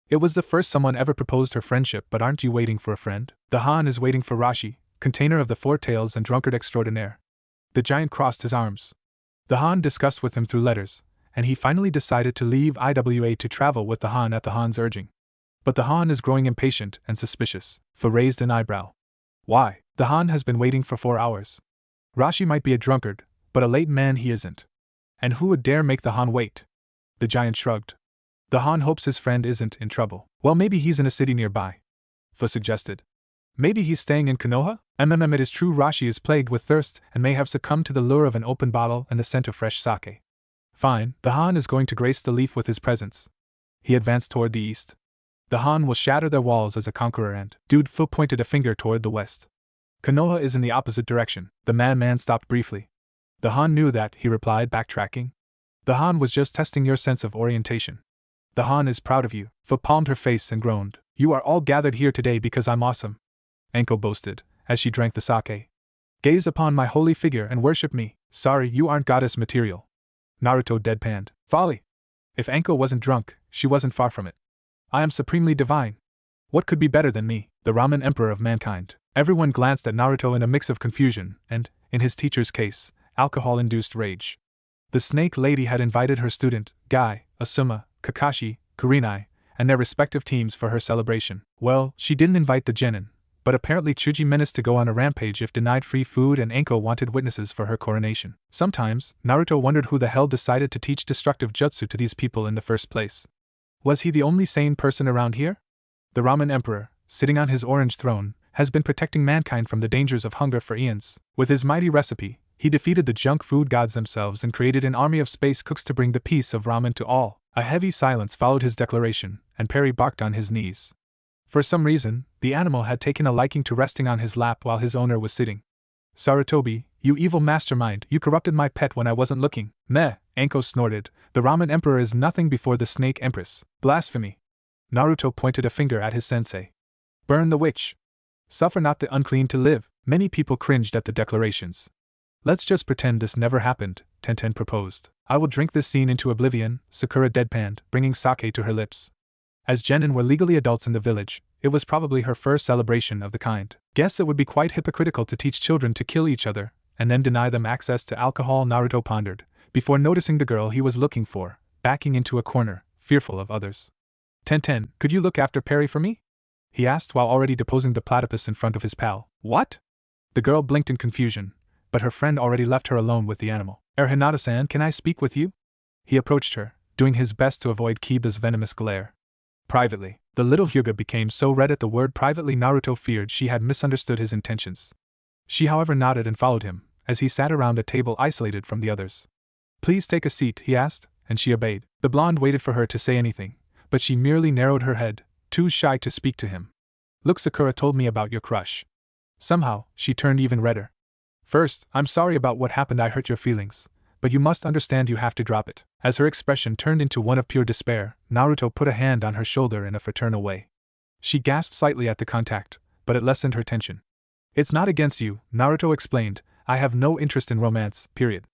It was the first someone ever proposed her friendship, but aren't you waiting for a friend? The Han is waiting for Rashi, container of the four tails and drunkard extraordinaire. The giant crossed his arms. The Han discussed with him through letters, and he finally decided to leave Iwa to travel with the Han at the Han's urging. But the Han is growing impatient and suspicious. Fu raised an eyebrow. Why? The Han has been waiting for 4 hours. Rashi might be a drunkard, but a late man he isn't. And who would dare make the Han wait? The giant shrugged. The Han hopes his friend isn't in trouble. Well, maybe he's in a city nearby, Fu suggested. Maybe he's staying in Konoha? It is true Rashi is plagued with thirst and may have succumbed to the lure of an open bottle and the scent of fresh sake. Fine, the Han is going to grace the leaf with his presence. He advanced toward the east. The Han will shatter their walls as a conqueror and… Dude, Fu pointed a finger toward the west. Konoha is in the opposite direction. The madman stopped briefly. The Han knew that, he replied, backtracking. The Han was just testing your sense of orientation. The Han is proud of you. Fu palmed her face and groaned. You are all gathered here today because I'm awesome, Anko boasted, as she drank the sake. Gaze upon my holy figure and worship me. Sorry, you aren't goddess material, Naruto deadpanned. Folly! If Anko wasn't drunk, she wasn't far from it. I am supremely divine. What could be better than me, the Ramen Emperor of mankind? Everyone glanced at Naruto in a mix of confusion and, in his teacher's case, alcohol-induced rage. The Snake Lady had invited her student, Guy, Asuma, Kakashi, Kurenai, and their respective teams for her celebration. Well, she didn't invite the genin, but apparently Chuji menaced to go on a rampage if denied free food, and Anko wanted witnesses for her coronation. Sometimes, Naruto wondered who the hell decided to teach destructive jutsu to these people in the first place. Was he the only sane person around here? The Ramen Emperor, sitting on his orange throne, has been protecting mankind from the dangers of hunger for eons. With his mighty recipe, he defeated the junk food gods themselves and created an army of space cooks to bring the peace of ramen to all. A heavy silence followed his declaration, and Perry barked on his knees. For some reason, the animal had taken a liking to resting on his lap while his owner was sitting. Sarutobi, you evil mastermind, you corrupted my pet when I wasn't looking. Meh, Anko snorted, the Ramen Emperor is nothing before the Snake Empress. Blasphemy. Naruto pointed a finger at his sensei. Burn the witch. Suffer not the unclean to live. Many people cringed at the declarations. Let's just pretend this never happened, Tenten proposed. I will drink this scene into oblivion, Sakura deadpanned, bringing sake to her lips. As genin were legally adults in the village, it was probably her first celebration of the kind. Guess it would be quite hypocritical to teach children to kill each other, and then deny them access to alcohol, Naruto pondered, before noticing the girl he was looking for, backing into a corner, fearful of others. Tenten, could you look after Perry for me? He asked while already deposing the platypus in front of his pal. What? The girl blinked in confusion, but her friend already left her alone with the animal. Hinata-san, can I speak with you? He approached her, doing his best to avoid Kiba's venomous glare. Privately, the little Hyuga became so red at the word privately Naruto feared she had misunderstood his intentions. She however nodded and followed him, as he sat around a table isolated from the others. Please take a seat, he asked, and she obeyed. The blonde waited for her to say anything, but she merely narrowed her head, too shy to speak to him. Look, Sakura told me about your crush. Somehow, she turned even redder. First, I'm sorry about what happened, I hurt your feelings, but you must understand you have to drop it. As her expression turned into one of pure despair, Naruto put a hand on her shoulder in a fraternal way. She gasped slightly at the contact, but it lessened her tension. It's not against you, Naruto explained, I have no interest in romance, period.